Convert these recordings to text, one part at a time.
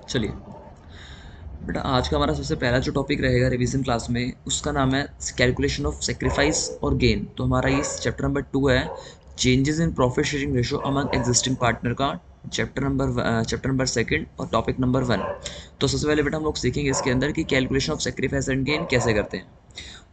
चलिए बेटा, आज का हमारा सबसे पहला जो टॉपिक रहेगा रिवीजन क्लास में, उसका नाम है कैलकुलेशन ऑफ सेक्रीफाइस और गेन। तो हमारा ये चैप्टर नंबर 2 है, changes in profit sharing ratio among existing partner का चैप्टर नंबर सेकंड और टॉपिक नंबर 1। तो सबसे पहले बेटा हम लोग सीखेंगे इसके अंदर कि calculation of sacrifice and gain कैसे करते हैं।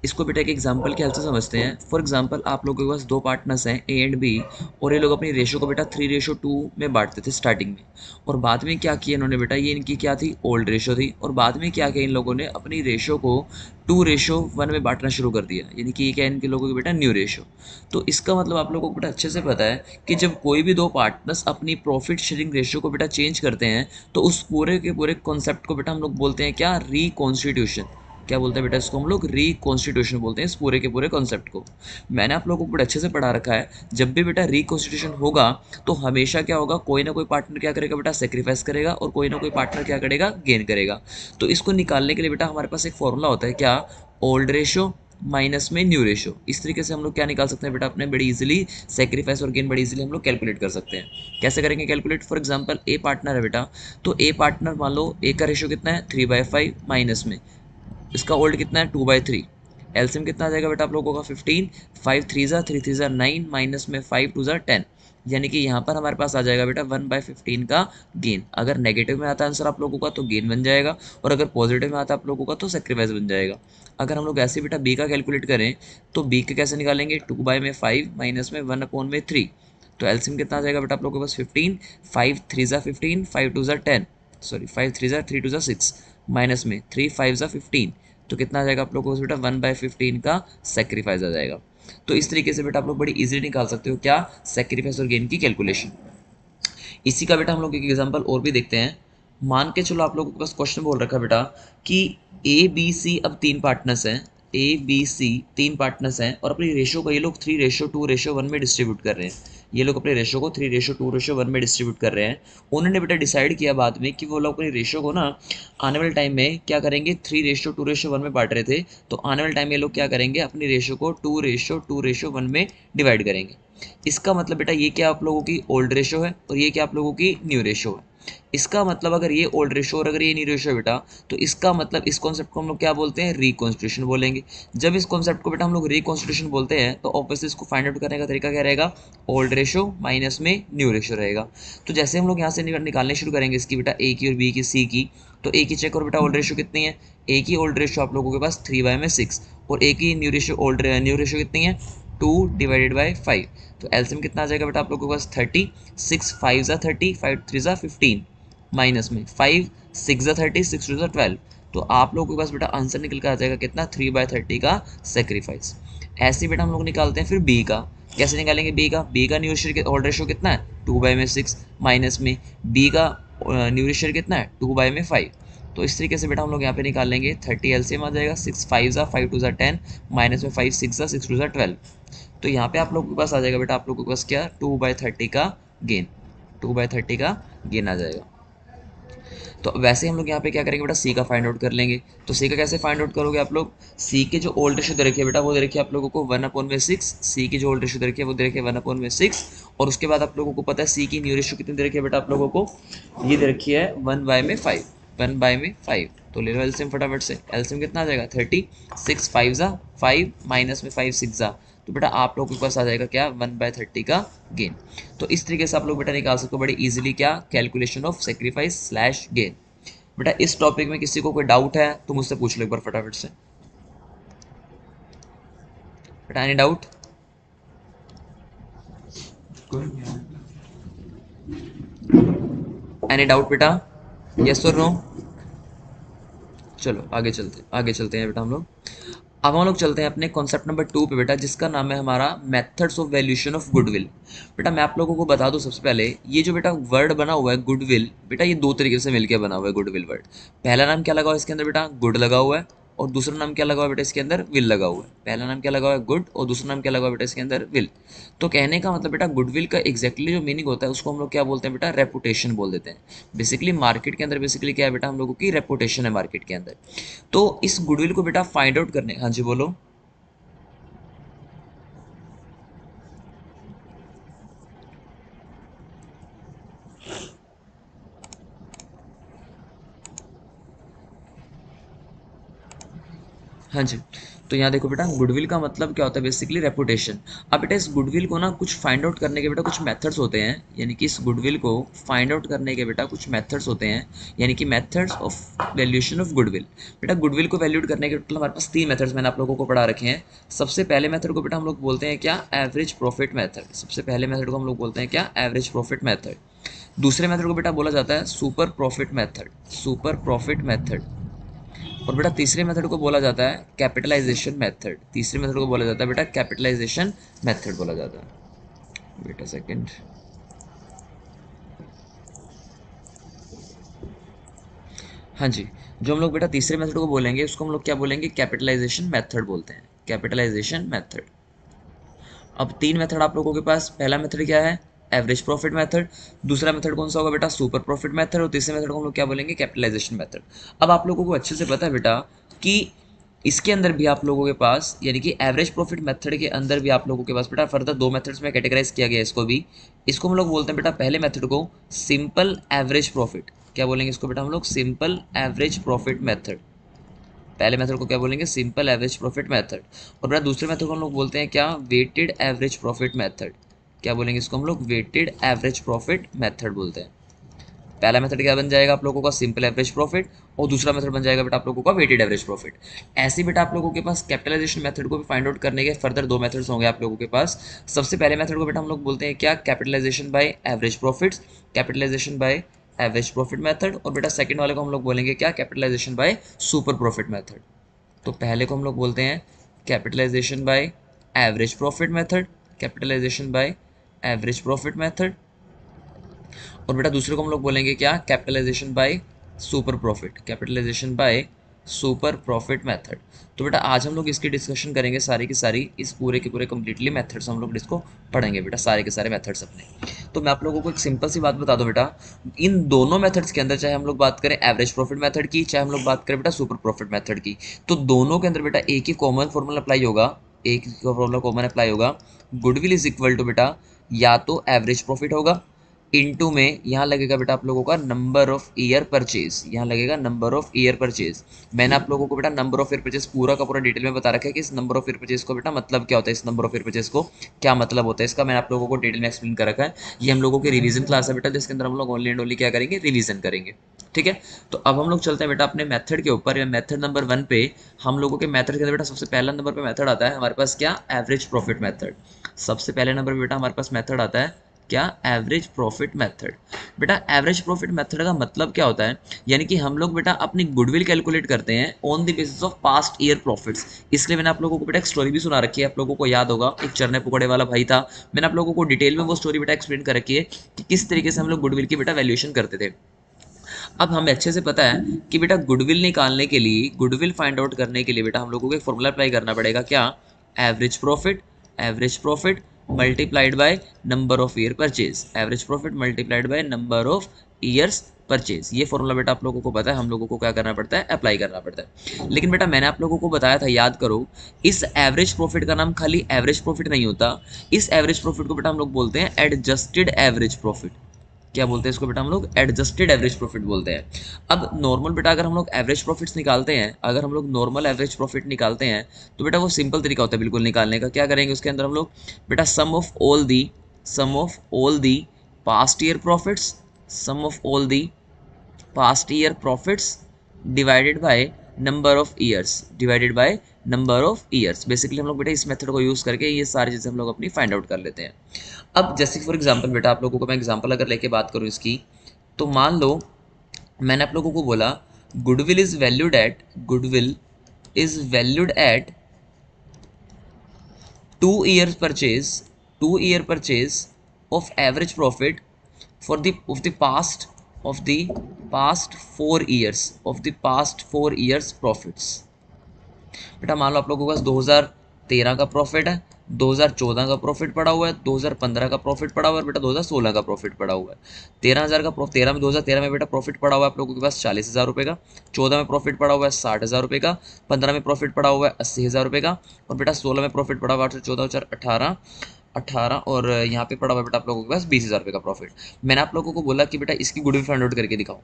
इसको बेटा एक एग्जांपल के हेल्प से समझते हैं। फॉर एग्जांपल, आप लोगों के पास दो पार्टनर्स हैं ए एंड बी, और ये लोग अपनी रेशो को बेटा 3:2 में बांटते थे स्टार्टिंग में। और बाद में क्या किया इन्होंने बेटा, ये इनकी क्या थी, ओल्ड रेशो थी। और बाद में क्या किया इन लोगों ने, अपनी रेशो को 2:1 में बांटना शुरू कर दिया, यानी कि ये क्या इनके लोगों की बेटा न्यू रेशो। तो इसका मतलब आप लोगों को बेटा अच्छे से पता है कि जब कोई भी दो पार्टनर्स अपनी प्रॉफिट शेयरिंग रेशो को बेटा चेंज करते हैं, तो उस पूरे के पूरे कॉन्सेप्ट को बेटा हम लोग बोलते हैं क्या, रिकॉन्स्टिट्यूशन। क्या बोलते हैं बेटा, इसको हम लोग रिकॉन्स्टिट्यूशन बोलते हैं, इस पूरे के पूरे कॉन्सेप्ट को। मैंने आप लोगों को बड़े अच्छे से पढ़ा रखा है, जब भी बेटा रिकॉन्स्टिट्यूशन होगा तो हमेशा क्या होगा, कोई ना कोई पार्टनर क्या करेगा बेटा, सेक्रीफाइस करेगा, और कोई ना कोई पार्टनर क्या करेगा, गेन करेगा। तो इसको निकालने के लिए बेटा हमारे पास एक फॉर्मूला होता है क्या, ओल्ड रेशो माइनस में न्यू रेशो। इस तरीके से हम लोग क्या निकाल सकते हैं बेटा, अपने बड़ी इजीली सेक्रीफाइस और गेन बड़ी इजीली हम लोग कैलकुलेट कर सकते हैं। कैसे करेंगे calculate, for example A partner है बेटा, तो ए पार्टनर मान लो ए का रेशो कितना है, 3/5 माइनस में इसका ओल्ड कितना है, 2/3। एलसीएम कितना आ जाएगा बेटा आप लोगों का, 15। 5 3 3 9 माइनस में 5 2 10, यानी कि यहाँ पर हमारे पास आ जाएगा बेटा 1/15 का गेन। अगर नेगेटिव में आता है आंसर आप लोगों का तो गेन बन जाएगा, और अगर पॉजिटिव में आता है आप लोगों का तो सेक्रीफाइस बन जाएगा। अगर हम लोग ऐसे बेटा बी का कैलकुलेट करें तो बी का कैसे निकालेंगे, 2/5 माइनस में 1/3। तो एलसीएम कितना आ जाएगा बेटा आप लोगों के पास, 15। 5 3 15, 5 2 10, सॉरी 5 3 3 2 6, माइनस में 3 5 15, तो कितना आ जाएगा आप लोगों को बेटा, 1/15 का सेक्रीफाइस आ जाएगा। तो इस तरीके से बेटा आप लोग बड़ी इजीली निकाल सकते हो क्या, सेक्रीफाइस और गेन की कैलकुलेशन। इसी का बेटा हम लोग एक एग्जांपल और भी देखते हैं। मान के चलो आप लोगों के पास क्वेश्चन बोल रखा है बेटा कि ए बी सी अब तीन पार्टनर्स हैं, ए बी सी तीन पार्टनर्स हैं, और अपनी रेशो को ये लोग 3:2:1 में डिस्ट्रीब्यूट कर रहे हैं। ये लोग अपने रेशो को 3:2:1 में डिस्ट्रीब्यूट कर रहे हैं। उन्होंने बेटा डिसाइड किया बाद में कि वो लोग अपनी रेशो को ना आने वाले टाइम में क्या करेंगे, 3:2:1 में बांट रहे थे, तो आने वाले टाइम में ये लोग क्या करेंगे, अपनी रेशो को 2:2:1 में डिवाइड करेंगे। इसका मतलब बेटा ये क्या आप लोगों की ओल्ड रेशो है, और ये क्या आप लोगों की न्यू रेशो है। इसका मतलब अगर ये ओल्ड रेशो और अगर ये न्यू रेशो है बेटा, तो इसका मतलब इस कॉन्सेप्ट को हम लोग क्या बोलते हैं, रिकॉन्स्टिट्यूशन बोलेंगे। जब इस कॉन्सेप्ट को बेटा हम लोग रिकॉन्स्टिट्यूशन बोलते हैं तो ऑब्वियसली इसको फाइंड आउट करने का तरीका क्या रहेगा, ओल्ड रेशो माइनस में न्यू रेशो रहेगा। तो जैसे हम लोग यहाँ से निकालने शुरू करेंगे इसकी बेटा ए की और बी की सी की, तो ए की चेक करो बेटा ओल्ड रेशो कितनी है, ए की ओल्ड रेशो आप लोगों के पास 3/6, और ए की न्यू रेशो कितनी है, 2/5। तो एलसीएम कितना आ जाएगा बेटा आप लोगों के पास, 30। 6 5 30, 5 3 15, माइनस में 5 6 30, 6 2 12। तो आप लोगों के पास बेटा आंसर निकल कर आ जाएगा कितना, 3/30 का सेक्रीफाइस। ऐसे बेटा हम लोग निकालते हैं फिर बी का। कैसे निकालेंगे बी का, बी का न्यू शेयर ओल्ड रेशो कितना है, 2/6, माइनस में बी का न्यू शेयर कितना है, 2/5। तो इस तरीके से बेटा हम लोग यहाँ पे निकाल लेंगे, 30 एलसीएम आ जाएगा, 6 5 5 2 10, माइनस में 5 6 6 2 12। तो यहाँ पे आप लोगों के पास आ जाएगा बेटा आप लोगों के पास क्या, 2/30 का गेन, 2/30 का गेन आ जाएगा। तो वैसे हम लोग यहाँ पे क्या करेंगे बेटा, सी का फाइंड आउट कर लेंगे। तो सी का कैसे फाइंड आउट करोगे आप लोग, सी के जो ओल्ड रेशो दे रखी है बेटा वो दे रखी है आप लोगों को 1/6। सी की जो ओल्ड रेशो दे रखी है वो दे रखी है 1/6, और उसके बाद आप लोगों को पता है सी की न्यू रेशो कितनी दे रखी है बेटा आप लोगों को, ये दे रखी है 1/5, 1/5। तो ले लो एलसीएम फटाफट से, एलसीएम कितना आ जाएगा, 30। 6 5 माइनस में 5 6, तो बेटा आप लोगों के पास आ जाएगा क्या, 1/30 का गेन। तो इस तरीके से आप लोग बेटा निकाल सकते हो बड़ी इजीली क्या, calculation of sacrifice slash gain. बेटा इस टॉपिक में किसी को कोई डाउट है तो मुझसे पूछ लो एक बार फटाफट से। बेटा एनी डाउट, एनी डाउट बेटा, यस और नो। चलो आगे चलते हैं बेटा हम लोग। अब हम लोग चलते हैं अपने कॉन्सेप्ट नंबर 2 पे बेटा, जिसका नाम है हमारा methods of valuation of goodwill. बेटा मैं आप लोगों को बता दूं सबसे पहले, ये जो बेटा वर्ड बना हुआ है गुडविल, बेटा ये दो तरीके से मिलकर बना हुआ है गुडविल वर्ड। पहला नाम क्या लगा हुआ है इसके अंदर बेटा, गुड लगा हुआ है, और दूसरा नाम क्या लगा हुआ है बेटा इसके अंदर, विल लगा हुआ है। पहला नाम क्या लगा हुआ है, गुड, और दूसरा नाम क्या लगा हुआ है बेटा इसके अंदर, विल। तो कहने का मतलब बेटा गुडविल का एग्जैक्टली जो मीनिंग होता है उसको हम लोग क्या बोलते हैं बेटा, रेपुटेशन बोल देते हैं। बेसिकली मार्केट के अंदर बेसिकली क्या है बेटा, हम लोगों की रेपुटेशन है मार्केट के अंदर। तो इस गुडविल को बेटा फाइंड आउट करने, हाँ जी बोलो। हाँ जी, तो यहाँ देखो बेटा, गुडविल का मतलब क्या होता है, बेसिकली रेपुटेशन। अब बेटा इस गुडविल को ना कुछ फाइंड आउट करने के बेटा कुछ मेथड्स होते हैं, यानी कि इस गुडविल को फाइंड आउट करने के बेटा कुछ मेथड्स होते हैं, यानी कि methods of valuation of goodwill. बेटा गुडविल को वैल्यूट करने के टोटल हमारे पास 3 मेथड्स मैंने आप लोगों को पढ़ा रखे हैं। सबसे पहले मेथड को बेटा हम लोग बोलते हैं क्या, एवरेज प्रॉफिट मेथड। सबसे पहले मेथड को हम लोग बोलते हैं क्या, एवरेज प्रॉफिट मेथड। दूसरे मेथड को बेटा बोला जाता है super profit method, super profit method. और बेटा तीसरे मेथड को बोला जाता है कैपिटलाइजेशन मेथड। तीसरे मेथड को बोला जाता है बेटा कैपिटलाइजेशन मेथड बोला जाता है। बेटा सेकंड, हाँ जी, जो हम लोग बेटा तीसरे मेथड को बोलेंगे उसको हम लोग क्या बोलेंगे, कैपिटलाइजेशन मेथड बोलते हैं, कैपिटलाइजेशन मेथड। अब 3 मेथड आप लोगों के पास, पहला मेथड क्या है, एवरेज प्रॉफिट मेथड। दूसरा मेथड कौन सा होगा बेटा, सुपर प्रॉफिट मेथड। और तीसरे मेथड को हम लोग क्या बोलेंगे, कैपिटलाइजेशन मेथड। अब आप लोगों को अच्छे से पता है बेटा कि इसके अंदर भी आप लोगों के पास, यानी कि एवरेज प्रॉफिट मेथड के अंदर भी आप लोगों के पास बेटा फर्दर 2 मेथड्स में कैटेगराइज किया गया है इसको भी। इसको हम लोग बोलते हैं बेटा पहले मेथड को सिंपल एवरेज प्रॉफिट। क्या बोलेंगे इसको बेटा हम लोग, सिंपल एवरेज प्रॉफिट मेथड। पहले मेथड को क्या बोलेंगे, सिंपल एवरेज प्रॉफिट मेथड। और बेटा दूसरे मेथड को हम लोग बोलते हैं क्या, वेटेड एवरेज प्रॉफिट मेथड। क्या बोलेंगे इसको हम लोग, वेटेड एवरेज प्रॉफिट मेथड बोलते हैं। पहला मेथड क्या बन जाएगा आप लोगों का, सिंपल एवरेज प्रॉफिट। और दूसरा मेथड बन जाएगा बेटा आप लोगों का वेटेड एवरेज प्रॉफिट। ऐसे बेटा आप लोगों के पास कैपिटलाइजेशन मेथड को भी फाइंड आउट करने के फर्दर 2 मेथड्स होंगे आप लोगों के पास। सबसे पहले मेथड को बेटा हम लोग बोलते हैं क्या, capitalisation by average profits, capitalisation by average profit method. और बेटा सेकंड वाले को हम लोग बोलेंगे क्या, capitalisation by super profit method. तो पहले को हम लोग बोलते हैं capitalisation by average profit method, capitalisation by average profit method. और बेटा दूसरे को हम लोग बोलेंगे क्या, capitalisation by super profit, capitalisation by super profit method. तो बेटा आज हम लोग इसकी डिस्कशन करेंगे सारी की सारी, इस पूरे के पूरे कंप्लीटली मेथड्स हम लोग इसको पढ़ेंगे बेटा, सारे के सारे मेथड्स अपने। तो मैं आप लोगों को एक सिंपल सी बात बता दूं बेटा, इन दोनों मेथड्स के अंदर, चाहे हम लोग बात करें एवरेज प्रॉफिट मेथड की, चाहे हम लोग बात करें बेटा सुपर प्रॉफिट मेथड की, तो दोनों के अंदर बेटा एक ही कॉमन फॉर्मूला अप्लाई होगा, एक ही फॉर्मूला कॉमन अप्लाई होगा। गुडविल इज इक्वल टू बेटा या तो एवरेज प्रॉफिट होगा, इनटू में यहाँ लगेगा बेटा आप लोगों का नंबर ऑफ ईयर परचेज, यहाँ लगेगा नंबर ऑफ ईयर परचेज। मैंने आप लोगों को बेटा नंबर ऑफ ईयर परचेज पूरा का पूरा डिटेल में बता रखा है कि इस नंबर ऑफ ईयर परचेज को बेटा मतलब क्या होता है, इस नंबर ऑफ ईयर परचेज को क्या मतलब होता है इसका, मैंने आप लोगों को डिटेल में एक्सप्लेन कर रखा है। ये हम लोगों की रिवीजन क्लास है बेटा, जिसके अंदर हम लोग ओनली एंड ओनली क्या करेंगे, रिवीजन करेंगे। ठीक है, तो अब हम लोग चलते हैं बेटा अपने मेथड के ऊपर, या मेथड नंबर 1 पे। हम लोगों के मेथड के अंदर बेटा सबसे पहला नंबर पे मेथड आता है हमारे पास क्या, एवरेज प्रॉफिट मेथड। सबसे पहले नंबर पे बेटा हमारे पास मेथड आता है क्या, एवरेज प्रॉफिट मेथड। बेटा एवरेज प्रॉफिट मेथड का मतलब क्या होता है, यानी कि हम लोग बेटा अपनी गुडविल कैलकुलेट करते हैं on the basis of past year profits. इसलिए मैंने आप लोगों को बेटा एक स्टोरी भी सुना रखी है, आप लोगों को याद होगा, एक चरने पुकड़े वाला भाई था। मैंने आप लोगों को डिटेल में वो स्टोरी बेटा एक्सप्लेन कर रखी है कि किस तरीके से हम लोग गुडविल की बेटा वैल्यूएशन करते थे। अब हमें अच्छे से पता है कि बेटा गुडविल निकालने के लिए, गुडविल फाइंड आउट करने के लिए बेटा हम लोगों को एक फॉर्मूला अप्लाई करना पड़ेगा क्या, average profit, average profit multiplied by number of year purchase, average profit multiplied by number of years purchase. ये फॉर्मूला बेटा आप लोगों को पता है, हम लोगों को क्या करना पड़ता है, अप्लाई करना पड़ता है। लेकिन बेटा मैंने आप लोगों को बताया था, याद करो, इस एवरेज प्रॉफिट का नाम खाली एवरेज प्रॉफिट नहीं होता। इस एवरेज प्रॉफिट को बेटा हम लोग बोलते हैं एडजस्टेड एवरेज प्रॉफिट। क्या बोलते हैं इसको बेटा हम लोग, एडजस्टेड एवरेज प्रॉफिट बोलते हैं। अब नॉर्मल बेटा अगर हम लोग एवरेज प्रॉफिट्स निकालते हैं, अगर हम लोग नॉर्मल एवरेज प्रॉफिट निकालते हैं, तो बेटा वो सिंपल तरीका होता है बिल्कुल निकालने का। क्या करेंगे उसके अंदर हम लोग बेटा, sum of all the past year profits, sum of all the past year profits divided by number of years, divided by number of years. Basically हम लोग बेटा इस मेथड को यूज करके ये सारी चीजें हम लोग अपनी फाइंड आउट कर लेते हैं। अब जैसे फॉर एग्जांपल बेटा आप लोगों को मैं एग्जांपल अगर लेके बात करूं इसकी, तो मान लो मैंने आप लोगों को बोला goodwill is valued eight, goodwill is valued at 2 years purchase, 2 year purchase of average profit for the past 4 years, of the past 4 years profits। बेटा मान लो आप लोगों के पास 2013 का प्रॉफिट है, 2014 का प्रॉफिट पड़ा हुआ है, 2015 का प्रॉफिट पड़ा हुआ है, बेटा 2016 का प्रॉफिट पड़ा हुआ है। 13,000 का 2013 में बेटा प्रॉफिट पड़ा हुआ है आप लोगों के पास 40,000 रुपये का, 14 में प्रॉफिट पड़ा हुआ है 60,000 रुपये का, 15 में प्रॉफिट पड़ा हुआ है 80,000 रुपये का, और बेटा 16 में प्रॉफिट पड़ा हुआ है 14 4 18 18 और यहाँ पे पड़ा हुआ बेटा आप लोगों के पास 20,000 रुपये का प्रॉफिट। मैंने आप लोगों को बोला कि बेटा इसकी गुडविल फाइंड आउट करके दिखाओ।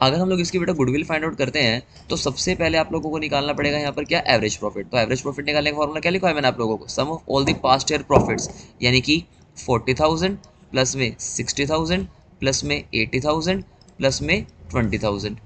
अगर हम लोग इसकी बेटा गुडविल फाइंड आउट करते हैं तो सबसे पहले आप लोगों को निकालना पड़ेगा यहाँ पर क्या, एवरेज प्रॉफिट। तो एवरेज प्रॉफिट निकालने का फॉर्मूला क्या लिखा है मैंने आप लोगों को, sum of all the past year profits, यानी कि 40,000 प्लस में 60,000 प्लस में 80,000 प्लस में 20,000।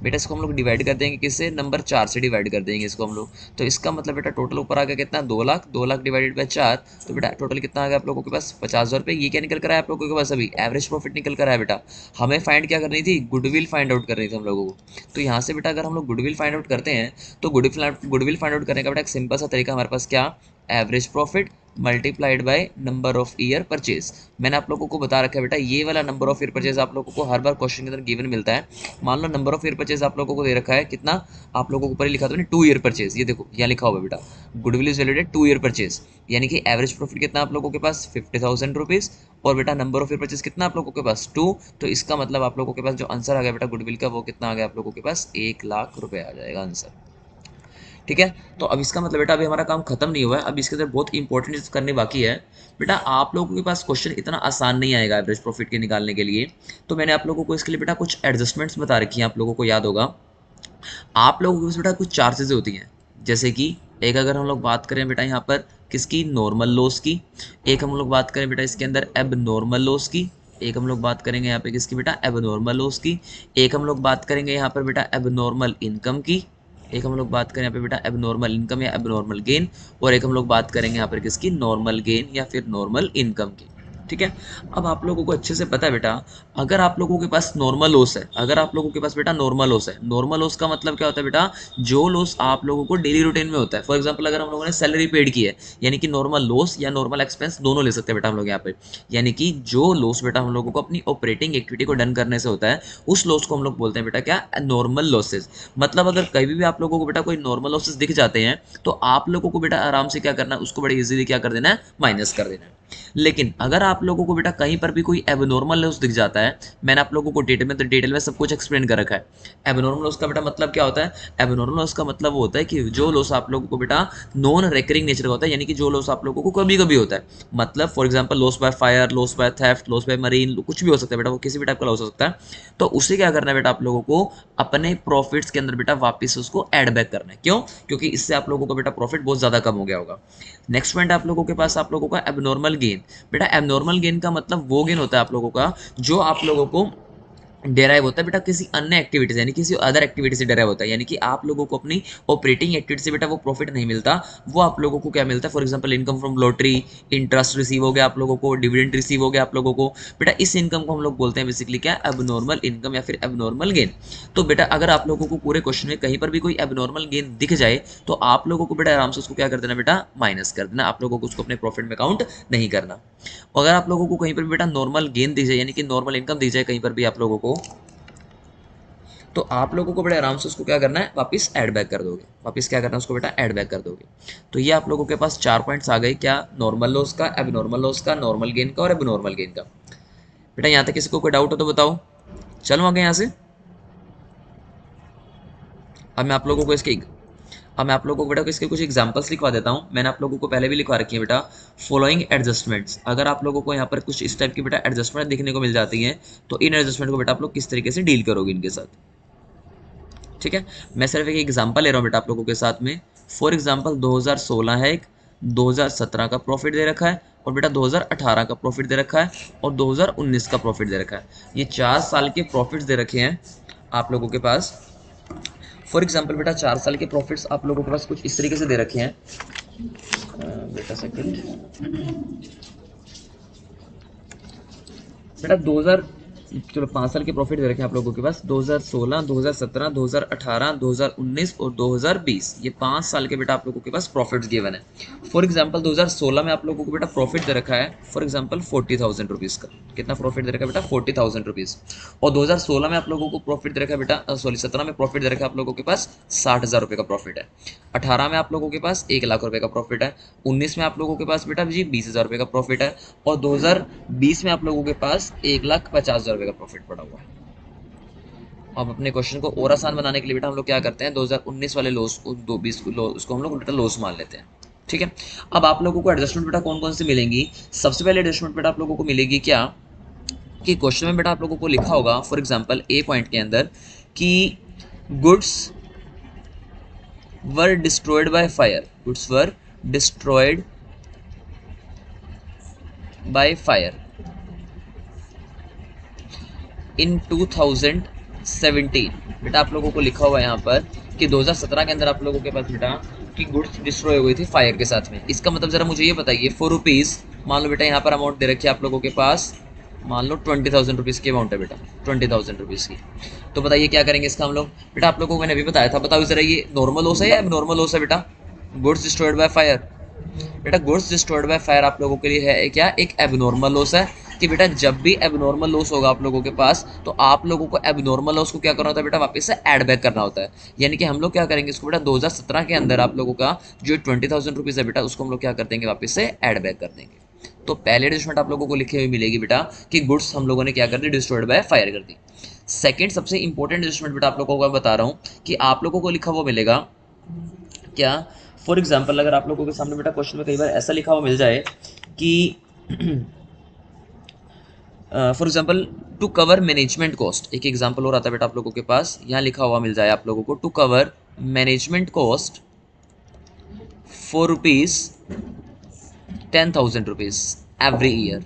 बेटा इसको हम लोग डिवाइड कर देंगे किससे, नंबर 4 से डिवाइड कर देंगे इसको हम लोग। तो इसका मतलब बेटा टोटल ऊपर आ गया कितना, 2 लाख। 2 लाख डिवाइडेड बाय 4, तो बेटा टोटल कितना आ गया आप लोगों के पास, 50,000 रुपये। ये क्या निकल कर आया आप लोगों के पास, अभी एवरेज प्रॉफिट निकल कर आया बेटा। हमें फाइंड क्या करनी थी, गुडविल फाइंड आउट करनी थी हम लोगों को। तो यहाँ से बेटा अगर हम लोग गुडविल फाइंड आउट करते हैं तो गुडविल फाइंड आउट करने का बेटा एक सिंपल सा तरीका हमारे पास क्या, average profit multiplied by number of year purchase. मैंने आप लोगों को बता रखा है बेटा, ये वाला नंबर ऑफ ईयर परचेज आप लोगों को हर बार क्वेश्चन के अंदर गिवन मिलता है। मान लो नंबर ऑफ ईयर परचेज आप लोगों को दे रखा है कितना, आप लोगों को ऊपर ही लिखा था 2 ईयर परचेज। ये देखो यहाँ लिखा हुआ बेटा, goodwill is valued at 2 year purchase, यानी कि एवरेज प्रॉफिट कितना आप लोगों के पास 50,000 रुपीज, और बेटा नंबर ऑफ ईयर परचेज कितना आप लोगों के पास 2। तो इसका मतलब आप लोगों के पास जो आंसर आ गया बेटा गुडविल का, वो कितना आ गया आप लोगों के पास, 1 लाख रुपए आ जाएगा आंसर। ठीक है, तो अब इसका मतलब बेटा अभी हमारा काम खत्म नहीं हुआ है, अब इसके अंदर बहुत इंपॉर्टेंट चीज करने बाकी है। बेटा आप लोगों के पास क्वेश्चन इतना आसान नहीं आएगा एवरेज प्रॉफिट के निकालने के लिए, तो मैंने आप लोगों को इसके लिए बेटा कुछ एडजस्टमेंट्स बता रखी हैं, आप लोगों को याद होगा। आप लोगों के पास बेटा कुछ 4 चीज़ें होती हैं, जैसे कि एक अगर हम लोग बात करें बेटा यहाँ पर किसकी, नॉर्मल लॉस की। एक हम लोग बात करें बेटा इसके अंदर एब नॉर्मल लॉस की। एक हम लोग बात करेंगे यहाँ पे किसकी बेटा, एब नॉर्मल लॉस की। एक हम लोग बात करेंगे यहाँ पर बेटा एब नॉर्मल इनकम की। एक हम लोग बात करें यहाँ पे बेटा एब नॉर्मल इनकम या एब नॉर्मल गेन। और एक हम लोग बात करेंगे यहाँ पर किसकी, नॉर्मल गेन या फिर नॉर्मल इनकम की। ठीक है, अब आप लोगों को अच्छे से पता है बेटा, अगर आप लोगों के पास नॉर्मल लॉस है, अगर आप लोगों के पास बेटा नॉर्मल लॉस है, नॉर्मल लॉस का मतलब क्या होता है बेटा, जो लॉस आप लोगों को डेली रूटीन में होता है। फॉर एग्जांपल अगर हम लोगों ने सैलरी पेड की है, यानी कि नॉर्मल लॉस या नॉर्मल एक्सपेंस दोनों ले सकते हैं बेटा हम लोग यहाँ पे। यानी कि जो लॉस बेटा हम लोगों को अपनी ऑपरेटिंग एक्टिविटी को डन करने से होता है, उस लॉस को हम लोग बोलते हैं बेटा क्या, नॉर्मल लॉसेज। मतलब अगर कभी भी आप लोगों को बेटा कोई नॉर्मल लॉसेज दिख जाते हैं, तो आप लोगों को बेटा आराम से क्या करना है, उसको बड़े इजीली क्या कर देना है, माइनस कर देना है। लेकिन अगर आप लोगों को बेटा कहीं पर भी कोई एबनॉर्मल लॉस दिख जाता है, मैंने आप लोगों को डिटेल में सब कुछ एक्सप्लेन कर रखा है। एबनॉर्मल लॉस का बेटा मतलब क्या होता है, एबनॉर्मल लॉस का मतलब वो होता है कि जो लॉस आप लोगों को बेटा नॉन रेकरिंग नेचर का होता है, यानी कि जो लॉस आप लोगों को कभी कभी होता है। मतलब for example loss by fire, loss by theft, loss by marine, कुछ भी हो सकता है बेटा, वो किसी भी टाइप का लॉस हो सकता है। तो उसे क्या करना है बेटा, आप लोगों को अपने प्रॉफिट्स के अंदर बेटा वापस उसको एड बैक करना है। क्यों, क्योंकि इससे आप लोगों का बेटा प्रॉफिट बहुत ज्यादा कम हो गया होगा। नेक्स्ट पॉइंट आप लोगों के पास, आप लोगों का एबनॉर्मल गेन। बेटा एबनॉर्मल गेन का मतलब वो गेन होता है आप लोगों का जो आप लोगों को डेराइव होता है बेटा किसी अन्य एक्टिविटी से, यानी किसी अदर एक्टिविटी से डेराइव होता है। यानी कि आप लोगों को अपनी ऑपरेटिंग एक्टिविटी से बेटा वो प्रॉफिट नहीं मिलता, वो आप लोगों को क्या मिलता है, for example income from lottery, interest receive हो गया आप लोगों को, डिविडेंड रिसीव हो गया आप लोगों को। बेटा इस इनकम को हम लोग बोलते हैं बेसिकली क्या, एबनॉर्मल इनकम या फिर एबनॉर्मल गेन। तो बेटा अगर आप लोगों को पूरे क्वेश्चन में कहीं पर भी कोई एबनॉर्मल गेन दिख जाए, तो आप लोगों को बेटा आराम से उसको क्या कर देना बेटा, माइनस कर देना। आप लोगों को उसको अपने प्रॉफिट में काउंट नहीं करना। अगर आप लोगों को कहीं पर भी बेटा नॉर्मल गेन दिख जाए, यानी कि नॉर्मल इनकम दिख जाए कहीं पर भी आप लोगों को, तो आप लोगों को बड़े आराम से उसको क्या करना है, वापस ऐड बैक कर दोगे। वापस क्या करना है उसको बेटा, ऐड बैक कर दोगे। तो ये आप लोगों के पास 4 पॉइंट्स आ गए, क्या, नॉर्मल लॉस का, एबनॉर्मल लॉस का, नॉर्मल गेन का और एबनॉर्मल गेन का। बेटा यहाँ तक किसी को कोई डाउट हो तो बताओ, चलो आगे यहाँ से। अब मैं आप लोगों को इसके अब मैं आप लोगों को बेटा इसके कुछ एग्जांपल्स लिखवा देता हूँ। मैंने आप लोगों को पहले भी लिखवा रखी है बेटा, फॉलोइंग एडजस्टमेंट्स। अगर आप लोगों को यहाँ पर कुछ इस टाइप की बेटा एडजस्टमेंट देखने को मिल जाती है, तो इन एडजस्टमेंट को बेटा आप लोग किस तरीके से डील करोगे इनके साथ। ठीक है, मैं सिर्फ एक एग्जांपल ले रहा हूँ बेटा आप लोगों के साथ में। फॉर एग्जांपल 2016 है, एक 2017 का प्रॉफिट दे रखा है, और बेटा 2018 का प्रॉफिट दे रखा है, और 2019 का प्रॉफिट दे रखा है। ये 4 साल के प्रॉफिट्स दे रखे हैं आप लोगों के पास। फॉर एग्जांपल बेटा 4 साल के प्रॉफिट्स आप लोगों के पास कुछ इस तरीके से दे रखे हैं। बेटा सेकंड, बेटा 2000, चलो 5 साल के प्रॉफिट दे रखे हैं आप लोगों के पास, 2016, 2017, 2018, 2019 और 2020। ये 5 साल के बेटा आप लोगों के पास प्रॉफिट्स गिवन है। फॉर एग्जांपल 2016 में आप लोगों को बेटा प्रॉफिट दे रखा है फॉर एग्जांपल 40,000 रुपीज़ का। कितना प्रॉफिट दे रखा है बेटा, 40,000 रुपीज़। और 2016 में आप लोगों को प्रॉफिट दे रखा है बेटा, सॉरी 17 में प्रॉफिट दे रखा है आप लोगों के पास 60,000 रुपये का प्रॉफिट है। 18 में आप लोगों के पास 1 लाख रुपये का प्रॉफिट है। 19 में आप लोगों के पास बेटा जी 20,000 रुपये का प्रॉफिट है। और 2020 में आप लोगों के पास 1,50,000 रुपये का प्रॉफिट पड़ा हुआ है। अब अपने क्वेश्चन को और आसान बनाने के लिए बेटा हम लोग क्या करते हैं, 2019 वाले लॉस को 2020 उसको हम लोग बेटा लॉस मान लेते हैं। ठीक है। अब आप लोगों को एडजस्टमेंट बेटा कौन कौन सी मिलेंगी? सबसे पहले एडजस्टमेंट बेटा आप लोगों को मिलेगी क्या, कि क्वेश्चन में बेटा आप लोगों को लिखा होगा फॉर एग्जांपल ए पॉइंट के अंदर कि goods were destroyed by fire, goods were destroyed by fire in 2017। बेटा आप लोगों को लिखा हुआ है यहाँ पर कि 2017 के अंदर आप लोगों के पास बेटा कि गुड्स डिस्ट्रॉय हुई थी फायर के साथ में। इसका मतलब जरा मुझे ये बताइए, 4 रुपीज़ मान लो बेटा यहाँ पर अमाउंट दे रखी है आप लोगों के पास, मान लो 20,000 रुपीज़ की अमाउंट है बेटा, 20,000 रुपीज़ की। तो बताइए क्या करेंगे इसका हम लोग? बेटा आप लोगों को मैंने अभी बताया था, बताओ जरा ये नॉर्मल लॉस है या एबनॉर्मल लॉस है बेटा? Goods destroyed by fire. बेटा गुड्स डिस्ट्रॉयड बाय फायर आप लोगों के लिए है क्या, एक एबनॉर्मल लॉस है। कि बेटा जब भी एबनॉर्मल लॉस होगा आप लोगों के पास, तो आप लोगों को एबनॉर्मल लॉस को क्या करना होता है बेटा, वापस से ऐड बैक करना होता है। यानी कि हम लोग क्या करेंगे इसको बेटा, 2017 के अंदर आप लोगों का जो 20,000 रुपीज़ है बेटा, उसको हम लोग क्या कर देंगे, वापस से ऐड बैक कर देंगे। तो पहले एडजस्टमेंट आप लोगों को लिखी हुई मिलेगी बेटा कि गुड्स हम लोगों ने क्या कर दी, डिस्ट्रॉयड बाय फायर कर दी। सेकंड सबसे इंपॉर्टेंट एडजस्टमेंट बेटा आप लोगों को बता रहा हूँ कि आप लोगों को लिखा हुआ मिलेगा क्या, फॉर एग्जाम्पल अगर आप लोगों के सामने बेटा क्वेश्चन में कई बार ऐसा लिखा हुआ मिल जाए कि for example to cover management cost, एक एग्जाम्पल और आता है बेटा आप लोगों के पास, यहाँ लिखा हुआ मिल जाए आप लोगों को to cover management cost for rupees 10,000 rupees every year.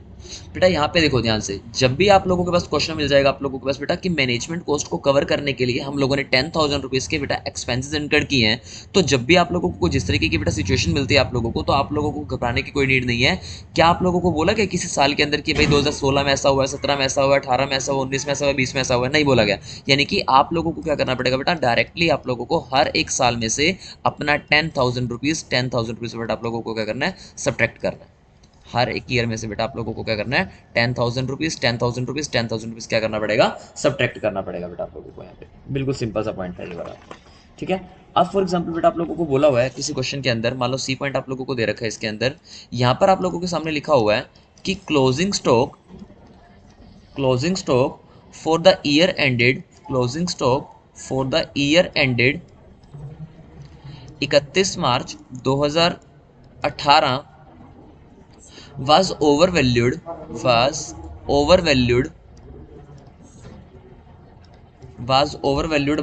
बेटा यहाँ पे देखो ध्यान से, जब भी आप लोगों के पास क्वेश्चन मिल जाएगा आप लोगों के पास बेटा कि मैनेजमेंट कॉस्ट को कवर करने के लिए हम लोगों ने 10,000 रुपीज़ के बेटा एक्सपेंसेस इनकर्ड किए हैं, तो जब भी आप लोगों को जिस तरीके की बेटा सिचुएशन मिलती है आप लोगों को, तो आप लोगों को घबराने की कोई नीड नहीं है। क्या आप लोगों को बोला गया किसी साल के अंदर कि भाई 2016 में ऐसा हुआ, 17 में ऐसा हुआ, 18 में ऐसा हुआ, 19 में ऐसा हुआ, 20 में ऐसा हुआ? नहीं बोला गया। यानी कि आप लोगों को क्या करना पड़ेगा बेटा, डायरेक्टली आप लोगों को हर एक साल में से अपना 10,000 रुपीज़ बेटा आप लोगों को क्या करना है, सब्ट्रैक्ट करना है। हर एक ईयर में से बेटा आप लोगों को क्या करना है, 10,000 रुपीज़ 10,000 रुपीज़ 10,000 रुपीज़ क्या करना पड़ेगा, सब्ट्रैक्ट करना पड़ेगा बेटा आप लोगों को। यहाँ पे बिल्कुल सिंपल सा पॉइंट है ये वाला। ठीक है। अब फॉर एग्जाम्पल बेटा आप लोगों को बोला हुआ है किसी क्वेश्चन के अंदर, मान लो सी पॉइंट आप लोगों को दे रखा है इसके अंदर, यहाँ पर आप लोगों के सामने लिखा हुआ है कि closing stock for the year ended, closing stock for the year ended 31 March 2018 was overvalued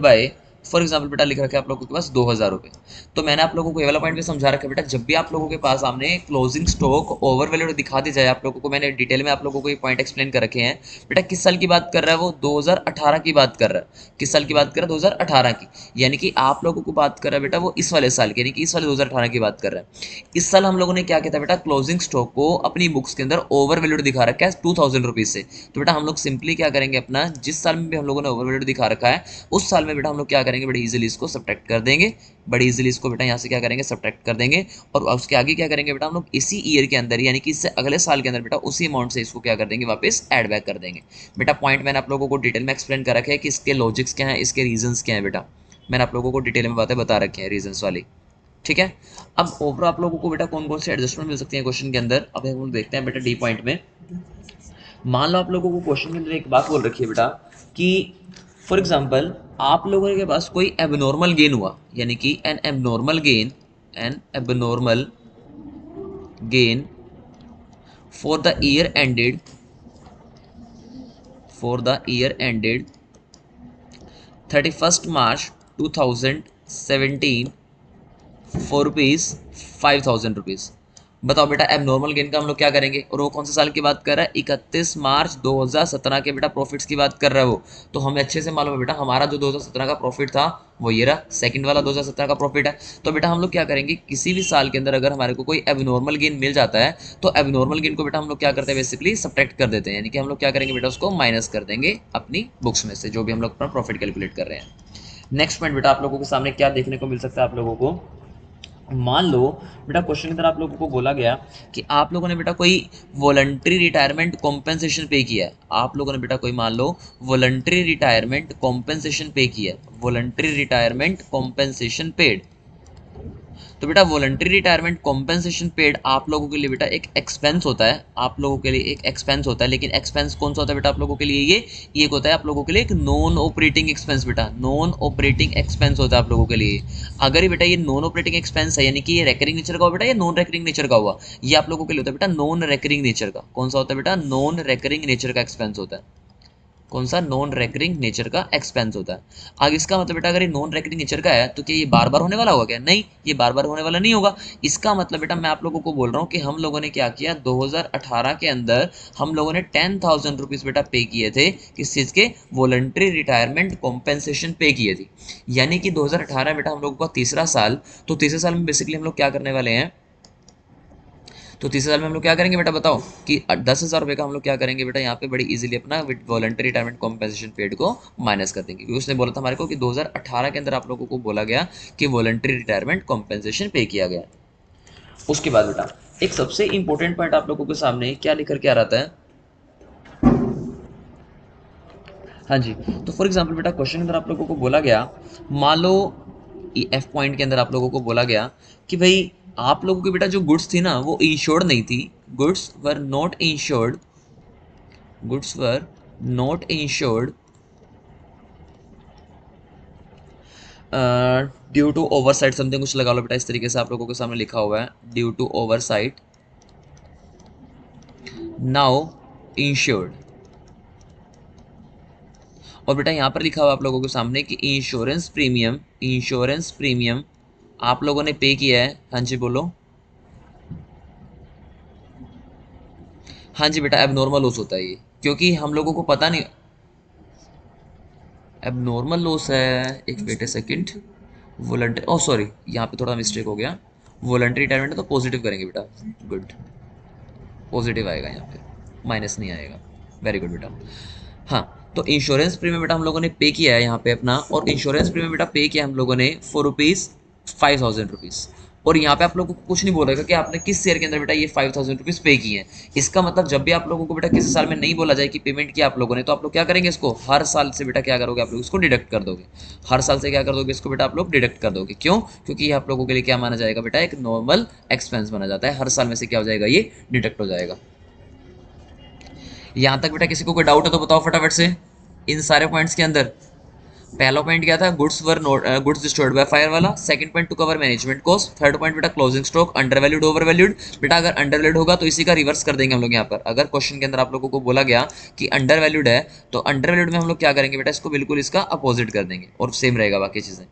by, for example बेटा लिख रखा है आप लोगों के पास 2,000 रुपये। तो मैंने आप लोगों को ये वाला पॉइंट भी समझा रखा है बेटा, जब भी आप लोगों के पास सामने क्लोजिंग स्टॉक ओवरवैल्यूड दिखा दी जाए आप लोगों को, मैंने डिटेल में आप लोगों को ये पॉइंट एक्सप्लेन कर रखे हैं। बेटा किस साल की बात कर रहा है वो, 2018 की बात कर रहा है। किस साल की बात कर रहा है, 2018 की। यानी कि आप लोगों को बात कर रहा है बेटा वो इस वाले साल की, यानी कि इस वाले 2018 की बात कर रहा है। इस साल हम लोगों ने क्या किया था बेटा, क्लोजिंग स्टॉक को अपनी बुक्स के अंदर ओवरवैल्यूड दिखा रखा है 2,000 रुपीज़ से। तो बेटा हम लोग सिंपली क्या करेंगे, अपना जिस साल में भी हम लोगों ने ओवरवैल्यूड दिखा रखा है उस साल में बेटा हम लोग क्या करेंगे, बड़ी इजीली इसको सब्ट्रैक्ट कर देंगे। बड़ी इजीली इसको बेटा यहाँ से क्या करेंगे, सब्ट्रैक्ट कर देंगे। और उसके आगे क्या करेंगे बेटा, हम लोग इसी ईयर के अंदर यानी कि इससे अगले साल के अंदर बेटा उसी अमाउंट से इसको क्या कर देंगे, वापस ऐड बैक कर देंगे। बेटा पॉइंट मैंने आप लोगों को डिटेल में एक्सप्लेन कर रखा है कि इसके लॉजिक्स क्या हैं, इसके रीजंस क्या हैं। बेटा मैंने आप लोगों को डिटेल में बातें बता रखी हैं रीजंस वाली। ठीक है। अब ओवरऑल आप लोगों को बेटा कौन कौन से एडजस्टमेंट मिल सकती है क्वेश्चन के अंदर, अब हम देखते हैं बेटा डी पॉइंट में। मान लो आप लोगों को क्वेश्चन के अंदर एक बात बोल रखी है बेटा कि फॉर एग्जाम्पल आप लोगों के पास कोई एबनॉर्मल गेन हुआ, यानी कि N abnormal gain for the year ended 31 March 2017 for rupees 5,000 rupees. बताओ बेटा एबनॉर्मल गेन का हम लोग क्या करेंगे, और वो कौन से साल की बात कर रहा है, 31 मार्च 2017 के बेटा प्रॉफिट्स की बात कर रहा है वो। तो हमें अच्छे से मालूम है बेटा हमारा जो 2017 का प्रॉफिट था वो ये रहा, सेकंड वाला 2017 का प्रॉफिट है। तो बेटा हम लोग क्या करेंगे, किसी भी साल के अंदर अगर हमारे को कोई एबनॉर्मल गेन मिल जाता है तो एबनॉर्मल गेन को बेटा हम लोग क्या करते हैं, बेसिकली सब्ट्रैक्ट कर देते हैं। यानी कि हम लोग क्या करेंगे बेटा, उसको माइनस कर देंगे अपनी बुक्स में से, जो भी हम लोग अपना प्रॉफिट कैलकुलेट कर रहे हैं। नेक्स्ट पॉइंट बेटा आप लोगों के सामने क्या देखने को मिल सकता है आप लोगों को, मान लो बेटा क्वेश्चन के अंदर आप लोगों को बोला गया कि आप लोगों ने बेटा कोई वॉलंटरी रिटायरमेंट कॉम्पेंसेशन पे किया है। आप लोगों ने बेटा कोई मान लो वॉलंटरी रिटायरमेंट कॉम्पेंसेशन पे किया है, वॉलंटरी रिटायरमेंट कॉम्पेंसेशन पेड। तो बेटा वॉलंटरी रिटायरमेंट कॉम्पेंसेशन पेड आप लोगों के लिए बेटा एक एक्सपेंस होता है, आप लोगों के लिए एक एक्सपेंस होता है, लेकिन एक्सपेंस कौन सा होता है बेटा आप लोगों के लिए? ये एक होता है आप लोगों के लिए एक नॉन ऑपरेटिंग एक्सपेंस बेटा, नॉन ऑपरेटिंग एक्सपेंस होता है आप लोगों के लिए। अगर ये बेटा ये नॉन ऑपरेटिंग एक्सपेंस है, यानी कि ये रेकरिंग नेचर का हुआ बेटा, ये नॉन रेकरिंग नेचर का हुआ, ये आप लोगों के लिए होता है बेटा नॉन रेकरिंग नेचर का। कौन सा होता है बेटा? नॉन रेकरिंग नेचर का एक्सपेंस होता है। कौन सा? नॉन रेकरिंग नेचर का एक्सपेंस होता है। आगे इसका मतलब बेटा अगर ये नॉन रेकरिंग नेचर का है तो क्या ये बार बार होने वाला होगा क्या? नहीं, ये बार बार होने वाला नहीं होगा। इसका मतलब बेटा मैं आप लोगों को बोल रहा हूँ कि हम लोगों ने क्या किया, 2018 के अंदर हम लोगों ने 10,000 रुपीज़ बेटा पे किए थे किस चीज़ के? वॉलंटरी रिटायरमेंट कॉम्पेंसेशन पे किए थे। यानी कि 2018 बेटा हम लोगों का तीसरा साल, तो तीसरे साल में बेसिकली हम लोग क्या करने वाले हैं, तो तीसरे साल में हम लोग क्या करेंगे बेटा बताओ, कि 10,000 रुपये का हम लोग क्या करेंगे बेटा यहाँ पे बड़ी इजीली अपना with voluntary retirement compensation paid को माइनस कर देंगे, क्योंकि उसने बोला था हमारे को कि 2018 के अंदर आप लोगों को बोला गया कि वॉलंटरी रिटायरमेंट कॉम्पेंसेशन पे किया गया। उसके बाद बेटा एक सबसे इंपॉर्टेंट पॉइंट आप लोगों के सामने क्या लेकर के आ रहा है। हाँ जी, तो फॉर एग्जाम्पल बेटा क्वेश्चन के अंदर आप लोगों को बोला गया, मान लो एफ पॉइंट के अंदर आप लोगों को बोला गया कि भाई आप लोगों की बेटा जो गुड्स थी ना वो इंश्योर्ड नहीं थी, goods were not insured, goods were not insured due to oversight something, कुछ लगा लो बेटा इस तरीके से आप लोगों के सामने लिखा हुआ है, due to oversight now insured. और बेटा यहाँ पर लिखा हुआ आप लोगों के सामने कि इंश्योरेंस प्रीमियम, इंश्योरेंस प्रीमियम आप लोगों ने पे किया है। हाँ जी बोलो। हाँ जी बेटा एबनॉर्मल लॉस होता है ये, क्योंकि हम लोगों को पता नहीं, एबनॉर्मल लॉस है, एक वेट ए सेकंड, वॉलंटरी, ओ सॉरी यहाँ पे थोड़ा मिस्टेक हो गया, वॉलंटरी रिटायरमेंट है तो पॉजिटिव करेंगे बेटा, गुड, पॉजिटिव आएगा यहाँ पे, माइनस नहीं आएगा, वेरी गुड बेटा। हाँ, तो इंश्योरेंस प्रीमियम बेटा हम लोगों ने पे किया है यहाँ पे अपना, और इंश्योरेंस प्रीमियम बेटा पे किया हम लोगों ने ₹5,000। और यहाँ पे आप लोगों को कुछ नहीं बोलेगा कि आपने किस शेयर के अंदर बेटा ये ₹5,000 पे किए हैं। इसका मतलब जब भी आप लोगों को बेटा किसी साल में नहीं बोला जाए कि पेमेंट किया आप लोगों ने, तो आप लोग क्या करेंगे, इसको हर साल से बेटा क्या करोगे, आप लोग इसको डिडक्ट कर दोगे, हर साल से क्या कर दोगे इसको बेटा आप लोग डिडक्ट कर दोगे। क्यों? क्योंकि ये आप लोगों के लिए क्या माना जाएगा बेटा, एक नॉर्मल एक्सपेंस माना जाता है, हर साल में से क्या हो जाएगा, ये डिडक्ट हो जाएगा। यहाँ तक बेटा किसी को कोई डाउट है तो बताओ फटाफट से इन सारे पॉइंट्स के अंदर। पहला पॉइंट क्या था, goods were not, goods destroyed by fire वाला। Second point to cover management cost. Third point बेटा closing stock under valued over valued. बेटा अगर अंडर वैल्यूड होगा तो इसी का रिवर्स कर देंगे हम लोग यहाँ पर। अगर क्वेश्चन के अंदर आप लोगों को बोला गया कि अंडर वैल्यूड है तो अंडर वैल्यूड में हम लोग क्या करेंगे बेटा, इसको बिल्कुल इसका अपोजिट कर देंगे और सेम रहेगा बाकी चीज़ें।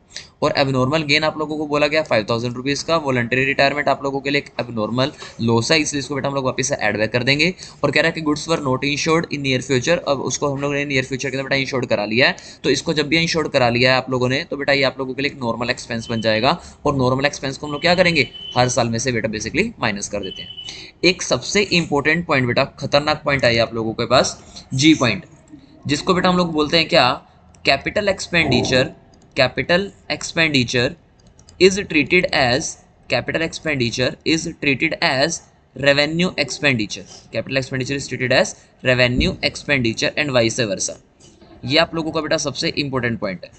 और एबनॉर्मल गेन आप लोगों को बोला गया ₹5,000 का। वॉलंटरी रिटायरमेंट आप लोगों के लिए एक एबनॉर्मल लॉस है, इसलिए इसको बेटा हम लोग वापस से ऐड बैक कर देंगे। और कह रहा है कि goods were not insured in near future, अब उसको हम लोग ने नियर फ्यूचर के अंदर बेटा इंश्योर्ड करा लिया है, तो इसको जब भी इंश्योर्ड करा लिया है आप लोगों ने तो बेटा ये आप लोगों के लिए एक नॉर्मल एक्सपेंस बन जाएगा। और नॉर्मल एक्सपेंस को हम लोग क्या करेंगे, हर साल में से बेटा बेसिकली माइनस कर देते हैं। एक सबसे इंपॉर्टेंट पॉइंट बेटा, खतरनाक पॉइंट आई आप लोगों के पास, जी पॉइंट, जिसको बेटा हम लोग बोलते हैं क्या, capital expenditure. Capital expenditure is treated as, capital expenditure is treated as revenue expenditure, capital expenditure is treated as revenue expenditure and vice versa। ये आप लोगों का बेटा सबसे इंपॉर्टेंट पॉइंट है।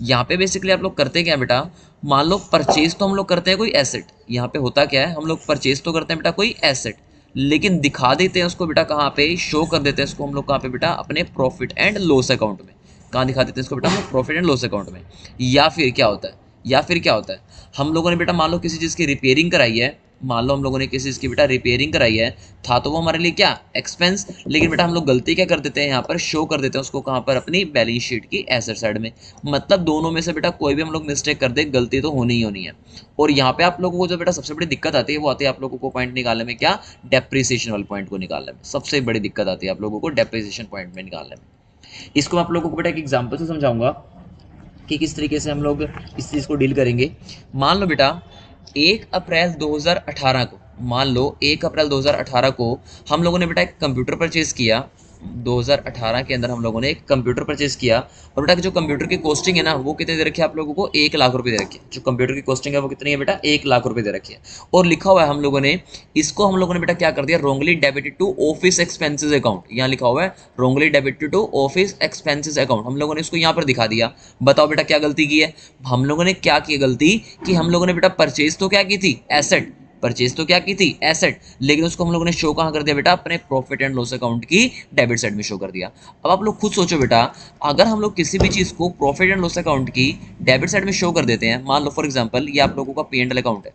यहाँ पे बेसिकली आप लोग करते क्या बेटा, मान लो परचेज तो हम लोग करते हैं कोई एसेट, यहाँ पे होता क्या है, हम लोग परचेज तो करते हैं बेटा कोई एसेट, लेकिन दिखा देते हैं उसको बेटा कहाँ पे, शो कर देते हैं उसको हम लोग कहाँ पे बेटा, अपने प्रॉफिट एंड लॉस अकाउंट में। कहाँ दिखा देते हैं इसको बेटा, हम लोग प्रॉफिट एंड लॉस अकाउंट में। या फिर क्या होता है, या फिर क्या होता है, हम लोगों ने बेटा मान लो किसी चीज़ की रिपेयरिंग कराई है, मान लो हम लोगों ने किसी चीज़ की बेटा रिपेयरिंग कराई है, था तो वो हमारे लिए क्या, एक्सपेंस, लेकिन बेटा हम लोग गलती क्या कर देते हैं, यहाँ पर शो कर देते हैं उसको कहाँ पर, अपनी बैलेंस शीट की एसेट साइड में। मतलब दोनों में से बेटा कोई भी हम लोग मिस्टेक कर दे, गलती तो होनी ही होनी है। और यहाँ पे आप लोगों को जो बेटा सबसे बड़ी दिक्कत आती है वो आती है आप लोगों को पॉइंट निकालने में, क्या, डेप्रिसिएशन वाले पॉइंट को निकालने में सबसे बड़ी दिक्कत आती है आप लोगों को, डेप्रिसिएशन पॉइंट में निकालने में। इसको मैं आप लोगों को बेटा एक एग्जाम्पल से समझाऊंगा कि किस तरीके से हम लोग इस चीज़ को डील करेंगे। मान लो बेटा 1 अप्रैल 2018 को, मान लो 1 अप्रैल 2018 को हम लोगों ने बेटा एक कंप्यूटर परचेज़ किया, 2018 के अंदर हम लोगों ने एक कंप्यूटर परचेज किया, और बेटा जो कंप्यूटर की कॉस्टिंग है ना वो कितने दे रखी है आप लोगों को, 1 लाख रुपए दे रखी है। जो कंप्यूटर की कॉस्टिंग है वो कितनी है बेटा, 1 लाख रुपए दे रखी है। और लिखा हुआ है हम लोगों ने, इसको हम लोगों ने बेटा क्या कर दिया, wrongly debited to office expenses account. यहाँ लिखा हुआ है wrongly debited to office expenses account, हम लोगों ने इसको यहाँ पर दिखा दिया। बताओ बेटा क्या गलती की है, हम लोगों ने क्या की गलती, कि हम लोगों ने बेटा परचेज तो क्या की थी, एसेट, परचेज तो क्या की थी, एसेट, लेकिन उसको हम लोगों ने शो कहाँ कर दिया बेटा, अपने प्रॉफिट एंड लॉस अकाउंट की डेबिट साइड में शो कर दिया। अब आप लोग खुद सोचो बेटा, अगर हम लोग किसी भी चीज़ को प्रॉफिट एंड लॉस अकाउंट की डेबिट साइड में शो कर देते हैं, मान लो फॉर एग्जांपल ये आप लोगों का P&L अकाउंट है,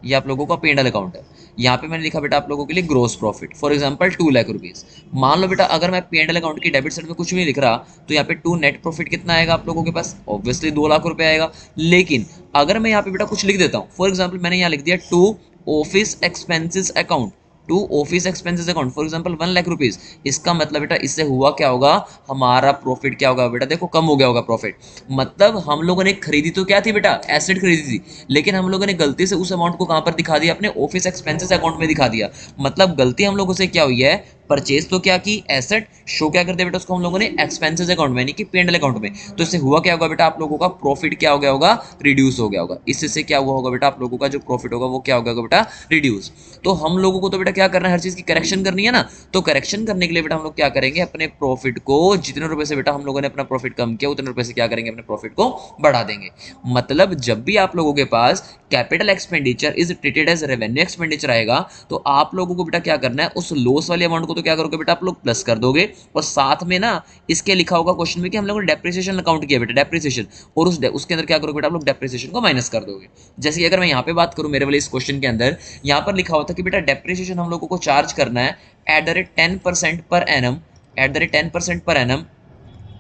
ये आप लोगों का P&L अकाउंट है, यहाँ पे मैंने लिखा बेटा आप लोगों के लिए gross profit for example 2 lakh rupees. मान लो बेटा अगर मैं P&L अकाउंट की डेबिट साइड में कुछ भी नहीं लिख रहा, तो यहाँ पे 2 नेट प्रॉफिट कितना आएगा आप लोगों के पास, ऑब्वियसली 2 लाख रुपए आएगा। लेकिन अगर मैं यहाँ पे बेटा कुछ लिख देता हूँ, फॉर एग्जाम्पल मैंने यहाँ लिख दिया to office expenses account, to office expenses account for example 1 lakh rupees, इसका मतलब बेटा इससे हुआ क्या होगा, हमारा प्रॉफिट क्या होगा बेटा, देखो कम हो गया होगा प्रॉफिट। मतलब हम लोगों ने खरीदी तो क्या थी बेटा, एसेट खरीदी थी, लेकिन हम लोगों ने गलती से उस अमाउंट को कहाँ पर दिखा दिया, अपने ऑफिस एक्सपेंसेस अकाउंट में दिखा दिया। मतलब गलती हम लोगों से क्या हुई है, परचेज तो क्या की, एसेट, शो क्या कर दिया बेटा उसको हम लोगों ने एक्सपेंसेस अकाउंट में, यानी कि P&L अकाउंट में। तो इससे हुआ क्या होगा बेटा, आप लोगों का प्रॉफिट क्या हो गया होगा, रिड्यूस हो गया होगा। इससे क्या हुआ होगा बेटा, आप लोगों का जो प्रॉफिट होगा वो क्या हो गया होगा बेटा, रिड्यूस। तो हम लोगों को तो बेटा क्या करना है, हर चीज़ की करेक्शन करनी है ना। तो करेक्शन करने के लिए बेटा हम लोग क्या करेंगे, अपने प्रॉफिट को जितने रुपए से बेटा हम लोगों ने अपना प्रॉफिट कम किया, उतने रुपए से क्या करेंगे, अपने प्रॉफिट को बढ़ा देंगे। मतलब जब भी आप लोगों के पास capital expenditure is treated as revenue expenditure आएगा, तो आप लोगों को बेटा क्या करना है, उस लॉस वाले अमाउंट को तो क्या करोगे बेटा, आप लोग प्लस कर दोगे। और साथ में ना इसके लिखा होगा क्वेश्चन में कि हम लोगों ने डेप्रिसिएशन अकाउंट किया बेटा, डेप्रिसिएशन, और उसके अंदर क्या करोगे बेटा, आप लोग डेप्रिसिएशन को माइनस कर दोगे। जैसे अगर मैं यहाँ पे बात करूँ मेरे वाले इस क्वेश्चन के अंदर, यहाँ पर लिखा होता है कि बेटा डेप्रिसिएशन हम लोगों को चार्ज करना है at the rate 10% per annum, at the rate 10% per annum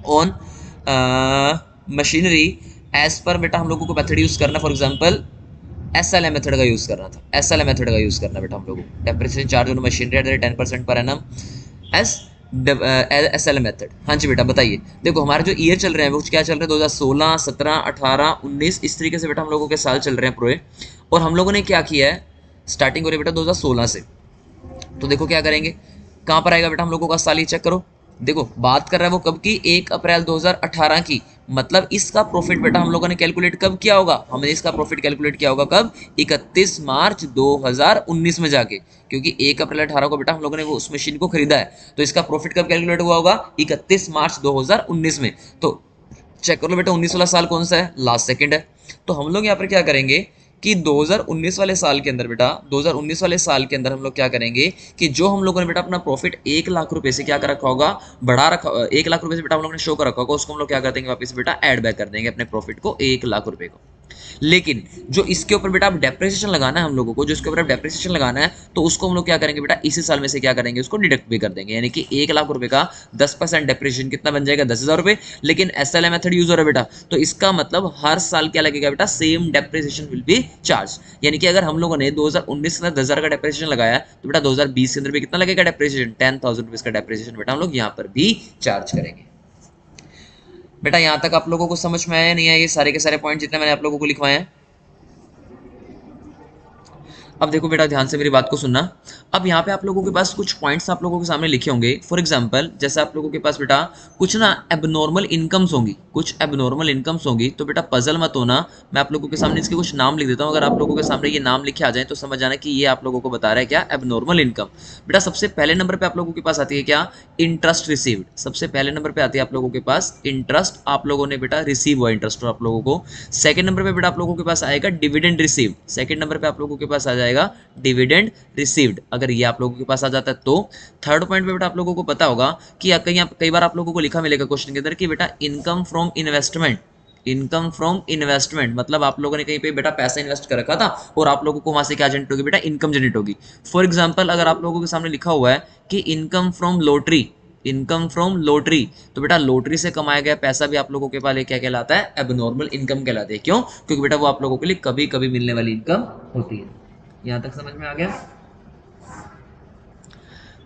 on machinery as per बेटा हम लोगों को मेथड यूज करना, फॉर एग्जांपल SLM मेथड का यूज करना था, SLM मेथड का यूज करना बेटा हम लोगों को, depreciation charge on machinery at the rate 10% per annum S SLM method. हाँ जी बेटा बताइए, देखो हमारे जो ईयर चल रहे हैं वो क्या चल रहे हैं, 2016, 17, 18, 19, इस तरीके से बेटा हम लोगों के साल चल रहे हैं पूरे। और हम लोगों ने क्या किया है, स्टार्टिंग हो रही है बेटा 2016 से। तो देखो क्या करेंगे, कहाँ पर आएगा बेटा हम लोगों का साल, ही चेक करो। देखो बात कर रहा है वो कब की, 1 अप्रैल 2018 की। मतलब इसका प्रॉफिट बेटा हम लोगों ने कैलकुलेट कब किया होगा, हमने इसका प्रॉफिट कैलकुलेट किया होगा कब, 31 मार्च 2019 में जाके, क्योंकि 1 अप्रैल 18 को बेटा हम लोगों ने वो उस मशीन को खरीदा है। तो इसका प्रॉफिट कब कैलकुलेट हुआ होगा, 31 मार्च 2019 में। तो चेक कर लो बेटा 19 वाला साल कौन सा है, लास्ट सेकंड है। तो हम लोग यहाँ पर क्या करेंगे कि 2019 वाले साल के अंदर बेटा, 2019 वाले साल के अंदर हम लोग क्या करेंगे कि जो हम लोगों ने बेटा अपना प्रॉफिट 1 लाख रुपए से क्या कर रखा होगा, बढ़ा रखा, 1 लाख रुपए से बेटा हम लोगों ने शो कर रखा होगा, उसको हम लोग क्या कर देंगे, वापस बेटा ऐड बैक कर देंगे अपने प्रॉफिट को, 1 लाख रुपए को। लेकिन जो इसके ऊपर बेटा आप डेप्रिसिएशन लगाना है हम लोगों को, जो इसके ऊपर आप डेप्रिसिएशन लगाना है, तो उसको हम लोग क्या करेंगे बेटा, इसी साल में से क्या करेंगे, उसको डिडक्ट भी कर देंगे। यानी कि 1 लाख रुपए का 10% डेप्रिसिएशन कितना बन जाएगा, 10,000 रुपए। लेकिन SLM मेथड यूज हो रहा है बेटा, तो इसका मतलब हर साल क्या लगेगा बेटा, same depreciation will be charge. यानी कि अगर हम लोगों ने 2019 में 10,000 का डेप्रिसिएशन लगाया, तो बेटा 2020 के अंदर भी कितना लगेगा डेप्रिसिएशन, 10,000 रुपीज का डेप्रिसिएशन बेटा हम लोग यहाँ पर भी चार्ज करेंगे। बेटा यहाँ तक आप लोगों को समझ में आया नहीं है, ये सारे के सारे पॉइंट जितने मैंने आप लोगों को लिखवाए हैं। अब देखो बेटा ध्यान से मेरी बात को सुनना। अब यहाँ पे आप लोगों के पास कुछ पॉइंट्स आप लोगों के सामने लिखे होंगे। फॉर एग्जांपल जैसे आप लोगों के पास बेटा कुछ ना एबनॉर्मल इनकम्स होंगी, कुछ एबनॉर्मल इनकम्स होंगी, तो बेटा पजल मत होना, मैं आप लोगों के सामने इसके कुछ नाम लिख देता हूँ। अगर आप लोगों के सामने ये नाम लिखे आ जाए तो समझ जाना कि ये आप लोगों को बता रहा है क्या, एबनॉर्मल इनकम। बेटा सबसे पहले नंबर पर आप लोगों के पास आती है क्या, इंटरेस्ट रिसीव्ड। सबसे पहले नंबर पर आती है आप लोगों के पास इंटरेस्ट, आप लोगों ने बेटा रिसीव हुआ इंटरेस्ट आप लोगों को। सेकंड नंबर पे बेटा आप लोगों के पास आएगा डिविडेंड रिसीव्ड, सेकंड नंबर पे आप लोगों के पास आ जाएगा डिविडेंड रिसीव्ड, अगर ये आप लोगों के पास आ जाता है तो। थर्ड पॉइंट पे बेटा आप लोगों को पता होगा कि कई बार आप लोगों को लिखा मिलेगा क्वेश्चन के अंदर कि बेटा income from investment, income from investment, मतलब आप लोगों ने कहीं पे बेटा पैसा इन्वेस्ट कर रखा था और आप लोगों को वहां से क्या जनरेट होगी बेटा, इनकम जनरेट होगी। फॉर एग्जांपल अगर आप लोगों के सामने लिखा हुआ है कि income from lottery, income from lottery, तो बेटा लॉटरी से कमाया गया पैसा भी आप लोगों के पास क्या कहलाता है, एबनॉर्मल इनकम कहलाता है। क्यों, क्योंकि बेटा वो आप लोगों के लिए कभी कभी मिलने वाली इनकम होती है। यहां तक समझ में आ गया।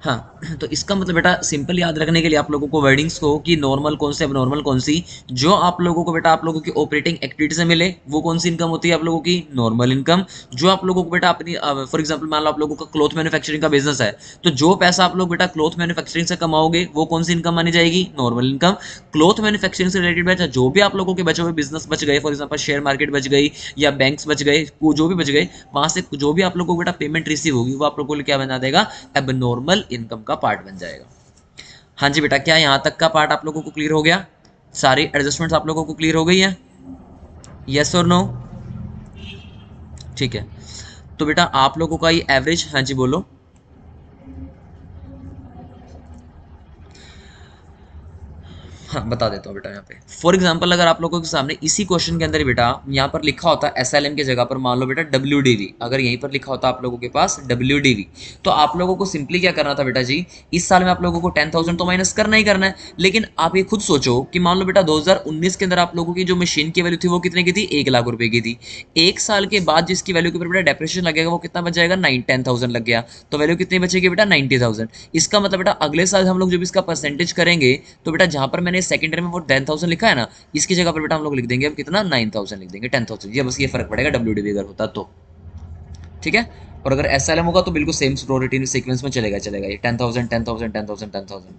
हाँ, तो इसका मतलब बेटा सिंपल याद रखने के लिए आप लोगों को वर्डिंग्स को कि नॉर्मल कौन से एबनॉर्मल कौन सी, जो आप लोगों को बेटा आप लोगों की ऑपरेटिंग एक्टिविटी से मिले वो कौन सी इनकम होती है आप लोगों की, नॉर्मल इनकम। जो आप लोगों को बेटा अपनी फॉर एग्जांपल मान लो आप लोगों का क्लॉथ मैन्युफैक्चरिंग का बिजनेस है, तो जो पैसा आप लोग बेटा क्लॉथ मैन्युफैक्चरिंग से कमाओगे वो कौन सी इनकम मानी जाएगी, नॉर्मल इनकम। क्लॉथ मैन्युफैक्चरिंग से रिलेटेड बेटा जो भी आप लोगों के बचे हुए बिजनेस बच गए, फॉर एग्जाम्पल शेयर मार्केट बच गई या बैंक्स बच गए, वो जो भी बच गए वहां से जो भी आप लोगों को बेटा पेमेंट रिसीव होगी वो आप लोगों को क्या बना देगा, एबनॉर्मल इनकम का पार्ट बन जाएगा। हाँ जी बेटा, क्या यहाँ तक का पार्ट आप लोगों को क्लियर हो गया, सारी एडजस्टमेंट्स आप लोगों को क्लियर हो गई है, यस और नो? ठीक है, तो बेटा आप लोगों का ये एवरेज, हाँ जी बोलो। हाँ बता देता हूँ बेटा, यहाँ पे फॉर एग्जांपल अगर आप लोगों के सामने इसी क्वेश्चन के अंदर ही बेटा यहाँ पर लिखा होता है एसएलएम की जगह पर मान लो बेटा डब्ल्यूडीवी, अगर यहीं पर लिखा होता आप लोगों के पास डब्ल्यूडीवी, तो आप लोगों को सिंपली क्या करना था बेटा जी, इस साल में आप लोगों को 10,000 तो माइनस करना ही करना है। लेकिन आप ये खुद सोचो कि मान लो बेटा 2019 के अंदर आप लोगों की जो मशीन की वैल्यू थी वो कितने की थी, 1 लाख रुपए की थी। एक साल के बाद जिसकी वैल्यू के ऊपर बेटा डेप्रिसिएशन लगेगा वो कितना बच जाएगा, 10,000 लग गया, तो वैल्यू कितनी बचेगी बेटा 90,000। इसका मतलब बेटा अगले साल हम लोग जब इसका परसेंटेज करेंगे तो बेटा जहां पर मैंने सेकंडरी में वो 10,000 लिखा है ना, इसकी जगह पर बेटा हम लोग लिख देंगे अब कितना, 9,000 लिख देंगे, 10,000। ये बस ये फर्क पड़ेगा डब्ल्यूडीवी अगर होता तो, ठीक है। और अगर एसएलएम होगा तो बिल्कुल सेम रूटीन सीक्वेंस में चलेगा चलेगा ये 10,000 10,000 10,000 10,000।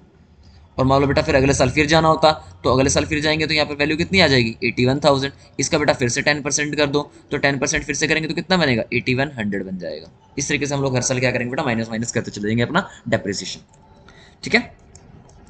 और मान लो बेटा फिर अगले साल फिर जाना होता, तो अगले साल फिर जाएंगे तो यहाँ पर वैल्यू कितनी आ जाएगी, 81,000। इसका बेटा फिर से 10% कर दो, तो 10% फिर से करेंगे तो कितना बनेगा, 8100 बन जाएगा। इस तरीके से हम लोग हर साल क्या करेंगे बेटा, माइनस माइनस करते चले जाएंगे अपना डेप्रिसिएशन, ठीक है।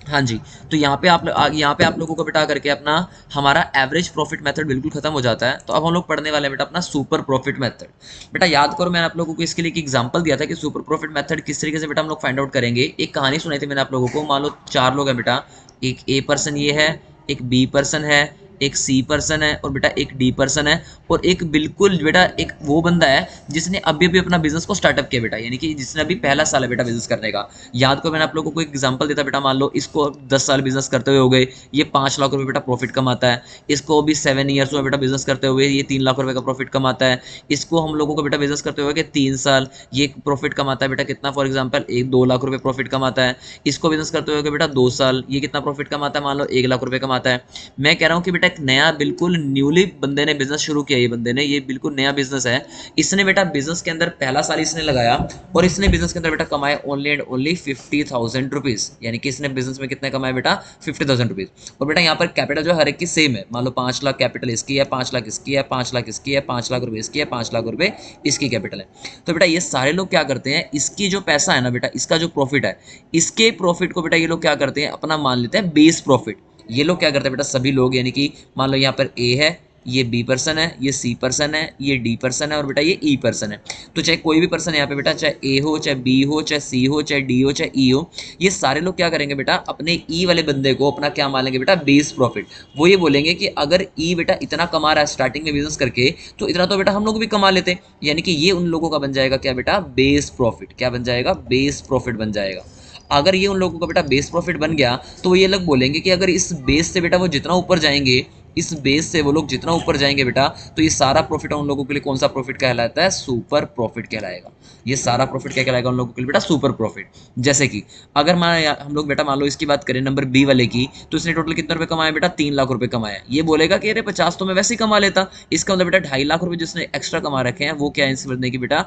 हाँ जी, तो यहाँ पे आप लोगों को बेटा करके अपना हमारा एवरेज प्रॉफिट मेथड बिल्कुल खत्म हो जाता है। तो अब हम लोग पढ़ने वाले हैं बेटा अपना सुपर प्रॉफिट मेथड। बेटा याद करो मैंने आप लोगों को इसके लिए एक एग्जांपल दिया था कि सुपर प्रॉफिट मेथड किस तरीके से बेटा हम लोग फाइंड आउट करेंगे। एक कहानी सुनाई थी मैंने आप लोगों को, मान लो 4 लोग हैं बेटा, एक ए पर्सन ये है, एक बी पर्सन है, एक सी पर्सन है और बेटा एक डी पर्सन है, और एक बिल्कुल बेटा एक वो बंदा है जिसने अभी अभी अपना बिजनेस को स्टार्टअप किया बेटा, यानी कि जिसने अभी पहला साल है बेटा बिजनेस करने का। याद करो मैंने आप लोगों को एक एग्जांपल देता बेटा, मान लो इसको 10 साल बिजनेस करते हुए हो गए, ये 5 लाख रुपए बेटा प्रॉफिट कमाता है। इसको भी 7 ईयर्स हुआ बेटा बिजनेस करते हुए, ये 3 लाख रुपए का प्रॉफिट कमाता है। इसको हम लोगों को बेटा बिजनेस करते हुए 3 साल, ये प्रॉफिट कमाता है बेटा कितना, फॉर एग्जाम्पल 2 लाख रुपए प्रॉफिट कमाता है। इसको बिजनेस करते हुए बेटा 2 साल, ये कितना प्रॉफिट कमाता है, मान लो 1 लाख रुपए कमाता है। मैं कह रहा हूँ कि बेटा एक नया बिल्कुल न्यूली बंदे ने बिजनेस शुरू किया, ये बंदे ने, ये बिल्कुल नया बिजनेस है। इसने बेटा बिजनेस के अंदर पहला साल इसने लगाया और इसने बिजनेस के अंदर बेटा कमाया ओनली एंड ओनली 50,000 रुपीज, यानी कि इसने बिजनेस में कितने कमाए बेटा, 50,000 रुपीज। और बेटा यहाँ पर कैपिटल जो हर एक की सेम है, मान लो 5 लाख कैपिटल इसकी है, 5 लाख इसकी है, 5 लाख इसकी है, 5 लाख रुपए इसकी है, 5 लाख रुपए इसकी कैपिटल है। तो बेटा ये सारे लोग क्या करते हैं, इसकी जो पैसा है ना बेटा, इसका जो प्रॉफिट है, इसके प्रॉफिट को बेटा ये लोग क्या करते हैं, अपना मान लेते हैं बेस प्रॉफिट। ये लोग क्या करते हैं बेटा, सभी लोग, यानी कि मान लो यहाँ पर ए है, ये बी पर्सन है, ये सी पर्सन है, ये डी पर्सन है और बेटा ये ई पर्सन है। तो चाहे कोई भी पर्सन यहाँ पे बेटा, चाहे ए हो, चाहे बी हो, चाहे सी हो, चाहे डी हो, चाहे ई हो, ये सारे लोग क्या करेंगे बेटा, अपने ई वाले बंदे को अपना क्या मान लेंगे बेटा, बेस प्रॉफिट। वो ये बोलेंगे कि अगर ई बेटा इतना कमा रहा है स्टार्टिंग में बिजनेस करके, तो इतना तो बेटा हम लोग भी कमा लेते, यानी कि ये उन लोगों का बन जाएगा क्या बेटा, बेस प्रॉफिट। क्या बन जाएगा, बेस प्रॉफिट बन जाएगा। अगर ये उन लोगों का बेटा बेस प्रॉफिट बन गया तो वो ये लोग बोलेंगे कि अगर इस बेस से बेटा वो जितना ऊपर जाएंगे, इस बेस से वो लोग जितना ऊपर जाएंगे बेटा, तो ये सारा प्रॉफिट उन लोगों के लिए कौन सा प्रॉफिट कहलाता है, सुपर प्रॉफिट कहलाएगा। ये सारा प्रॉफिट क्या कहलाएगा उन लोगों के लिए बेटा, सुपर प्रॉफिट। जैसे कि अगर हम लोग बेटा मान लो इसकी बात करें नंबर बी वाले की, तो इसने टोटल कितने रुपए कमाए बेटा, 3 लाख रुपए कमाया। ये बोलेगा कि अरे 50 तो मैं वैसे ही कमा लेता। इसका मतलब बेटा 2.5 लाख रुपए जिसने एक्स्ट्रा कमा रखे हैं वो क्या है, समझने की बेटा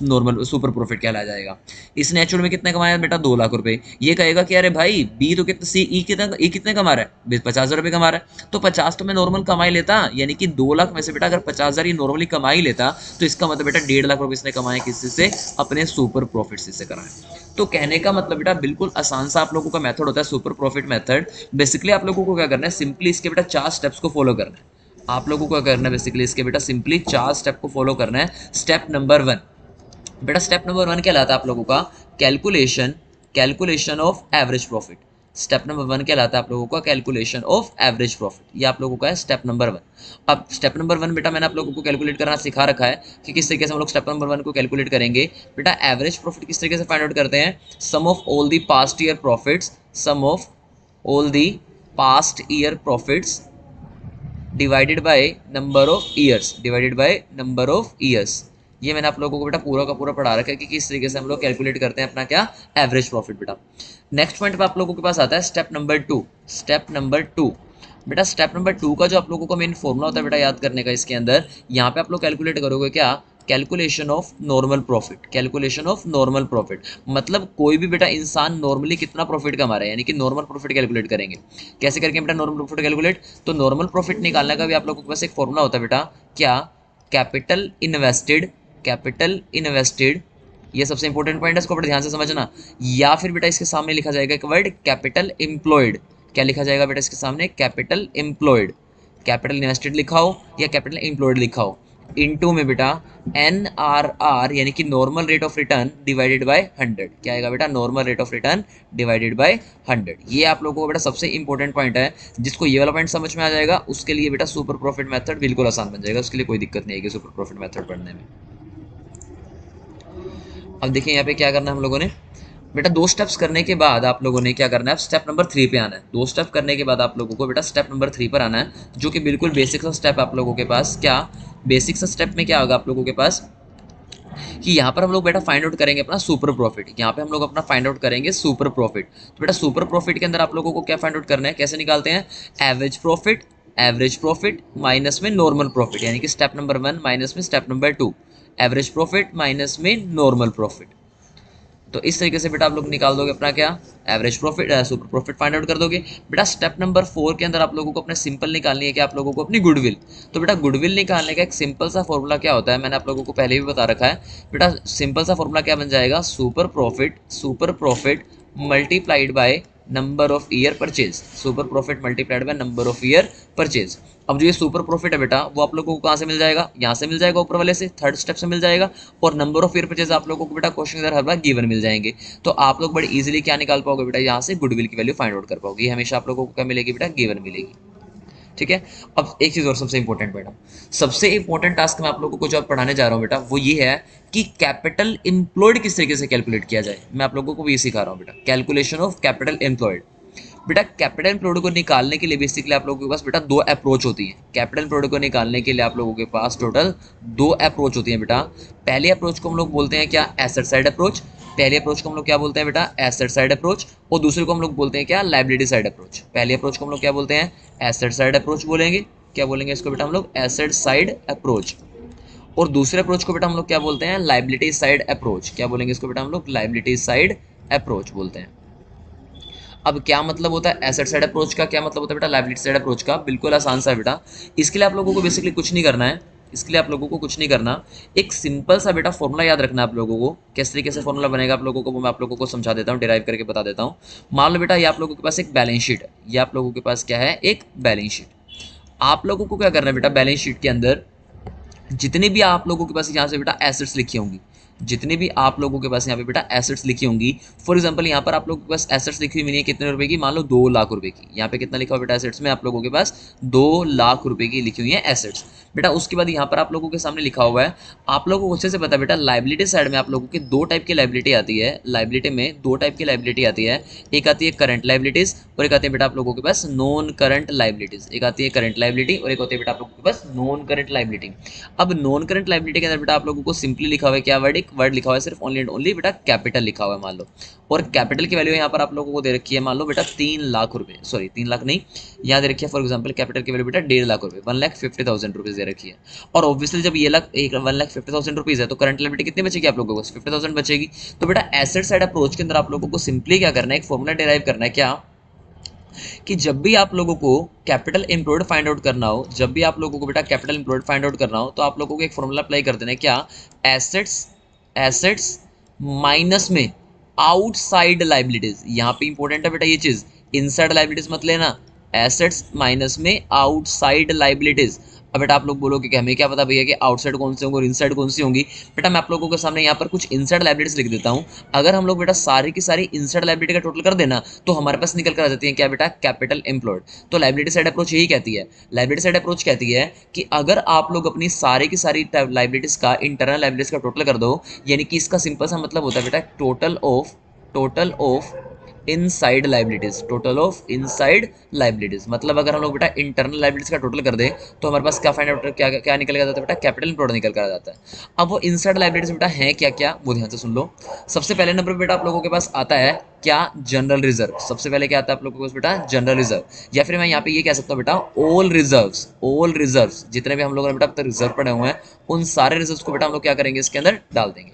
नॉर्मल सुपर प्रॉफिट कहलाया जाएगा। इसने एक्चुअल में कितने कमाया बेटा, 2 लाख रुपए। ये कहेगा कि अरे भाई बी तो कितने, सी ई कितने कमा रहा है, 50,000 रुपए कमा रहा है, तो 50 तो मैं नॉर्मल कमा ही लेता, यानी कि 2 लाख में से बेटा अगर 50,000 ही नॉर्मली कमा ही लेता, तो इसका मतलब बेटा 1.5 लाख रुपए इसने कमाए किससे से, अपने सुपर प्रॉफिट से कराए। तो कहने का मतलब बेटा बिल्कुल आसान सा आप लोगों का मेथड होता है सुपर प्रॉफिट मेथड। बेसिकली आप लोगों को क्या करना है, सिंपली इसके बेटा 4 स्टेप्स को फॉलो करना है। आप लोगों को क्या करना है, बेसिकली इसके बेटा सिंपली 4 स्टेप को फॉलो करना है। स्टेप नंबर 1 बेटा, स्टेप नंबर 1 क्या लाता है आप लोगों का, calculation of average profit. Step number 1 क्या लाता है आप लोगों का, कैलकुलेशन ऑफ एवरेज प्रॉफिट। ये आप लोगों का है स्टेप नंबर 1। अब स्टेप नंबर 1 बेटा मैंने आप लोगों को कैलकुलेट करना सिखा रखा है कि किस तरीके से हम लोग स्टेप नंबर 1 को कैलकुलेट करेंगे। बेटा एवरेज प्रॉफिट किस तरीके से फाइंड आउट करते हैं, sum of all the past year profits, sum of all the past year profits divided by number of years, divided by number of years. ये मैंने आप लोगों को बेटा पूरा का पूरा पढ़ा रखा है कि किस तरीके से हम लोग कैलकुलेट करते हैं अपना क्या एवरेज प्रॉफिट बेटा। नेक्स्ट पॉइंट पे आप लोगों के पास आता है स्टेप नंबर 2। स्टेप नंबर 2 बेटा, स्टेप नंबर 2 का जो आप लोगों का मेन फॉर्मूला होता है बेटा याद करने का, इसके अंदर यहाँ पे आप लोग कैलकुलेट करोगे क्या, calculation of normal profit. Calculation of normal profit मतलब कोई भी बेटा इंसान नॉर्मली कितना प्रॉफिट कमा रहा है, यानी कि नॉर्मल प्रॉफिट कैलकुलेट करेंगे। कैसे करके बेटा नॉर्मल प्रॉफिट कैलकुलेट, तो नॉर्मल प्रॉफिट निकालने का भी आप लोगों के पास एक फॉर्मूला होता है बेटा, क्या, कैपिटल इन्वेस्टेड। कैपिटल इन्वेस्टेड, ये सबसे इंपॉर्टेंट पॉइंट है, इसको बड़े ध्यान से समझना। या फिर बेटा इसके सामने लिखा जाएगा एक वर्ड कैपिटल एम्प्लॉयड। क्या लिखा जाएगा बेटा इसके सामने, कैपिटल एम्प्लॉयड। कैपिटल इन्वेस्टेड लिखा हो या कैपिटल एम्प्लॉयड लिखा हो, इनटू में बेटा NRR यानी कि normal rate of return divided by 100। क्या आएगा बेटा, normal rate of return divided by 100। ये आप लोगों को बेटा सबसे इंपॉर्टेंट पॉइंट है। जिसको ये वाला पॉइंट समझ में आ जाएगा उसके लिए बेटा सुपर प्रॉफिट मेथड बिल्कुल आसान बन जाएगा, उसके लिए कोई दिक्कत नहीं आएगी सुपर प्रॉफिट मेथड पढ़ने में। अब देखिए यहाँ पे क्या करना है हम लोगों ने बेटा, 2 स्टेप्स करने के बाद आप लोगों ने क्या करना है, स्टेप नंबर 3 पे आना है। 2 स्टेप करने के बाद आप लोगों को बेटा स्टेप नंबर 3 पर आना है, जो कि बिल्कुल बेसिक सा स्टेप आप लोगों के पास। क्या बेसिक सा स्टेप में क्या होगा आप लोगों के पास कि यहाँ पर हम लोग बेटा फाइंड आउट करेंगे अपना सुपर प्रॉफिट। यहाँ पे हम लोग अपना फाइंड आउट करेंगे सुपर प्रॉफिट। तो बेटा सुपर प्रॉफिट के अंदर आप लोगों को क्या फाइंड आउट करना है, कैसे निकालते हैं, average profit, average profit minus में नॉर्मल प्रॉफिट, यानी कि स्टेप नंबर 1 माइनस में step number 2, average profit minus में नॉर्मल प्रॉफिट। तो इस तरीके से बेटा आप लोग निकाल दोगे अपना क्या average profit, super profit find out कर दोगे। बेटा स्टेप नंबर 4 के अंदर आप लोगों को अपने सिंपल निकालनी है कि आप लोगों को अपनी गुडविल। तो बेटा गुडविल निकालने का एक सिंपल सा फॉर्मूला क्या होता है, मैंने आप लोगों को पहले भी बता रखा है बेटा। सिंपल सा फॉर्मूला क्या बन जाएगा, super profit multiplied by number of year purchase. Super profit multiplied by number of year purchase. अब जो ये सुपर प्रॉफिट है बेटा वो आप लोगों को कहाँ से मिल जाएगा, यहाँ से मिल जाएगा ऊपर वाले से, थर्ड स्टेप से मिल जाएगा। और नंबर ऑफ ईयर परचेज आप लोगों को बेटा क्वेश्चन के अंदर हर बार गिवन मिल जाएंगे। तो आप लोग बड़े इजीली क्या निकाल पाओगे बेटा, यहाँ से गुडविल की वैल्यू फाइंड आउट कर पाओगे। हमेशा आप लोगों को क्या मिलेगी बेटा, गिवन मिलेगी। ठीक है। अब एक चीज और सबसे इंपॉर्टेंट बेटा, सबसे इंपॉर्टेंट टास्क मैं आप लोगों को जो पढ़ाने जा रहा हूँ बेटा वो ये है कि कैपिटल एम्प्लॉयड किस तरीके से कैलकुलेट किया जाए। मैं आप लोगों को भी सिखा रहा हूँ बेटा, कैलकुलेशन ऑफ कैपिटल एम्प्लॉयड। बेटा कैपिटल एम्प्लॉयड को निकालने के लिए बेसिकली आप लोगों के पास बेटा 2 अप्रोच होती है। कैपिटल एम्प्लॉयड को निकालने के लिए आप लोगों के पास टोटल 2 अप्रोच होती है बेटा। पहले अप्रोच को हम लोग बोलते हैं क्या, एसेट साइड अप्रोच। पहले अप्रोच को हम लोग क्या बोलते हैं बेटा, एसेट साइड अप्रोच। और दूसरे को हम लोग बोलते हैं क्या, लायबिलिटी साइड अप्रोच। पहले अप्रोच को हम लोग क्या बोलते हैं, एसेट साइड अप्रोच बोलेंगे। क्या बोलेंगे इसको बेटा हम लोग, एसेट साइड अप्रोच। और दूसरे अप्रोच को बेटा हम लोग क्या बोलते हैं, लायबिलिटी साइड अप्रोच। क्या बोलेंगे इसको बेटा हम लोग, लायबिलिटी साइड अप्रोच बोलते हैं। अब क्या मतलब होता है एसेट साइड अप्रोच का, क्या मतलब होता है बेटा लायबिलिटी साइड अप्रोच का, बिल्कुल आसान सा है बेटा। इसके लिए आप लोगों को बेसिकली कुछ नहीं करना है, इसके लिए आप लोगों को कुछ नहीं करना, एक सिंपल सा बेटा फॉर्मूला याद रखना है आप लोगों को। किस तरीके से फॉर्मूला बनेगा आप लोगों को वो मैं आप लोगों को समझा देता हूँ, डिराइव करके बता देता हूँ। मान लो बेटा ये आप लोगों के पास एक बैलेंस शीट है, ये आप लोगों के पास क्या है, एक बैलेंस शीट। आप लोगों को क्या करना है बेटा, बैलेंस शीट के अंदर जितने भी आप लोगों के पास यहाँ से बेटा एसेट्स लिखी होंगी, जितने भी आप लोगों के पास यहाँ पे बेटा एसेट्स लिखी होंगी, फॉर एग्जांपल यहाँ पर आप लोगों के पास एसेट्स लिखी हुई मिली है कितने रुपए की, मान लो 2 लाख रुपए की। यहाँ पे कितना लिखा हुआ बेटा एसेट्स में, आप लोगों के पास 2 लाख रुपए की लिखी हुई है एसेट्स बेटा। उसके बाद यहाँ पर आप लोगों के सामने लिखा हुआ है, आप लोगों को अच्छे से पता है बेटा लाइबिलिटी साइड में आप लोगों के 2 टाइप की लाइबिलिटी आती है। लाइबिलिटी में 2 टाइप की लाइबिलिटी आती है, एक आती है करंट लाइबिलिटीज और एक आती है बेटा आप लोगों के पास नॉन करंट लाइबिलिटीज। एक आती है करंट लाइबिलिटी और एक होती है बेटा आप लोगों के पास नॉन करंट लाइबिलिटी। अब नॉन करंट लाइबिलिटी के अंदर बेटा आप लोगों को सिंपली लिखा हुआ है क्या वर्ड, एक वर्ड लिखा हुआ है सिर्फ ओनली एंड ओनली बेटा कैपिटल लिखा हुआ है मान लो। और कैपिटल की वैल्यू यहाँ पर आप लोगों को दे रखी है मान लो बेटा 3 लाख रुपए, सॉरी 3 लाख नहीं, यहाँ दे रखी है फॉर एग्जांपल कैपिटल की वैल्यू बेटा 1.5 लाख रुपए, 1,50,000 रुपीज दे रखी है। और ऑब्वियसली जब ये 1,50,000 रुपीज है तो करंट लायबिलिटी कितनी बचेगी आप लोगों को, 50,000 बचेगी। तो बेटा एसेट साइड अप्रोच के अंदर आप लोगों को सिंपली क्या करना है, एक फॉर्मूला डिराइव करना है क्या, कि जब भी आप लोगों को कैपिटल एम्प्लॉयड फाइंड आउट करना हो, जब भी आप लोगों को बेटा कैपिटल एम्प्लॉयड फाइंड आउट करना हो तो आप लोगों को एक फॉर्मूला अप्लाई कर देना है क्या, एसेट्स माइनस में आउटसाइड लाइबिलिटीज। यहाँ पे इंपॉर्टेंट है बेटा ये चीज, इनसाइड लाइबिलिटीज मत लेना, एसेट्स माइनस में आउटसाइड लाइबिलिटीज। अब बेटा आप लोग बोलोगे कि हमें क्या पता भैया कि आउटसाइड कौन से होंगे और इनसाइड कौन सी होंगी। बेटा मैं आप लोगों के सामने यहाँ पर कुछ इनसाइड लाइबिलिटीज लिख देता हूँ। अगर हम लोग बेटा सारी की सारी इनसाइड लाइबिलिटी का टोटल कर देना तो हमारे पास निकल कर आ जाती है क्या बेटा, कैपिटल एम्प्लॉयड। तो लाइबिलिटी साइड अप्रोच यही कहती है, लाइबिलिटी साइड अप्रोच कहती है कि अगर आप लोग अपनी सारी की सारी लाइबिलिटीज का इंटरनल लाइबिलिटीज का टोटल कर दो, यानी कि इसका सिंपल सा मतलब होता है बेटा total of inside liabilities, total of inside liabilities. मतलब अगर हम लोग बेटा इंटरनल लाइबिलिटीज का टोटल कर दे तो हमारे पास क्या फाइंड आउट, क्या क्या निकल के आता है बेटा, कैपिटल एम्प्लॉयड निकल कर आ जाता है। अब वो इनसाइड लाइबिलिटीज बेटा है क्या क्या, वो ध्यान से सुन लो। सबसे पहले नंबर पे बेटा आप लोगों के पास आता है क्या, जनरल रिजर्व। सबसे पहले क्या आता है आप लोगों के पास बेटा, जनरल रिजर्व, या फिर मैं यहाँ पे ये कह सकता हूँ बेटा ऑल रिजर्व्स। ऑल रिजर्व्स जितने भी हम लोगों ने बेटा अब तक रिजर्व पड़े हुए हैं उन सारे रिजर्व्स को बेटा हम लोग क्या करेंगे, इसके अंदर डाल देंगे।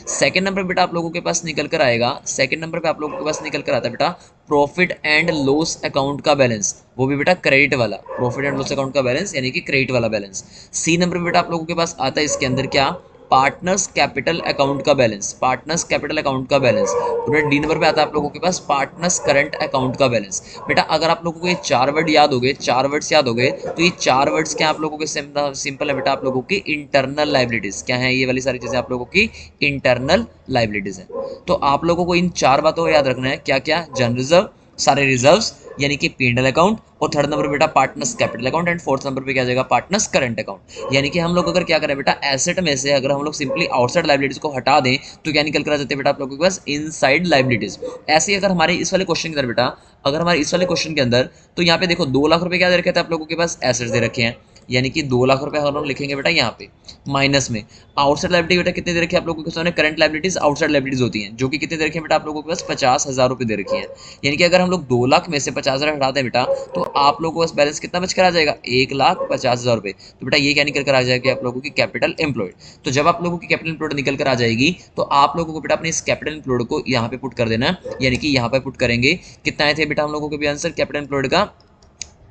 सेकंड नंबर बेटा आप लोगों के पास निकल कर आएगा, सेकंड नंबर पे आप लोगों के पास निकल कर आता है बेटा प्रॉफिट एंड लॉस अकाउंट का बैलेंस, वो भी बेटा क्रेडिट वाला, प्रॉफिट एंड लॉस अकाउंट का बैलेंस यानी कि क्रेडिट वाला बैलेंस। सी नंबर पे बेटा आप लोगों के पास आता है इसके अंदर क्या, पार्टनर्स कैपिटल अकाउंट का बैलेंस, पार्टनर्स कैपिटल अकाउंट का बैलेंस। और डी नंबर पे आता है आप लोगों के पास पार्टनर्स करंट अकाउंट का बैलेंस। बेटा अगर आप लोगों को ये चार वर्ड याद हो गए, चार वर्ड्स याद हो गए, तो ये चार वर्ड्स क्या आप लोगों के सिंपल है बेटा, आप लोगों की इंटरनल लाइबिलिटीज क्या है, ये वाली सारी चीजें आप लोगों की इंटरनल लाइबिलिटीज है। तो आप लोगों को इन चार बातों को याद रखना है, क्या क्या, जनरल रिजर्व, सारे रिजर्व्स यानी कि पी&एल अकाउंट, और थर्ड नंबर बेटा partners capital account, and fourth number पे क्या जाएगा, पार्टनर्स करंट अकाउंट। यानी कि हम लोग अगर क्या करें बेटा, एसेट में से अगर हम लोग सिंपली आउटसाइड लाइबिलिटीज को हटा दें तो क्या निकल कर आ जाते हैं बेटा आप लोगों के पास, इनसाइड लाइबिलिटीज। ऐसे ही अगर हमारे इस वाले क्वेश्चन के अंदर बेटा, अगर हमारे इस वाले क्वेश्चन के अंदर, तो यहाँ पे देखो 2 लाख रुपए क्या दे रखे थे आप लोगों के पास, एसेट्स दे रखे हैं, यानी कि 2 लाख रुपए हम लोग लिखेंगे बेटा यहाँ पे माइनस में। आउटसाइड लाइबिलिटी बेटा कितने दे रखे हैं आप लोगों के सामने, करंट लाइबिलिटीज आउटसाइड लाइबिलिटीज होती हैं, जो कि कितने दे रखे हैं बेटा आप लोगों के पास, 50,000 रुपए दे रखी हैं। यानी कि अगर हम लोग 2 लाख में से 50,000 हटा दें बेटा तो आप लोगों को बस बैलेंस कितना बच कर आ जाएगा, 1,50,000 रुपए। तो बेटा ये क्या निकल कर आ जाएगा आप लोगों की, कैपिटल एम्प्लॉयड। तो जब आप लोगों की कैपिटल एम्प्लॉयड निकल कर आ जाएगी तो आप लोगों को बेटा अपने इस कैपिटल एम्प्लॉयड को यहाँ पे पुट कर देना, यानी कि यहाँ पे पुट करेंगे, कितना आए थे बेटा हम लोगों के भी आंसर कैपिटल एम्प्लॉयड का,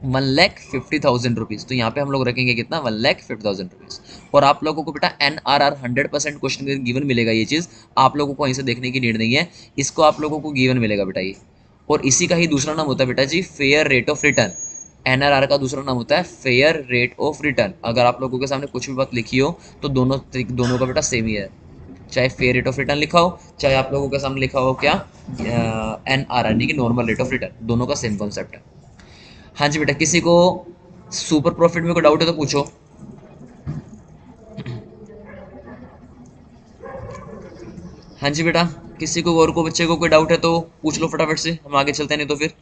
1,50,000 रुपीज। तो यहाँ पे हम लोग रखेंगे कितना, 1,50,000 रुपीज। और आप लोगों को बेटा NRR 100% क्वेश्चन गिवन मिलेगा, ये चीज आप लोगों को वहीं से देखने की नीड नहीं है, इसको आप लोगों को गिवन मिलेगा बेटा ये। और इसी का ही दूसरा नाम होता है बेटा जी fair rate of return. NRR का दूसरा नाम होता है फेयर रेट ऑफ रिटर्न। अगर आप लोगों के सामने कुछ भी बात लिखी हो तो दोनों का बेटा सेम ही है, चाहे फेयर रेट ऑफ रिटर्न लिखा हो, चाहे आप लोगों के सामने लिखा हो क्या, NRR यानी कि नॉर्मल रेट ऑफ रिटर्न, दोनों का सेम कॉन्सेप्ट है। हाँ जी बेटा, किसी को सुपर प्रॉफिट में कोई डाउट है तो पूछो। हाँ जी बेटा, किसी को और को बच्चे को कोई डाउट है तो पूछ लो फटाफट से, हम आगे चलते हैं, नहीं तो फिर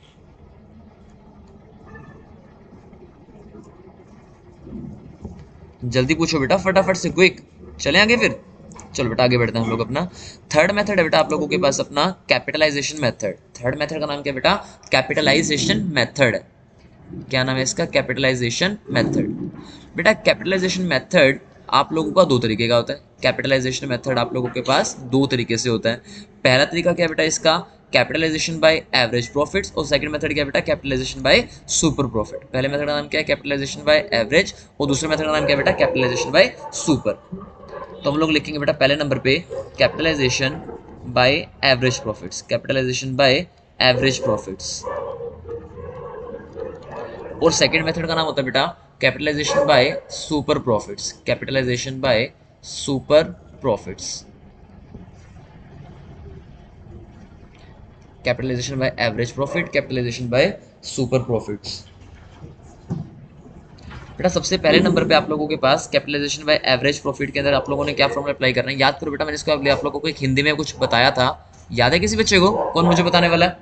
जल्दी पूछो बेटा फटाफट से, क्विक, चले आगे फिर। चलो बेटा आगे बढ़ते हैं हम लोग अपना। थर्ड मेथड है बेटा आप लोगों के पास अपना कैपिटलाइजेशन मेथड। थर्ड मेथड का नाम क्या बेटा, कैपिटलाइजेशन मेथड है। क्या नाम है इसका, कैपिटलाइजेशन मेथड। बेटा कैपिटलाइजेशन मेथड आप लोगों का दो तरीके का होता है। कैपिटलाइजेशन मेथड आप लोगों के पास दो तरीके से होता है। पहला तरीका क्या बेटा इसका, कैपिटलाइजेशन बाय एवरेज प्रॉफिट्स, और सेकंड मेथड क्या बेटा, कैपिटलाइजेशन बाय सुपर प्रॉफिट। पहले मेथड का नाम क्या है, कैपिटलाइजेशन बाय एवरेज, और दूसरे मेथड का नाम क्या बेटा, कैपिटलाइजेशन बाय सुपर। तो हम लोग लिखेंगे बेटा पहले नंबर पे capitalisation by average profits, capitalisation by average profits. और सेकंड मेथड का नाम होता है बेटा capitalisation by super profits, capitalisation by super profits, capitalisation by average profit, capitalisation by super profits. बेटा सबसे पहले नंबर पे आप लोगों के पास कैपिटलाइजेशन बाय एवरेज प्रॉफिट के अंदर आप लोगों ने क्या फॉर्मूला अप्लाई करना है, याद करो बेटा, मैंने इसको आप लोगों को एक हिंदी में कुछ बताया था, याद है किसी बच्चे को, कौन मुझे बताने वाला है।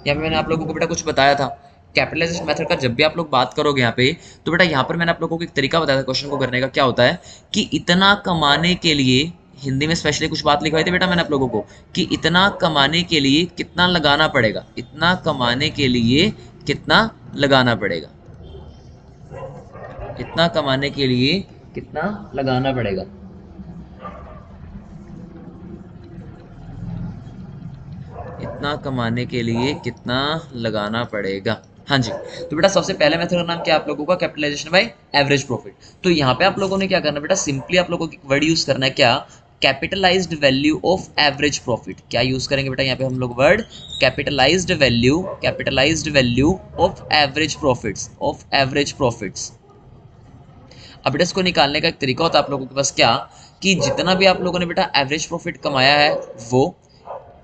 यहाँ पे मैंने आप लोगों को बेटा कुछ बताया था कैपिटलाइजेशन मेथड का। जब भी आप लोग बात करोगे यहाँ पे, तो बेटा यहाँ पर मैंने आप लोगों को एक तरीका बताया था क्वेश्चन को करने का। क्या होता है कि इतना कमाने के लिए, हिंदी में स्पेशली कुछ बात लिखवाई थी बेटा मैंने आप लोगों को, कि इतना कमाने के लिए कितना लगाना पड़ेगा, इतना कमाने के लिए कितना लगाना पड़ेगा, इतना कमाने के लिए कितना लगाना पड़ेगा। इतना कमाने के लिए कितना लगाना पड़ेगा। हाँ जी, तो बेटा सबसे पहले मेथड का नाम क्या है आप लोगों का, कैपिटलाइजेशन बाय एवरेज प्रॉफिट। तो यहाँ पे आप लोगों ने क्या करना बेटा, सिंपली आप लोगों को वर्ड यूज करना है क्या, capitalized value of average profit. क्या यूज करेंगे बेटा यहाँ पे हम लोग word, capitalised value, capitalised value of average profits, of average profits. अब बेटा इसको निकालने का एक तरीका होता है आप लोगों के पास क्या, कि जितना भी आप लोगों ने बेटा एवरेज प्रॉफिट कमाया है वो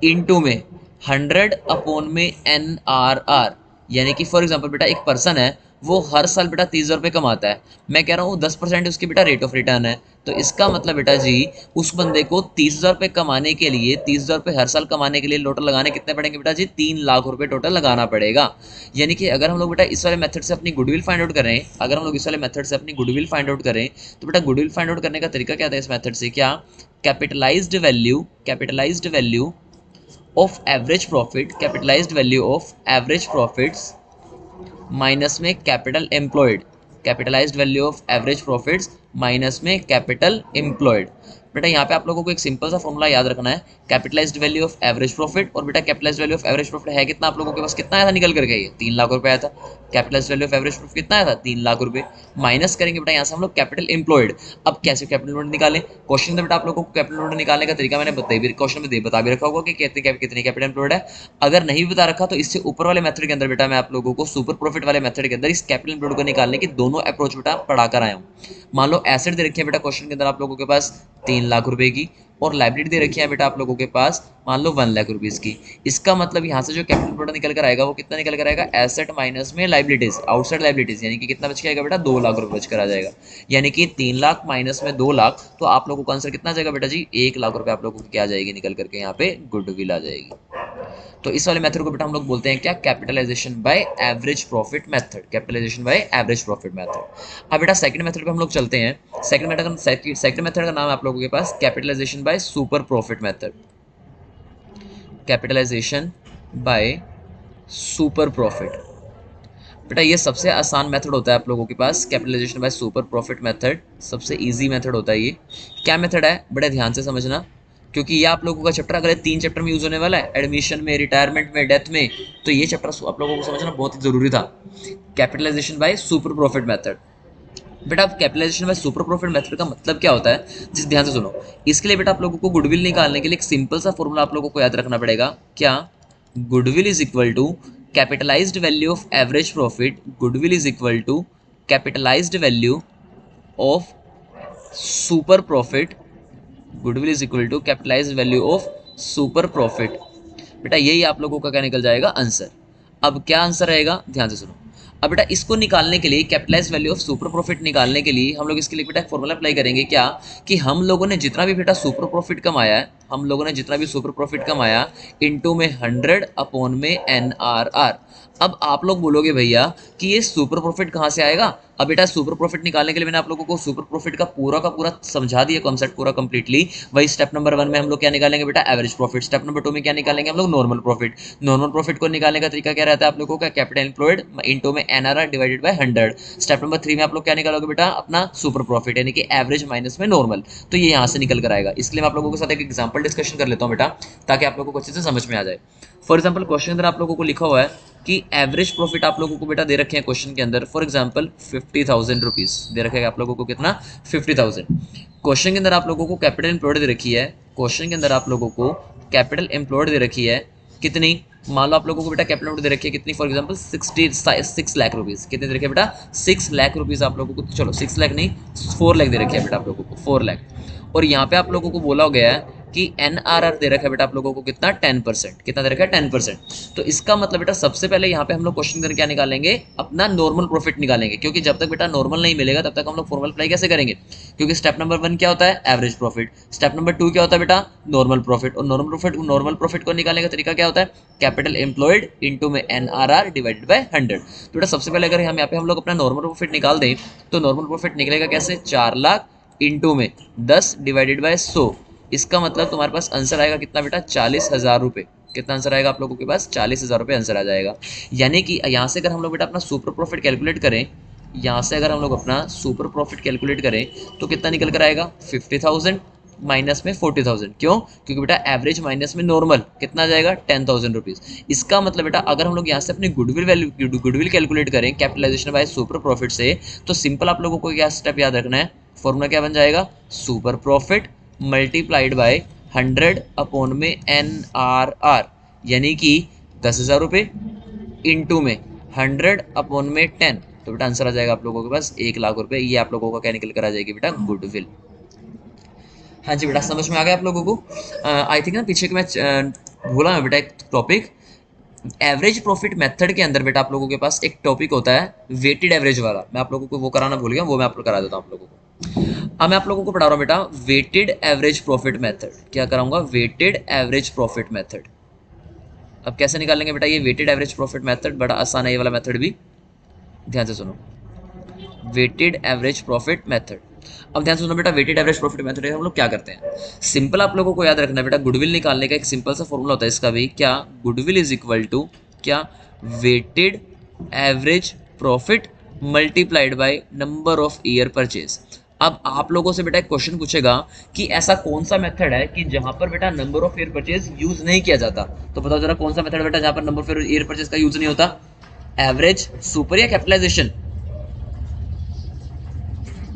इनटू में 100 अपॉन में NRR, यानी कि फॉर एग्जांपल बेटा एक पर्सन है वो हर साल बेटा 30,000 रुपये कमाता है, मैं कह रहा हूँ 10% उसकी बेटा रेट ऑफ रिटर्न है, तो इसका मतलब बेटा जी उस बंदे को 30,000 रुपये कमाने के लिए 30,000 रुपये हर साल कमाने के लिए टोटल लगाने कितने पड़ेंगे बेटा जी? 3 लाख रुपये टोटल लगाना पड़ेगा। यानी कि अगर हम लोग बेटा इस वाले मेथड से अपनी गुडविल फाइंड आउट करें, अगर हम लोग इस वाले मेथड से अपनी गुडविल फाइंड आउट करें, तो बेटा गुडविल फाइंड आउट करने का तरीका क्या था इस मेथड से? क्या capitalized value of average profit, capitalized value of average profits minus में capital employed, capitalized value of average profits minus में कैपिटल एम्प्लॉयड। बेटा यहाँ पे आप लोगों को एक सिंपल सा फॉर्मूला याद रखना है, capitalised value of average profit, और बेटा capitalised value of average profit है कितना आप लोगों के पास? कितना आया था निकल करके? ये 3 लाख रुपए आया था। Capitalised value of average profit कितना आया था? 3 लाख रुपए। माइनस करेंगे बेटा यहाँ से हम लोग कैपिटल एम्प्लॉयड। अब कैसे कैपिटल एम्प्लॉयड निकालें? क्वेश्चन में बेटा आप लोगों को कैपिटल एम्प्लॉयड निकालने का तरीका मैंने क्वेश्चन में बता भी रखा होगा कि कितनी कैपिटल एम्प्लॉयड है। अगर नहीं भी बता रखा तो इससे ऊपर वाले मेथड के अंदर बेटा मैं आप लोगों को सुपर प्रॉफिट वाले मेथड के अंदर इस कैपिटल एम्प्लॉयड को निकालने की दोनों अप्रोच बेटा पढ़ाकर आया हूँ। मान लो एसेट दे रखी है बेटा क्वेश्चन के अंदर आप लोगों के पास 3 लाख रुपए की, और लाइबिलिटी दे रखी है बेटा आप लोगों के पास मान लो 1 लाख रुपीज की। इसका मतलब यहाँ से जो कैपिटल प्रोडक्ट निकल कर आएगा वो कितना निकल कर आएगा? एसेट माइनस में लाइबिलिटीज, आउटसाइड लाइबिलिटीज, यानी कि कितना बच के आएगा बेटा? 2 लाख रुपए बच कर आ जाएगा। यानी कि 3 लाख माइनस में 2 लाख, तो आप लोगों का आंसर कितना आ जाएगा बेटा जी? 1 लाख रुपए आप लोगों को क्या आ जाएगी निकल करके? यहाँ पे गुडविल आ जाएगी। तो इस वाले मेथड को बेटा हम लोग बोलते हैं क्या? Capitalisation by average profit method, capitalisation by average profit method. अब बेटा सेकंड मेथड पे हम लोग चलते हैं। सेकंड मेथड का नाम है आप लोगों के पास capitalisation by super profit method, capitalisation by super profit. बेटा ये सबसे आसान मेथड होता है आप लोगों के पास, capitalisation by super profit method सबसे इजी मेथड होता है। ये क्या मेथड है बड़े ध्यान से समझना, क्योंकि ये आप लोगों का चैप्टर अगले 3 चैप्टर में यूज होने वाला है, एडमिशन में, रिटायरमेंट में, डेथ में, तो ये चैप्टर आप लोगों को समझना बहुत ही जरूरी था। Capitalisation by super profit method. बेटा अब capitalisation by super profit method का मतलब क्या होता है, जिस ध्यान से सुनो। इसके लिए बेटा आप लोगों को गुडविल निकालने के लिए एक सिंपल सा फॉर्मूला आप लोगों को याद रखना पड़ेगा। क्या? Goodwill is equal to capitalised value of average profit, goodwill is equal to capitalised value of super profit, goodwill is equal to capitalised value of super profit. बेटा यही आप लोगों का क्या निकल जाएगा? आंसर। अब क्या आंसर रहेगा? ध्यान से सुनो। अब बेटा इसको निकालने के लिए, capitalised value of super profit निकालने के लिए हम लोग इसके लिए बेटा एक फॉर्मूला अप्लाई करेंगे। क्या? कि हम लोगों ने जितना भी बेटा सुपर प्रॉफिट कमाया है, हम लोगों ने जितना भी सुपर प्रॉफिट कमाया इनटू में 100 अपॉन में NRR। अब आप लोग बोलोगे भैया कि ये सुपर प्रॉफिट कहाँ से आएगा? अब बेटा सुपर प्रॉफिट निकालने के लिए मैंने आप लोगों को सुपर प्रॉफिट का पूरा समझा दिया कॉन्सेप्ट पूरा कंप्लीटली। वही स्टेप नंबर 1 में हम लोग क्या निकालेंगे बेटा? Average profit. स्टेप नंबर 2 में क्या निकालेंगे हम लोग? Normal profit. नॉर्मल प्रॉफिट को निकालने का तरीका क्या रहता है आप लोगों का? कैपिटल एम्प्लॉयड इनटू में NRR divided by 100। Step number 3 में आप लोग क्या निकालोगे बेटा? अपना सुपर प्रॉफिट, यानी कि एवरेज माइनस में नॉर्मल। तो ये यहाँ से निकल कर आएगा। इसलिए मैं आप लोगों के साथ एक एग्जाम्पल डिस्कशन कर लेता हूँ बेटा, ताकि आप लोगों को अच्छे से समझ में आ जाए। फॉर एग्जाम्पल क्वेश्चन अंदर आप लोगों को लिखा हुआ है कि एवरेज प्रॉफिट आप लोगों को बेटा दे रखे हैं क्वेश्चन के अंदर। फॉर एग्जांपल 50,000 रुपीज दे रखे हैं आप लोगों को। कितना? 50,000। क्वेश्चन के अंदर आप लोगों को कैपिटल एम्प्लॉयड दे रखी है, क्वेश्चन के अंदर आप लोगों को कैपिटल एम्प्लॉयड दे रखी है कितनी? मान लो आप लोगों को बेटा कैपिटल एम्प्लॉयड दे रखी है कितनी? For example 6 lakh rupees. कितने दे रखे हैं बेटा? 6 लाख रुपीज आप लोगों को, चलो 6 लाख नहीं 4 लाख दे रखे हैं बेटा आप लोगों को, 4 लाख। और यहाँ पे आप लोगों को बोला गया है कि NRR दे रखा है बेटा आप लोगों को कितना? 10%। कितना दे रखा है? 10%। तो इसका मतलब बेटा सबसे पहले यहाँ पे हम लोग क्वेश्चन के क्या निकालेंगे? अपना नॉर्मल प्रॉफिट निकालेंगे, क्योंकि जब तक बेटा नॉर्मल नहीं मिलेगा तब तक हम लोग फॉर्मूला अप्लाई कैसे करेंगे? क्योंकि स्टेप नंबर 1 क्या होता है? Average profit. स्टेप नंबर 2 क्या होता है बेटा? Normal profit. और नॉर्मल प्रॉफिट को निकालने का तरीका क्या होता है? कैपिटल एम्प्लॉयड इनटू में NRR डिवाइडेड बाय 100। तो बेटा सबसे पहले अगर यहाँ पे हम लोग अपना नॉर्मल प्रॉफिट निकाल दें तो नॉर्मल प्रॉफिट निकलेगा कैसे? 4 लाख इंटू में 10 डिवाइडेड बाय 100। इसका मतलब तुम्हारे पास आंसर आएगा कितना बेटा? 40,000 रुपये। कितना आंसर आएगा आप लोगों के पास? 40,000 रुपये आंसर आ जाएगा। यानी कि यहाँ से अगर हम लोग बेटा अपना सुपर प्रॉफिट कैलकुलेट करें, यहाँ से अगर हम लोग अपना सुपर प्रॉफिट कैलकुलेट करें तो कितना निकल कर आएगा? 50,000 माइनस में 40,000। क्यों? क्योंकि बेटा एवरेज माइनस में नॉर्मल कितना आ जाएगा? 10,000 रुपीज़। इसका मतलब बेटा अगर हम लोग यहाँ से अपनी गुडविल कैलकुलेट करें कैपिटलाइजेशन बाय सुपर प्रॉफिट से, तो सिंपल आप लोगों को क्या स्टेप याद रखना है? फॉर्मूला क्या बन जाएगा? Super profit multiplied bye 100 upon में NRR, यानी कि 10,000 रुपये इंटू में 100 अपॉन में 10। तो बेटा आंसर आ जाएगा आप लोगों के पास 1 लाख रुपये। ये आप लोगों का क्या निकल कर आ जाएगी बेटा? गुडविल। हाँ जी बेटा समझ में आ गया आप लोगों को? आई थिंक ना पीछे कि मैं भूला मैं बेटा एक टॉपिक, एवरेज प्रॉफिट मेथड के अंदर बेटा आप लोगों के पास एक टॉपिक होता है वेटेड एवरेज वाला, मैं आप लोगों को वो कराना भूल गया, वो मैं आप लोग करा देता हूँ आप लोगों को। अब मैं आप लोगों को पढ़ा रहा हूँ बेटा वेटेड एवरेज प्रॉफिट मेथड, क्या कराऊंगा, वेटेड एवरेज प्रॉफिट मेथड। अब कैसे निकालेंगे बेटा ये वेटेड एवरेज प्रॉफिट मेथड, बड़ा आसान है ये वाला मेथड भी, ध्यान से सुनो। वेटेड एवरेज प्रॉफिट मेथड, अब ध्यान से सुनो बेटा, वेटेड एवरेज प्रॉफिट मेथड हम लोग क्या करते हैं, सिंपल आप लोगों को याद रखना बेटा, गुडविल निकालने का एक सिंपल सा फॉर्मूला होता है इसका भी, क्या, गुडविल इज इक्वल टू क्या, weighted average profit multiplied by number of year purchase. अब आप लोगों से बेटा एक क्वेश्चन पूछेगा कि ऐसा कौन सा मेथड है कि जहां पर बेटा number of year purchase use नहीं किया जाता, तो बताओ जरा कौन सा मेथड बेटा जहां पर नंबर ऑफ ईयर परचेज का यूज नहीं होता, एवरेज, सुपर या कैपिटलाइजेशन,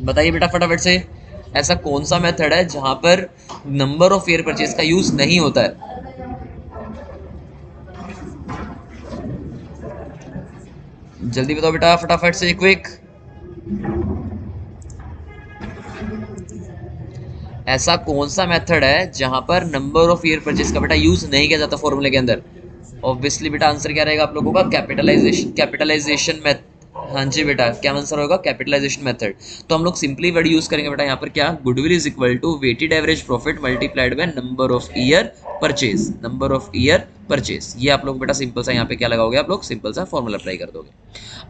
बताइए बेटा फटाफट से, ऐसा कौन सा मेथड है जहां पर नंबर ऑफ ईयर परचेज का यूज नहीं होता है, जल्दी बताओ बेटा फटाफट से, क्विक। ऐसा कौन सा मेथड है जहां पर नंबर ऑफ ईयर परचेज का बेटा यूज नहीं किया जाता फॉर्मूले के अंदर, ऑब्वियसली बेटा आंसर क्या रहेगा आप लोगों का, कैपिटलाइजेशन, कैपिटलाइजेशन मेथड। हाँ जी बेटा क्या आंसर होगा, कैपिटलाइजेशन मेथड। तो हम लोग सिंपली वर्ड यूज करेंगे बेटा यहाँ पर, क्या, goodwill is equal to weighted average profit multiplied by number of year purchase, number of year purchase. ये आप लोग बेटा सिंपल सा यहाँ पे क्या लगाओगे, आप लोग सिंपल सा फॉर्मूला अप्लाई कर दोगे।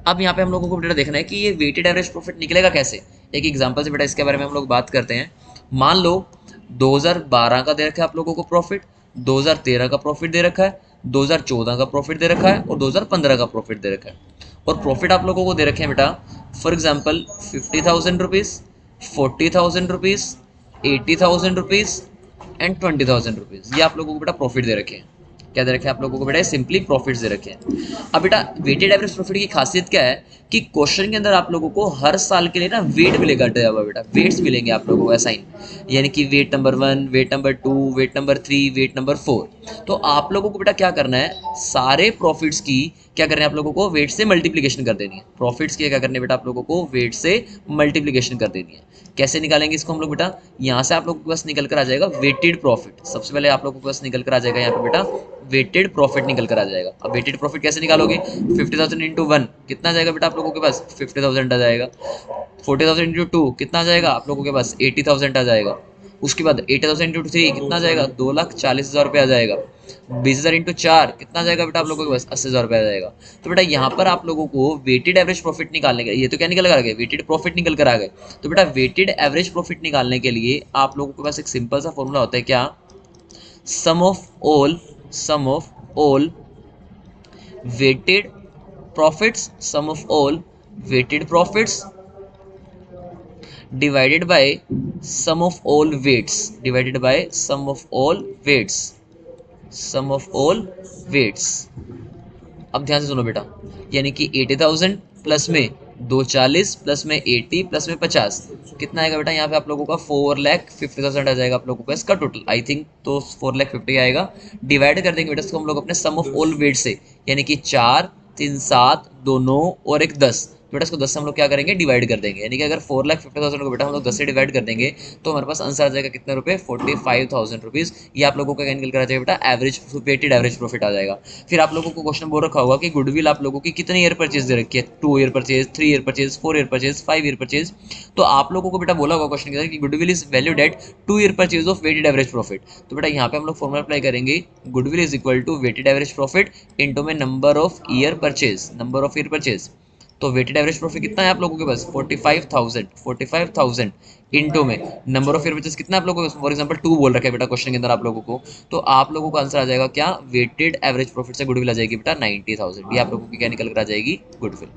अब यहाँ पे हम लोगों को बेटा देखना है कि ये वेटेड एवरेज प्रॉफिट निकलेगा कैसे, एक एग्जांपल से बेटा इसके बारे में हम लोग बात करते हैं। मान लो 2012 का दे रखा है आप लोगों को प्रॉफिट, 2013 का प्रॉफिट दे रखा है, 2014 का प्रॉफिट दे रखा है और 2015 का प्रॉफिट दे रखा है, और प्रॉफिट आप लोगों को दे रखे हैं बेटा for example 50,000 rupees, 40,000 rupees, 80,000 rupees and 20,000 rupees, ये आप लोगों को बेटा प्रॉफिट दे रखे हैं। क्या दे रखे हैं आप लोगों को बेटा, सिंपली प्रॉफिट्स दे रखे हैं। अब बेटा वेटेड एवरेज प्रॉफिट की खासियत क्या है कि क्वेश्चन के अंदर आप लोगों को हर साल के लिए ना वेट मिलेगा, बेटा वेट्स मिलेंगे आप लोगों को असाइन, यानी कि weight number 1, weight number 2, weight number 3, weight number 4। तो आप लोगों को बेटा क्या करना है, सारे प्रॉफिट्स की क्या करना है आप लोगों को, वेट से मल्टीप्लीकेशन कर देनी है, प्रॉफिट्स की क्या करनी है बेटा आप लोगों को, वेट से मल्टीप्लीकेशन कर देनी है। कैसे निकालेंगे इसको हम लोग बेटा, यहाँ से आप लोगों के पास निकल कर आ जाएगा वेटेड प्रॉफिट, सबसे पहले आप लोगों के पास निकल कर आ जाएगा यहाँ पे बेटा वेटेड प्रॉफिट निकल कर आ जाएगा। अब वेटेड प्रॉफिट कैसे निकालोगे, 50,000 इंटू 1 कितना आ जाएगा बेटा आप लोगों के पास, 50,000 आ जाएगा, 40,000 इंटू 2 कितना आ जाएगा आप लोगों के पास, 80,000 आ जाएगा। उसके बाद 80,000 इंटू 3 कितना आ जाएगा, 2,40,000 रुपये आ जाएगा। 20,000 इंटू 4 कितना आ जाएगा बेटा आप लोगों के पास, 80,000 रुपये आ जाएगा। तो बेटा यहाँ पर आप लोगों को वेटेड एवरेज प्रॉफिट निकालने के, ये तो क्या निकल कर आ गए, वेटेड प्रॉफिट निकल कर आ गए। तो बेटा वेटेड एवरेज प्रॉफिट निकालने के लिए आप लोगों के पास एक सिंपल सा फॉर्मूला होता है, क्या, sum of all weighted profits, sum of all weighted profits divided by sum of all weights, divided by sum of all weights, sum of all weights। अब ध्यान से सुनो बेटा, यानी कि 80,000 प्लस में 240 प्लस में 80 प्लस में 50 कितना आएगा बेटा यहाँ पे आप लोगों का, 4,50,000 आ जाएगा आप लोगों का इसका टोटल, आई थिंक तो 4,50,000 आएगा। डिवाइड कर देंगे बेटा इसको हम लोग अपने सम ऑफ ऑल वेट से, यानी कि 4, 3, 7, 2, 9 और एक 10, बेटा इसको 10 से हम लोग क्या करेंगे, डिवाइड कर देंगे, यानी कि अगर 4,50,000 को बेटा हम लोग 10 से डिवाइड कर देंगे तो हमारे पास आंसर आ जाएगा कितने रुपए, 45,000 रुपीज़। ये आप लोगों का क्या निकल कर आ जाएगा बेटा, एवरेज वेटेड एवरेज प्रॉफिट आ जाएगा। फिर आप लोगों को क्वेश्चन बोल रखा होगा कि गुडविल आप लोगों की कितने ईयर परचेज दे रखी है, 2 year purchase, 3 year purchase, 4 year purchase, 5 year purchase. तो आप लोगों को बेटा बोला होगा क्वेश्चन के अंदर कि goodwill is valued at 2 year purchase of weighted average profit. तो बेटा यहाँ पे हम लोग फॉर्मूला अप्लाई करेंगे, goodwill is equal to weighted average profit into में number of year purchase, number of year purchase. तो वेटेड एवरेज प्रॉफिट कितना है आप लोगों के पास, 45,000 इनटू में नंबर ऑफ ईयर परचेज कितना है आप लोगों को, फॉर एग्जांपल 2 बोल रखा है बेटा क्वेश्चन के अंदर आप लोगों को। तो आप लोगों का आंसर आ जाएगा क्या, वेटेड एवरेज प्रॉफिट से गुडविल आ जाएगी बेटा 90,000। ये आप लोगों की क्या निकल कर आ जाएगी, गुडविल।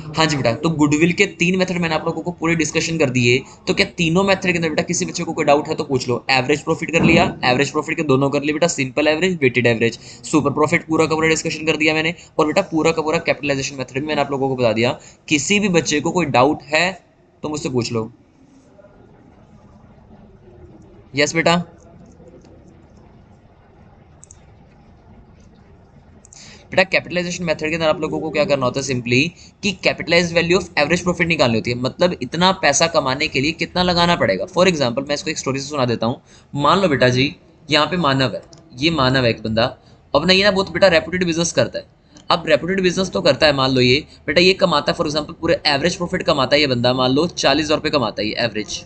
हाँ जी बेटा, तो गुडविल के 3 मेथड मैंने आप लोगों को पूरे डिस्कशन कर दिए। तो क्या तीनों मेथड के अंदर बेटा किसी बच्चे को कोई डाउट है तो पूछ लो। एवरेज प्रॉफिट कर लिया, एवरेज प्रॉफिट के दोनों कर लिए बेटा, simple average, weighted average, super profit पूरा का पूरा डिस्कशन कर दिया मैंने, और बेटा पूरा का पूरा कैपिटलाइजेशन मेथड भी मैंने आप लोगों को बता दिया। किसी भी बच्चे को कोई डाउट है तो मुझसे पूछ लो। यस बेटा, बेटा कैपिटलाइजेशन मेथड के अंदर आप लोगों को क्या करना होता है, सिंपली कि capitalise value of average profit निकालनी होती है, मतलब इतना पैसा कमाने के लिए कितना लगाना पड़ेगा। फॉर एग्जांपल मैं इसको एक स्टोरी से सुना देता हूँ। मान लो बेटा जी यहाँ पे मानव है, ये मानव है एक बंदा, अब ना ये ना बहुत बेटा रेपुटेड बिजनेस करता है। अब रेपुटेड बिजनेस तो करता है, मान लो ये बेटा ये कमाता है, फॉर एग्जांपल पूरे एवरेज प्रॉफिट कमाता है ये बंदा, मान लो 40,000 रुपये कमाता है ये एवरेज,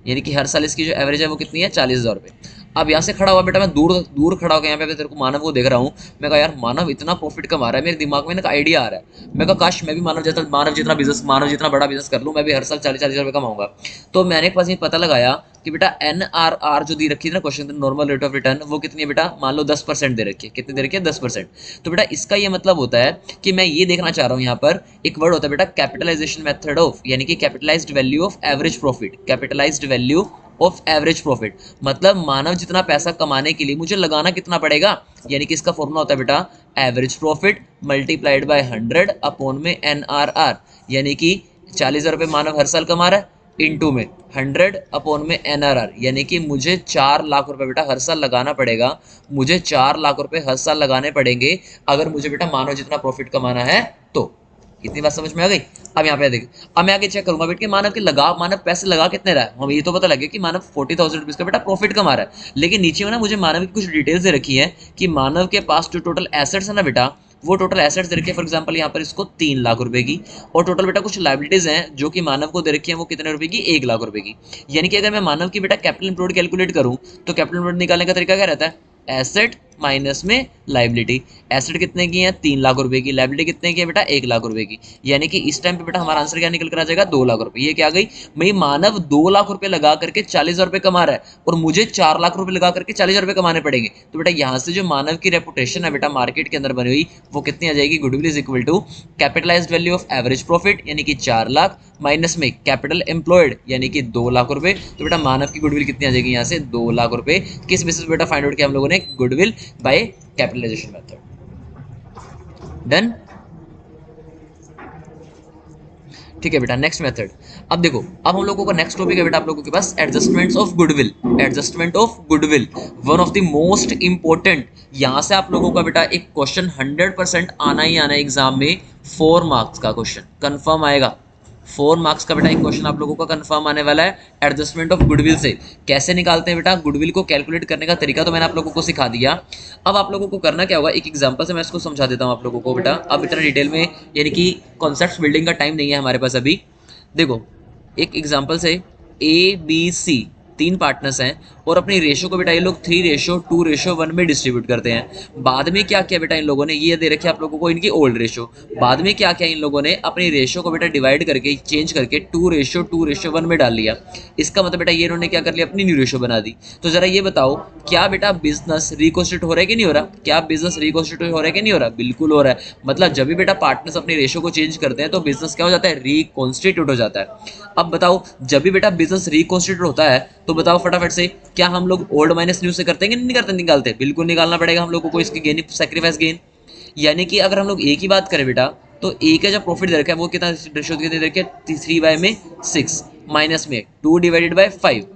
यानी कि हर साल इसकी जो एवरेज है वो कितनी है, 40,000 रुपये। अब यहाँ से खड़ा हुआ बेटा मैं दूर दूर खड़ा होकर यहाँ पे तेरे को मानव को देख रहा हूँ, मैं कहा यार मानव इतना प्रॉफिट कमा रहा है, मेरे दिमाग में ना आइडिया आ रहा है, मैं कहा काश मैं भी मानव जितना बिजनेस, मानव जितना बड़ा बिजनेस कर लूँ, मैं भी हर साल 40,000 रुपये कमाऊंगा। तो मैंने पास ये पता लगाया कि बेटा NRR जो दी रखी है ना question, normal rate of return, वो कितनी है बेटा, मान लो 10% दे रखी है, कितनी दे रखी है, 10%। तो बेटा इसका ये मतलब होता है कि मैं ये देखना चाह रहा हूँ, यहाँ पर एक वर्ड होता है बेटा कैपिटलाइजेशन मेथड ऑफ, यानी कि capitalised value of average profit, capitalized value of average profit, मतलब मानव जितना पैसा कमाने के लिए मुझे लगाना कितना पड़ेगा, यानी कि इसका फॉर्मूला होता है बेटा average profit multiplied bye 100 upon में NRR, यानी कि 40,000 रुपये मानव हर साल कमा रहा है, इनटू में 100 अपॉन में NRR, यानी कि मुझे 4 लाख रुपए बेटा हर साल लगाना पड़ेगा, मुझे 4 लाख रुपए हर साल लगाने पड़ेंगे अगर मुझे बेटा मानव जितना प्रॉफिट कमाना है तो। इतनी बात समझ में आ गई। अब यहाँ पे देखिए, अब मैं आगे चेक करूंगा बेटा कि मानव पैसे लगा कितने रहा है, हमें ये तो पता लग गया कि मानव 40,000 रुपीज का बेटा प्रॉफिट कमा रहा है, लेकिन नीचे में ना मुझे मानव की कुछ डिटेल्स दे रखी है कि मानव के पास जो टोटल एसेट्स है ना बेटा, वो टोटल एसेट्स दे रखी है, फॉर एग्जांपल यहाँ पर इसको 3 लाख रुपए की, और टोटल बेटा कुछ लाइबिलिटीज हैं जो कि मानव को दे रखी है, वो कितने रुपए की, 1 लाख रुपए की। यानी कि अगर मैं मानव की बेटा कैपिटल एम्प्लॉयड कैलकुलेट करूँ तो कैपिटल एम्प्लॉयड निकालने का तरीका क्या रहता है, एसेट माइनस में लाइबिलिटी। एसेट कितने की है, 3 लाख रुपए की, लाइबिलिटी कितने की है बेटा, 1 लाख रुपए की, यानी कि इस टाइम पे बेटा हमारा आंसर क्या निकल कर आ जाएगा, 2 लाख रुपए। ये क्या आ गई, भाई मानव 2 लाख रुपए लगा करके 40,000 रुपए कमा रहा है और मुझे 4 लाख रुपए लगा करके 40,000 रुपए कमाने पड़ेंगे, तो बेटा यहाँ से जो मानव की रेपुटेशन है बेटा मार्केट के अंदर बनी हुई, वो कितनी आ जाएगी, goodwill is equal to capitalised value of average profit यानी कि 4 लाख माइनस में कैपिटल एम्प्लॉयड यानी कि 2 लाख रुपए, तो बेटा मानव की गुडविल कितनी आ जाएगी यहाँ से, 2 लाख रुपए। किस बेसिस पे बेटा फाइंड आउट किया हम लोगों ने, goodwill by capitalisation method. Done, ठीक है बेटा। नेक्स्ट मेथड, अब देखो, अब हम लोगों का नेक्स्ट टॉपिक है बेटा आप लोगों के पास adjustments of goodwill. Adjustment of goodwill one of the most important, यहां से आप लोगों का बेटा एक क्वेश्चन 100% आना ही आना है एग्जाम में, 4 मार्क्स का क्वेश्चन कंफर्म आएगा, 4 मार्क्स का बेटा एक क्वेश्चन आप लोगों का कंफर्म आने वाला है एडजस्टमेंट ऑफ गुडविल से। कैसे निकालते हैं बेटा गुडविल को, कैलकुलेट करने का तरीका तो मैंने आप लोगों को सिखा दिया। अब आप लोगों को करना क्या होगा, एक एग्जांपल से मैं इसको समझा देता हूं आप लोगों को बेटा। अब इतना डिटेल में यानी कि कॉन्सेप्ट बिल्डिंग का टाइम नहीं है हमारे पास अभी। देखो एक एग्जांपल से ABC 3 पार्टनर्स हैं और अपनी रेशो को बेटा ये लोग 3:2:1 में डिस्ट्रीब्यूट करते हैं। बाद में क्या किया बेटा इन लोगों ने, ये दे रखे आप लोगों को इनकी ओल्ड रेशो, बाद में क्या किया इन लोगों ने, अपनी रेशो को बेटा डिवाइड करके चेंज करके 2:2:1 में डाल लिया। इसका मतलब बेटा ये इन्होंने क्या कर लिया, अपनी न्यू रेशो बना दी। तो जरा ये बताओ क्या बेटा बिजनेस रिकॉन्स्टिट्यूट हो रहा है कि नहीं हो रहा, क्या बिजनेस रिकॉन्स्टिट्यूट हो रहा है कि नहीं हो रहा, बिल्कुल हो रहा है। मतलब जब भी बेटा पार्टनर्स अपनी रेशो को चेंज करते हैं तो बिजनेस क्या हो जाता है, रिकॉन्स्टिट्यूट हो जाता है। अब बताओ जब भी बेटा बिजनेस रिकॉन्स्टिट्यूट होता है तो बताओ फटाफट से, क्या हम लोग ओल्ड माइनस न्यू से करते हैं कि नहीं करते, निकालते, बिल्कुल निकालना पड़ेगा हम लोगों को इसकी गेन, सैक्रिफाइस गेन। यानी कि अगर हम लोग ए की बात करें बेटा तो ए का जो प्रॉफिट दे रखा है वो कितना रेशो कितनी दे रखी है, 3/6 माइनस में 2/5।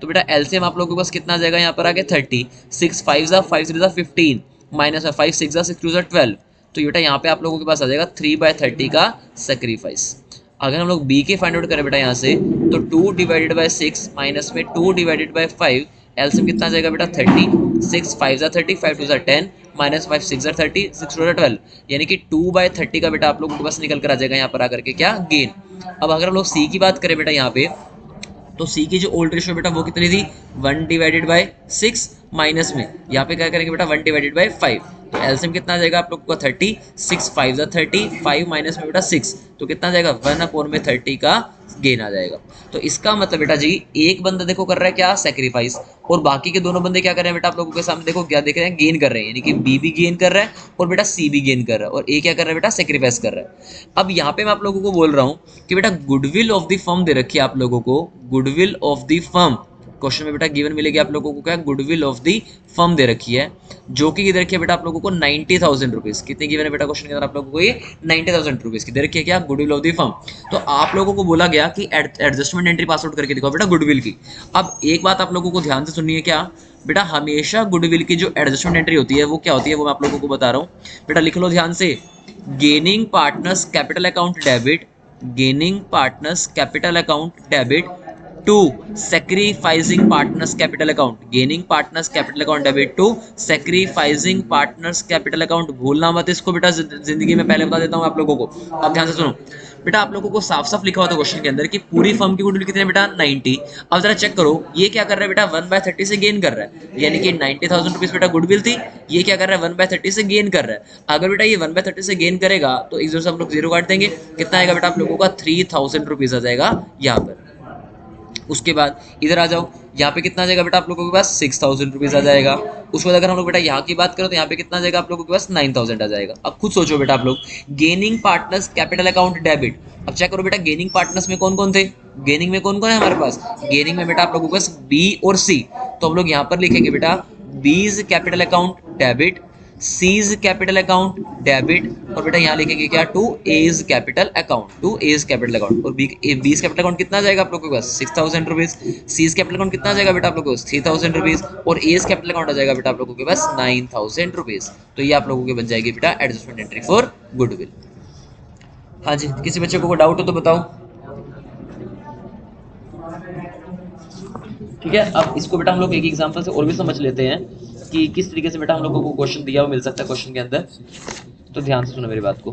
तो बेटा एलसीएम आप लोगों के पास कितना आ जाएगा यहाँ पर आगे 30, 6 5 5 3 15 माइनस 5 6 6 2 12। तो बेटा यहाँ पे आप लोगों के पास आ जाएगा 3/30 का सेक्रीफाइस। अगर हम लोग बी के फाइंड आउट करें बेटा यहाँ से तो 2/6 माइनस में 2/5, एलसीएम कितना आ जाएगा बेटा 30, 6 5 30 5 2 10 माइनस 5 6 30 6 2 12, यानी कि 2/30 का बेटा आप लोगों के पास निकल कर आ जाएगा यहाँ पर आकर के क्या, गेन। अब अगर हम लोग सी की बात करें बेटा यहाँ पे तो सी की जो ओल्ड रेशियो बेटा वो कितनी थी, 1/6 माइनस में यहाँ पे क्या करेंगे बेटा 1/5। तो एलसीएम कितना आ जाएगा आप लोग का 30, 6 5 30 5 माइनस में बेटा 6, तो कितना आ जाएगा 1/30 का गेन आ जाएगा। तो इसका मतलब बेटा जी एक बंदा देखो कर रहा है क्या, सेक्रीफाइस, और बाकी के दोनों बंदे क्या कर रहे हैं बेटा आप लोगों के सामने देखो क्या देख रहे हैं, गेन कर रहे हैं, यानी कि बी भी गेन कर रहा है और बेटा सी भी गेन कर रहा है और ए क्या कर रहा है बेटा, सेक्रीफाइस कर रहा है। अब यहाँ पे मैं आप लोगों को बोल रहा हूँ कि बेटा गुडविल ऑफ द फर्म दे रखी है आप लोगों को, goodwill of the firm question में बेटा गिवन मिलेगी आप लोगों को क्या, गुडविल ऑफ दी फर्म दे रखी है, जो कि दे रखी है बेटा आप लोगों को 90,000 रुपीज। कितनी गिवन है बेटा क्वेश्चन के अंदर आप लोगों को, ये 90,000 रुपीज की दे रखी है क्या, गुडविल ऑफ दी फर्म। तो आप लोगों को बोला गया कि एडजस्टमेंट एंट्री पास आउट करके दिखाओ बेटा गुडविल की। अब एक बात आप लोगों को ध्यान से सुनिए, क्या बेटा हमेशा गुडविल की जो एडजस्टमेंट एंट्री होती है वो क्या होती है, वो मैं आप लोगों को बता रहा हूँ बेटा, लिख लो ध्यान से। Gaining partners capital account debit, gaining partners capital account debit to sacrificing partners capital account, gaining partners capital account debit to sacrificing partners capital account. भूलना मत इसको बेटा, जिंदगी में पहले बता देता हूँ आप लोगों को, अब ध्यान से सुनो बेटा। आप लोगों को साफ साफ लिखा हुआ था क्वेश्चन के अंदर कि पूरी फर्म की गुडविल कितनी है बेटा 90। अब जरा चेक करो ये क्या कर रहा है बेटा 1/30 से गेन कर रहा है, यानी कि 90,000 रुपीज बेटा गुडविल थी, ये क्या कर रहा है 1/30 से गेन कर रहा है। अगर बेटा ये 1/30 से गेन करेगा तो एक से हम लोग जीरो काट देंगे, कितना आएगा बेटा आप लोगों का 3000 रुपीज आ जाएगा यहाँ पर। उसके बाद इधर आ जाओ, यहाँ पे कितना आ जाएगा बेटा आप लोगों के पास 6000 रुपीज आ जाएगा। उसके बाद अगर हम लोग बेटा यहाँ की बात करें तो यहाँ पे कितना आ जाएगा आप लोगों के पास 9000 आ जाएगा। अब खुद सोचो बेटा आप लोग, gaining partners capital account debit. अब चेक करो बेटा गेनिंग पार्टनर्स में कौन कौन थे, गेनिंग में कौन कौन है हमारे पास, गेनिंग में बेटा आप लोगों के पास बी और सी। तो हम लोग यहाँ पर लिखेंगे बेटा B's capital account debit, C's capital account debit, और बेटा यहाँ लिखेंगे क्या to A's capital account, to A's capital account. और बीज कैपिटल अकाउंट कितना जाएगा आप लोगों के पास 6000 रुपीज, सीज कैपिटल अकाउंट कितना जाएगा बेटा आप लोगों के पास 3000 रुपीज, और एज कैपिटल अकाउंट आ जाएगा बेटा आप लोगों के पास 9000 रुपीज। तो ये आप लोगों की बन जाएगी बेटा एडजस्टमेंट एंट्री फॉर गुडविल। हाँ जी, किसी बच्चे को डाउट हो तो बताओ। ठीक है, अब इसको बेटा हम लोग एक एग्जांपल से और भी समझ लेते हैं कि किस तरीके से बेटा हम लोगों को क्वेश्चन दिया हुआ मिल सकता है क्वेश्चन के अंदर। तो ध्यान से सुनो मेरी बात को।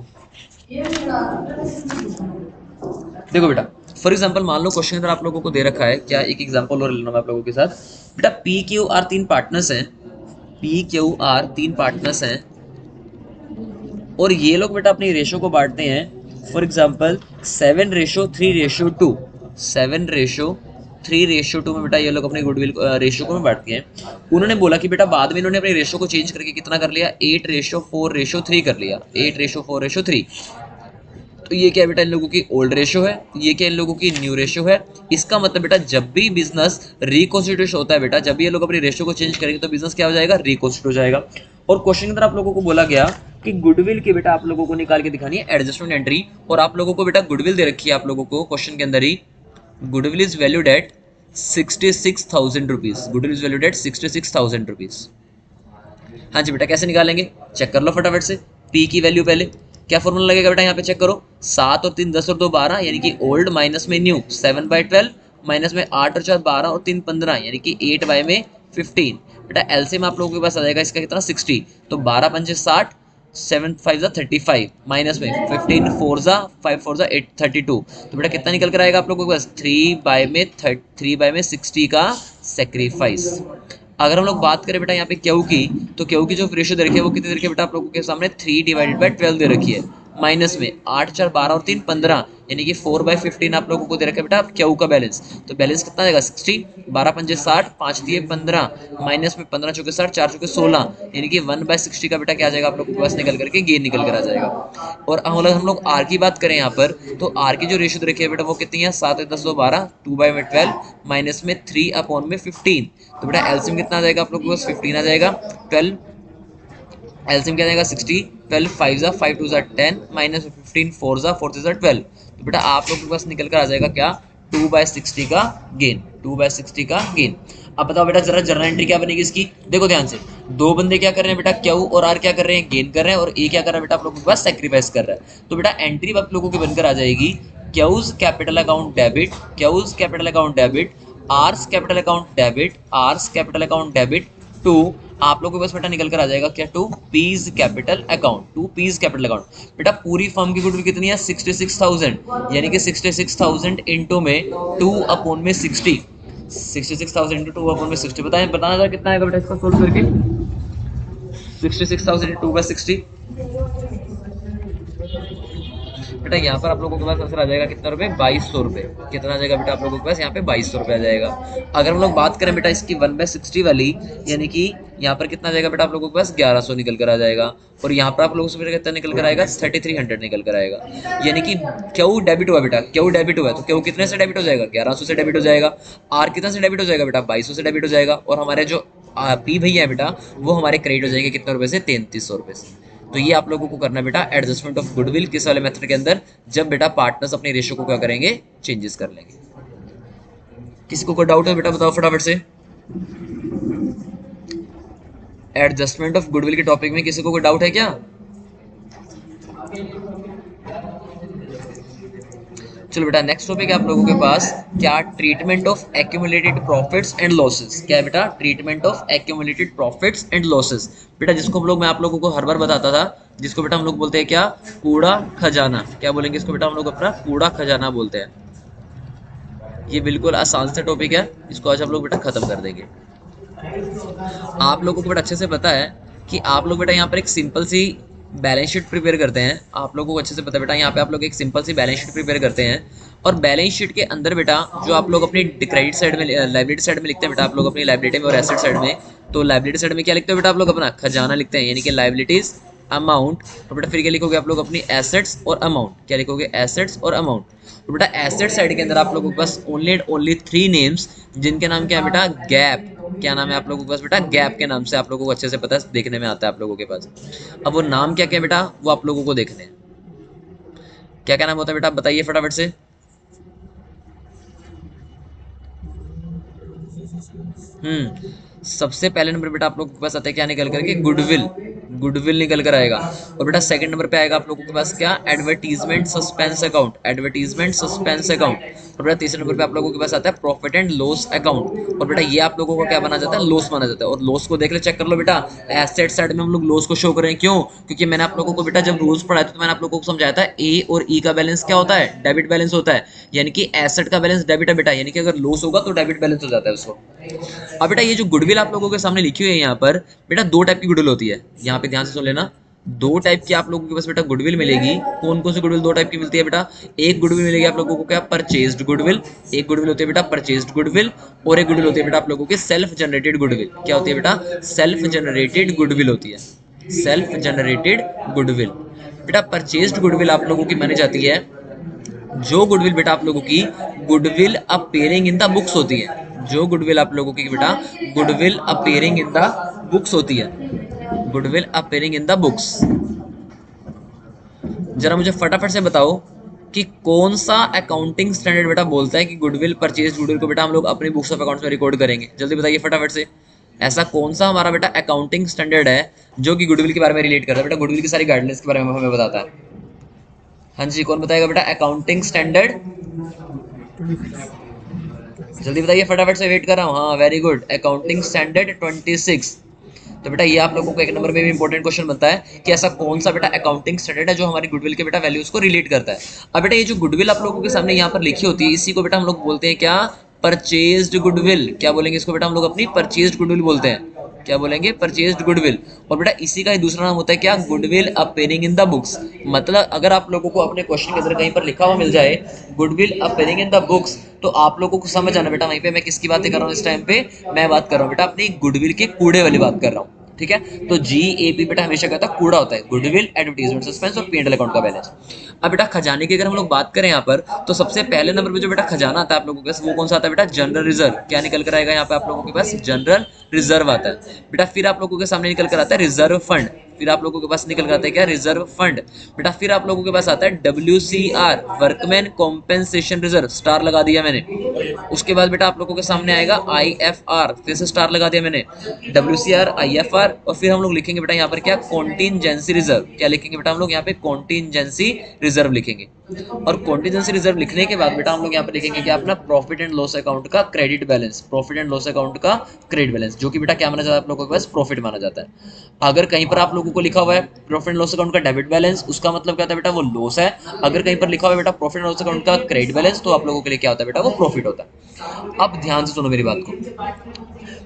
देखो बेटा फॉर एग्जांपल मान लो क्वेश्चन अंदर आप लोगों को दे रखा है क्या, एक एग्जांपल और लेना मैं आप लोगों के साथ। बेटा पी क्यू आर तीन पार्टनर्स हैं, पी क्यू आर तीन पार्टनर्स हैं, और ये लोग बेटा अपनी रेशो को बांटते हैं फॉर एग्जांपल 7:3:2, 7:3:2 में बेटा ये लोग अपने गुडविल रेशो को में बांटते हैं। उन्होंने बोला कि बेटा बाद में इन्होंने अपने रेशो को चेंज करके कितना कर लिया 8:4:3 कर लिया, 8:4:3। तो ये क्या है बेटा इन लोगों की ओल्ड रेशो है, ये क्या इन लोगों की न्यू रेशो है। इसका मतलब बेटा जब भी बिजनेस रिकॉन्स्टिट्यूट होता है बेटा, जब भी ये लोग अपनी रेशो को चेंज करेंगे तो बिजनेस क्या हो जाएगा रिकॉन्स्टिट्यूट हो जाएगा। और क्वेश्चन के अंदर आप लोगों को बोला गया कि गुडविल की बेटा आप लोगों को निकाल के दिखानी है एडजस्टमेंट एंट्री, और आप लोगों को बेटा गुडविल दे रखी है आप लोगों को क्वेश्चन के अंदर ही, goodwill is valued at 66,000 rupees, goodwill is valued at 66,000 rupees. हाँ जी बेटा कैसे निकालेंगे चेक कर लो फटाफट से। पी की वैल्यू पहले क्या फॉर्मूला लगेगा बेटा यहाँ पे चेक करो, 7 और 3 10 और 2 12 यानी कि ओल्ड माइनस में न्यू, 7/12 माइनस में 8 और 4 12 और 3 15 यानी कि 8 में 15। बेटा एलसीएम आप लोगों के पास आ जाएगा इसका कितना 60, तो 12 पंजे 60, 7 5 35 माइनस में 15 4 5 4 8 32। तो बेटा कितना निकल कर आएगा आप लोगों के पास 3/में 60 का सेक्रीफाइस। अगर हम लोग बात करें बेटा यहाँ पे क्यू की, तो क्यू की जो रेशियो दे रखी है वो कितनी दे रखी है बेटा आप लोगों के सामने 3/12 दे रखी है, माइनस में 8 4 12 और 3 15 यानी कि 4/15 आप लोगों को दे रखा है बेटा क्यू का बैलेंस। तो बैलेंस कितना आएगा 60, 12 पंजे 60, 5 दिए 15, माइनस में 15 चौके 60, 4 चौके 16 यानी कि 1/60 का बेटा क्या आ जाएगा आप लोगों के पास निकल करके गेन निकल कर आ जाएगा। और अगर हम लोग आर की बात करें यहाँ पर, तो आर की जो रेशियो दे रखी है बेटा वो कितनी है 7 10 2 12, 2/12 माइनस में 3/15। तो बेटा एलसीएम कितना आ जाएगा आप लोगों के पास 15 आ जाएगा, 12 एलसीएम क्या जाएगा 60, 12 5 5 2 10 माइनस 15 4 4 3 12। तो बेटा आप लोगों के पास निकल कर आ जाएगा क्या 2/60 का गेन, 2/60 का गेन। अब बताओ बेटा जरा जर्नल एंट्री क्या बनेगी इसकी, देखो ध्यान से। दो बंदे क्या कर रहे हैं बेटा क्यू और आर क्या कर रहे हैं गेन कर रहे हैं, और ए क्या कर रहा है बेटा आप लोगों के पास सेक्रीफाइस कर रहा है। तो बेटा एंट्री आप लोगों की बनकर आ जाएगी Q's capital account debit, Q's capital account debit, R's capital account debit, R's capital account debit to आप लोगों के पास बेटा निकल कर आ जाएगा क्या to P's capital account, to P's capital account. बेटा पूरी फर्म की गुडविल कितनी है 66,000 यानी कि 66,000 इंटू में 2/60, 66,000 इंटू 2/60 बताना जरा कितना आएगा बेटा इसका सोल्व करके 66,000 इंटू 2/60। बेटा यहाँ पर आप लोगों के पास आंसर आ जाएगा कितना रुपए 2200 रुपए, कितना आ जाएगा बेटा आप लोगों के पास यहाँ पे 2200 रुपए आ जाएगा। अगर हम लोग बात करें बेटा इसकी 1/60 वाली यानी कि यहाँ पर कितना आ जाएगा बेटा आप लोगों के पास 1100 निकल कर आ जाएगा, और यहाँ पर आप लोगों से कितना निकल कर आएगा 3300 निकल कर आएगा। यानी कि क्यू डेबिट हुआ बेटा, क्यू डेबिट हुआ तो क्यू कितने से डेबिट हो जाएगा 1100 से डेबिट हो जाएगा, आर कितना से डेबिट हो जाएगा बेटा 2200 से डेबिट हो जाएगा, और हमारे जो पी भैया है बेटा वो हमारे क्रेडिट हो जाएंगे कितने रुपए से 3300 रुपए से। तो ये आप लोगों को करना बेटा एडजस्टमेंट ऑफ गुडविल किस वाले मेथड के अंदर, जब बेटा पार्टनर्स अपने रेशियो को क्या करेंगे चेंजेस कर लेंगे। किसी को कोई डाउट है बेटा बताओ फटाफट से। एडजस्टमेंट ऑफ गुडविल के टॉपिक में किसी को कोई डाउट है क्या? चलो बेटा नेक्स्ट टॉपिक है आप लोगों के पास क्या, treatment of accumulated profits and losses. क्या है बेटा, treatment of accumulated profits and losses. बेटा जिसको हम लोग, मैं आप लोगों को हर बार बताता था, जिसको बेटा हम लोग बोलते हैं क्या, कूड़ा खजाना। क्या बोलेंगे इसको बेटा हम लोग, अपना कूड़ा खजाना बोलते हैं। ये बिल्कुल आसान सा टॉपिक है, इसको आज हम लोग बेटा खत्म कर देंगे। आप लोगों को बेटा अच्छे से पता है कि आप लोग बेटा यहाँ पर एक सिंपल सी बैलेंस शीट प्रिपेयर करते हैं। आप लोगों को अच्छे से पता है बेटा, यहाँ पे आप लोग एक सिंपल सी बैलेंस शीट प्रिपेयर करते हैं, और बैलेंस शीट के अंदर बेटा जो आप लोग अपनी क्रेडिट साइड में, लाइबिलिटी साइड में लिखते हैं बेटा, आप लोग अपनी लाइबिलिटी में और एसेट साइड में, तो लाइबिलिटी साइड में क्या लिखते हो बेटा आप लोग, अपना खजाना लिखते हैं, यानी कि लाइबिलिटीज अमाउंट। और बेटा फिर क्या लिखोगे आप लोग, अपनी एसेट्स और अमाउंट। क्या लिखोगे, एसेट्स और अमाउंट। तो बेटा एसेट साइड के अंदर आप लोगों के पास ओनली एंड ओनली 3 नेम्स, जिनके नाम क्या है बेटा, गैप। क्या नाम है आप लोगों के पास बेटा, गैप के नाम से आप लोगों को अच्छे से पता है, देखने में आता है आप लोगों के पास। अब वो नाम क्या क्या बेटा, वो आप लोगों को देखने हैं। क्या क्या नाम होता है बेटा, बताइए फटाफट से। सबसे पहले नंबर बेटा आप लोगों के पास आता है क्या निकल करके, गुडविल। गुडविल निकल कर आएगा। और बेटा सेकंड नंबर पे आएगा आप लोगों के पास क्या, advertisement suspense account. Advertisement suspense account. और बेटा तीसरे नंबर पे आप लोगों के पास आता है प्रॉफिट एंड लॉस अकाउंट। और बेटा ये आप लोगों का क्या बना जाता है, लॉस माना जाता है। और लॉस को देख ले, चेक कर लो बेटा, एसेट साइड में हम लोग लॉस को शो कर रहे हैं, क्यों, क्योंकि मैंने आप लोगों को बेटा जब रूल्स पढ़ाए थे तो मैंने आप लोगों को समझाया था ए और ई का बैलेंस क्या होता है, डेबिट बैलेंस होता है, यानी कि एसेट का बैलेंस डेबिट है बेटा, यानी कि अगर लॉस होगा तो डेबिट बैलेंस हो जाता है उसको। अब बेटा ये जो गुडविल आप लोगों के सामने लिखी हुई है यहाँ पर बेटा, 2 टाइप की गुडविल होती है, यहाँ पे ध्यान से सुन लेना। 2 टाइप की आप लोगों के पास बेटा गुडविल मिलेगी। कौन कौन सी गुडविल 2 टाइप की मिलती है बेटा, एक गुडविल मिलेगी आप लोगों को क्या, परचेज्ड गुडविल। एक गुडविल होती है बेटा परचेज्ड गुडविल, और एक गुडविल होती है बेटा आप लोगों के सेल्फ जनरेटेड गुडविल। क्या होती है बेटा, सेल्फ जनरेटेड गुडविल होती है, सेल्फ जनरेटेड गुडविल। बेटा परचेज्ड गुडविल आप लोगों की मानी जाती है जो गुडविल बेटा आप लोगों की goodwill appearing in the books होती है। जो गुडविल आप लोगों की बेटा goodwill appearing in the books होती है, goodwill appearing in the books. जरा मुझे फटाफट से बताओ कि कौन सा अकाउंटिंग स्टैंडर्ड बेटा बोलता है कि गुडविल परचेज गुडविल को बेटा हम लोग अपनी बुक्स ऑफ अकाउंट्स में रिकॉर्ड करेंगे। जल्दी बताइए फटाफट से, ऐसा कौन सा हमारा बेटा अकाउंटिंग स्टैंडर्ड है जो कि गुडविल के बारे में रिलेट करता है, बेटा गुडविल की सारी गाइडलाइंस के बारे में हमें बताता है। हाँ जी, कौन बताएगा बेटा अकाउंटिंग स्टैंडर्ड, जल्दी बताइए फटाफट से, वेट कर रहा हूँ। हाँ वेरी गुड, अकाउंटिंग स्टैंडर्ड 26। तो बेटा ये आप लोगों को एक नंबर में भी इंपॉर्टेंट क्वेश्चन बनता है कि ऐसा कौन सा बेटा अकाउंटिंग स्टैंडर्ड है जो हमारी गुडविल के बेटा वैल्यूज को रिलेट करता है। अब बेटा ये जो गुडविल आप लोगों के सामने यहाँ पर लिखी होती है, इसी को बेटा हम लोग बोलते हैं क्या, परचेज्ड गुडविल। क्या बोलेंगे इसको बेटा हम लोग, अपनी परचेज्ड गुडविल बोलते हैं। क्या बोलेंगे, परचेज्ड गुडविल। और बेटा इसी का ही दूसरा नाम होता है क्या, goodwill appearing in the books. मतलब अगर आप लोगों को अपने क्वेश्चन के अंदर कहीं पर लिखा हुआ मिल जाए goodwill appearing in the books, तो आप लोगों को समझ आना बेटा वहीं पे मैं किसकी बातें कर रहा हूँ इस टाइम पे, मैं बात कर रहा हूँ बेटा अपनी गुडविल के कूड़े वाली बात कर रहा हूँ। ठीक है, तो GAP बेटा हमेशा कहता है कूड़ा होता है, गुडविल, एडवर्टाइजमेंट सस्पेंस और P&L अकाउंट का बैलेंस। अब बेटा खजाने की अगर हम लोग बात करें यहाँ पर, तो सबसे पहले नंबर पे जो बेटा खजाना आता है आप लोगों के पास, वो कौन सा आता है बेटा, जनरल रिजर्व। क्या निकल कर आएगा यहाँ पे आप लोगों के पास, जनरल रिजर्व आता है बेटा। फिर आप लोगों के सामने निकल कर आता है रिजर्व फंड। फिर आप लोगों के पास निकल कर आता है क्या, रिजर्व फंड बेटा। फिर आप लोगों के पास आता है WCR, workman compensation reserve, star लगा दिया मैंने। उसके बाद बेटा आप लोगों के सामने आएगा IFR, फिर से स्टार लगा दिया मैंने, WCR IFR। और फिर हम लोग लिखेंगे बेटा यहाँ पर क्या, कॉन्टिजेंसी रिजर्व। क्या लिखेंगे बेटा हम लोग यहाँ पे, कॉन्टिजेंसी रिजर्व लिखेंगे। और कॉन्टिजेंसी रिजर्व लिखने के बाद बेटा हम लोग यहाँ पर लिखेंगे क्या, अपना प्रॉफिट एंड लॉस अकाउंट का credit balance. Profit and loss account का क्रेडिट बैलेंस, जो कि बेटा क्या माना जाता है आप लोगों के पास, प्रॉफिट माना जाता है। अगर कहीं पर आप लोगों को लिखा हुआ है प्रॉफिट एंड लॉस अकाउंट का डेबिट बैलेंस, उसका मतलब क्या होता है बेटा, वो लॉस है। अगर कहीं पर लिखा हुआ है बेटा प्रॉफिट एंड लॉस अकाउंट का क्रेडिट बैलेंस, तो आप लोगों के लिए क्या होता है बेटा, वो प्रॉफिट होता है। अब ध्यान से सुनो मेरी बात को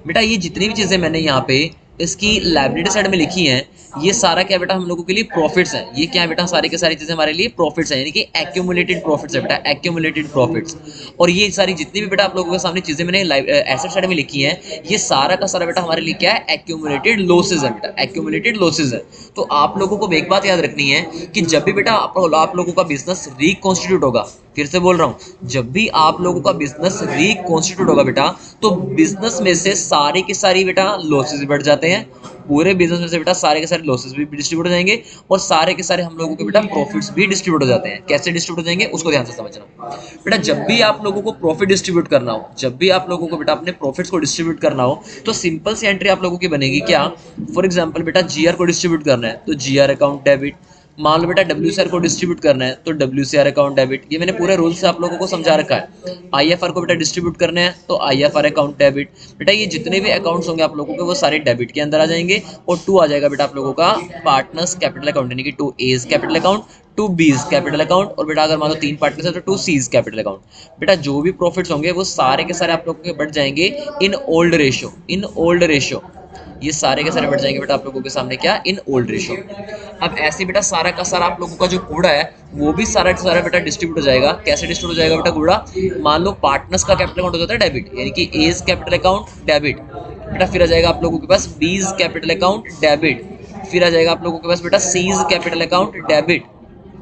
बेटा, ये जितनी भी चीजें मैंने यहाँ पे इसकी लायबिलिटी साइड में लिखी हैं, ये सारा क्या बेटा हम लोगों के लिए प्रॉफिट्स हैं। ये क्या है बेटा, सारी की सारी चीजें हमारे लिए प्रॉफिट्स हैं, यानी कि एक्यूमुलेटेड प्रॉफिट्स है बेटा, एक्यूमुलेटेड प्रॉफिट्स। और ये सारी जितनी भी बेटा आप लोगों के सामने चीजें मैंने एसेट साइड में लिखी हैं, ये सारा का सारा बेटा हमारे लिए क्या है, एक्यूमुलेटेड लॉसेज है बेटा, एक्यूमुलेटेड लॉसेज है। तो आप लोगों को एक बात याद रखनी है कि जब भी बेटा आप लोगों का बिजनेस रिकॉन्स्टिट्यूट होगा, फिर से बोल रहा हूं, जब भी आप लोगों का बिजनेस रिकॉन्स्टिट्यूट होगा बेटा, तो बिजनेस में से सारे के सारी बेटा लॉसेज बढ़ जाते हैं। पूरे बिजनेस में से बेटा सारे के सारे लॉसेस भी डिस्ट्रीब्यूट हो जाएंगे, और सारे के सारे हम लोगों के बेटा प्रॉफिट्स भी डिस्ट्रीब्यूट हो जाते हैं। कैसे डिस्ट्रीब्यूट हो जाएंगे उसको ध्यान से समझना बेटा। जब भी आप लोगों को प्रॉफिट डिस्ट्रीब्यूट करना हो, जब भी आप लोगों को बेटा अपने प्रॉफिट्स को डिस्ट्रीब्यूट करना हो, तो सिंपल सी एंट्री आप लोगों की बनेगी क्या, फॉर एग्जाम्पल बेटा GR को डिस्ट्रीब्यूट करना है, तो GR अकाउंट डेबिट, मान लो बेटा WCR को डिस्ट्रीब्यूट करना है तो WCR अकाउंट डेबिट, ये मैंने पूरे रूल से आप लोगों को समझा रखा है। IFR को बेटा डिस्ट्रीब्यूट करना है तो IFR अकाउंट डेबिट। बेटा ये जितने भी अकाउंट्स होंगे आप लोगों के वो सारे डेबिट के अंदर आ जाएंगे। और 2 आ जाएगा बेटा आप लोगों का पार्टनर्स कैपिटल अकाउंट, यानी कि 2 A's capital account, 2 B's capital account, और बेटा अगर मान लो 3 पार्टनर्स है तो 2 C's कैपिटल अकाउंट। बेटा जो भी प्रॉफिट्स होंगे वो सारे के सारे आप लोगों के बढ़ जाएंगे in old ratio, in old ratio. ये सारे के सारे बढ़ जाएंगे बेटा आप लोगों के सामने क्या, इन ओल्ड रेशियो। अब ऐसे बेटा सारा का सारा आप लोगों का जो कूड़ा है वो भी सारा का सारा बेटा डिस्ट्रीब्यूट हो जाएगा। कैसे डिस्ट्रीब्यूट हो जाएगा बेटा कूड़ा, मान लो पार्टनर्स का कैपिटल अकाउंट हो जाता है डेबिट, यानी कि एज कैपिटल अकाउंट डेबिट। बेटा फिर आ जाएगा आप लोगों के पास बीज कैपिटल अकाउंट डेबिट, फिर आ जाएगा आप लोगों के पास बेटा सीज कैपिटल अकाउंट डेबिट।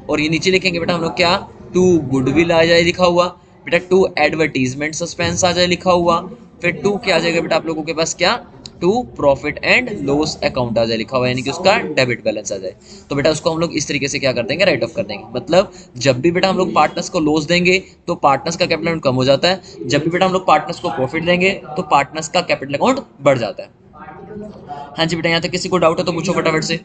और ये नीचे लिखेंगे बेटा हम लोग क्या, टू गुडविल आ जाए लिखा हुआ, बेटा टू एडवर्टीजमेंट सस्पेंस आ जाए लिखा हुआ, फिर टू क्या आ जाएगा बेटा आप लोगों के पास क्या, to profit and loss account आ जाए लिखा हुआ, यानी कि उसका डेबिट बैलेंस आ जाए। तो बेटा उसको हम लोग इस तरीके से क्या कर देंगे, राइट ऑफ कर देंगे। मतलब जब भी बेटा हम लोग पार्टनर्स को लॉस देंगे तो पार्टनर्स का कैपिटल अकाउंट कम हो जाता है, जब भी बेटा हम लोग पार्टनर्स को प्रॉफिट देंगे तो पार्टनर्स का कैपिटल अकाउंट बढ़ जाता है। हाँ जी बेटा, यहाँ तक किसी को डाउट है तो पूछो फटाफट से।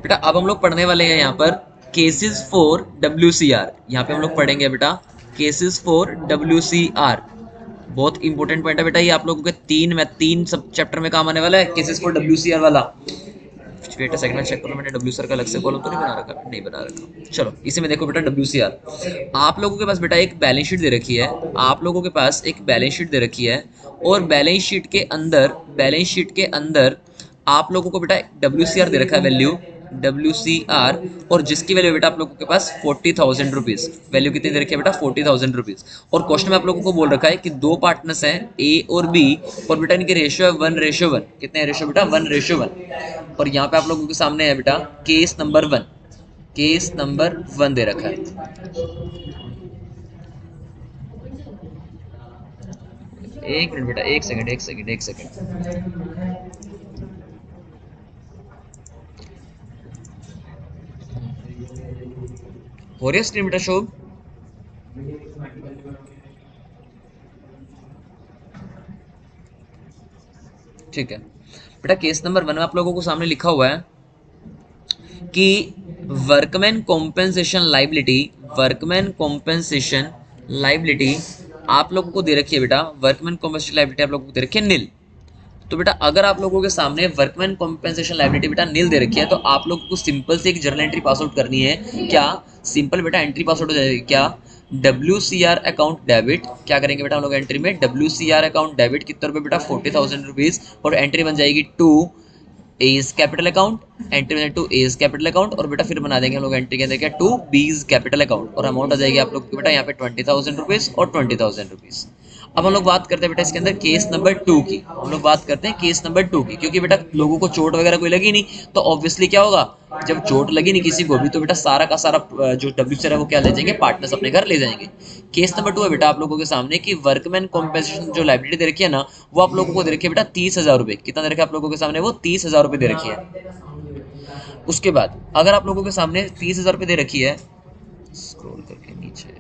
बेटा अब हम लोग पढ़ने वाले हैं यहाँ पर केसेस फॉर WCR। यहाँ पे हम लोग पढ़ेंगे बेटा केसेस फॉर WCR। बहुत इंपॉर्टेंट पॉइंट है बेटा, ये आप लोगों के तीन सब चैप्टर में काम आने वाला है, केसेस फॉर WCR वाला। वेट अ सेकंड में चेक करो मैंने WCR का अलग से कॉलम तो नहीं बना रखा, नहीं बना रखा। चलो इसी में देखो बेटा WCR। आप लोगों के पास बेटा एक बैलेंस शीट दे रखी है, आप लोगों के पास एक बैलेंस शीट दे रखी है, और बैलेंस शीट के अंदर आप लोगों को बेटा WCR दे रखा है, वैल्यू WCR, और जिसकी वैल्यू बेटा आप लोगों के पास 40,000 रुपीज। वैल्यू कितनी दे रखी है बेटा, 40,000 रुपीज। और क्वेश्चन में आप लोगों को बोल रखा है कि दो पार्टनर्स हैं A और B, और बेटा इनके रेशियो है 1:1। कितने रेशियो बेटा, 1:1। और यहाँ पे आप लोगों के सामने है बेटा केस नंबर 1 दे रखा है। एक मिनट बेटा, एक सेकंड। हो रही है स्क्रीन बेटा शोभ? ठीक है बेटा, केस नंबर 1 में आप लोगों को सामने लिखा हुआ है कि वर्कमैन कॉम्पेंसेशन लाइबिलिटी आप लोगों को दे रखी है बेटा, वर्कमैन कॉम्पेंसेशन लाइबिलिटी आप लोगों को दे रखी है नील। तो बेटा अगर आप लोगों के सामने वर्कमैन कॉम्पेंसेशन लायबिलिटी बेटा नील दे रखी है तो आप लोगों को सिंपल से एक जर्नल एंट्री पास आउट करनी है। क्या सिंपल बेटा एंट्री पास आउट हो जाएगी, क्या WCR अकाउंट डेबिट। क्या करेंगे बेटा हम लोग एंट्री में, WCR अकाउंट डेबिट कितने रुपए बेटा, 40,000 रुपीज। और एंट्री बन जाएगी to A's capital account, entry to A's capital account, और बेटा फिर बना देंगे हम लोग एंट्री के अंदर क्या, टू बीज कैपिटल अकाउंट, और अमाउंट आ जाएगी आप लोग बेटा यहाँ पे 20,000 रुपीज और 20,000 रुपीज। अब हम लोग बात करते हैं बेटा इसके अंदर केस नंबर 2 की, क्योंकि बेटा लोगों को चोट वगैरह कोई लगी नहीं, तो ऑब्वियसली क्या होगा, जब चोट लगी नहीं किसी को भी तो बेटा सारा का सारा जो WCR है वो क्या ले जाएंगे, पार्टनर्स अपने घर ले जाएंगे। केस नंबर 2 है बेटा आप लोगों के सामने कि वर्कमैन कॉम्पेंसेशन जो लायबिलिटी दे रखी है ना, वो आप लोगों को दे रखी है बेटा 30,000 रुपए। कितना दे रखा है आप लोगों के सामने, वो 30,000 रुपए दे रखी है। उसके बाद अगर आप लोगों के सामने 30,000 रुपए दे रखी है, स्क्रॉल करके नीचे,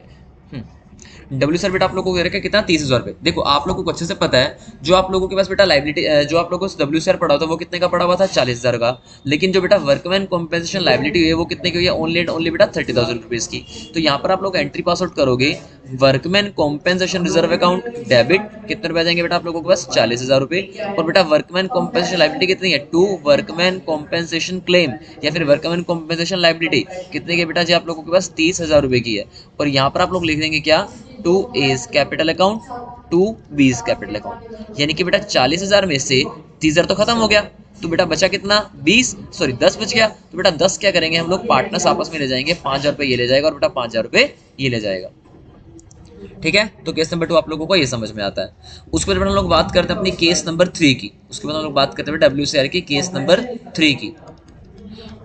WCR बेटा आप लोगों को दे रखा है कितना, 30,000 रुपए। देखो आप लोगों को अच्छे से पता है जो आप लोगों के पास बेटा लायबिलिटी, जो आप लोगों को WCR पड़ा था वो कितने का पड़ा हुआ था, 40,000 का। लेकिन जो बेटा वर्कमैन कॉम्पेंसेशन लायबिलिटी है वो कितने की हुई है, ओनली एंड ओनली बेटा 30,000 रुपीज की। तो यहाँ पर आप लोग एंट्री पास आउट करोगे, workman compensation reserve account debit कितने रुपए आ जाएंगे बेटा आप लोगों के पास, 40,000 रुपए। और बेटा वर्कमैन कॉम्पेंसेशन लायबिलिटी कितनी है, टू वर्कमैन कॉम्पेंसेशन क्लेम या फिर वर्कमैन कॉम्पेंसेशन लायबिलिटी कितने की बेटा जी आप लोगों के पास 30,000 रुपए की है। और यहाँ पर आप लोग लिख देंगे क्या, to A's capital account, to B's capital account, यानी कि बेटा 40,000 में से 30,000 तो खत्म हो गया, तो बेटा बचा कितना, 10 बच गया। तो बेटा 10 क्या करेंगे हम लोग, पार्टनर्स आपस में ले जाएंगे, 5,000 रुपए ये ले जाएगा और बेटा 5,000 रुपए ये ले जाएगा। ठीक है, तो केस नंबर 2 आप लोगों को ये समझ में आता है। उसके बाद हम लोग बात करते हैं अपनी केस नंबर 3 की। उसके बाद हम लोग बात करते हैं WCR की केस नंबर 3 की।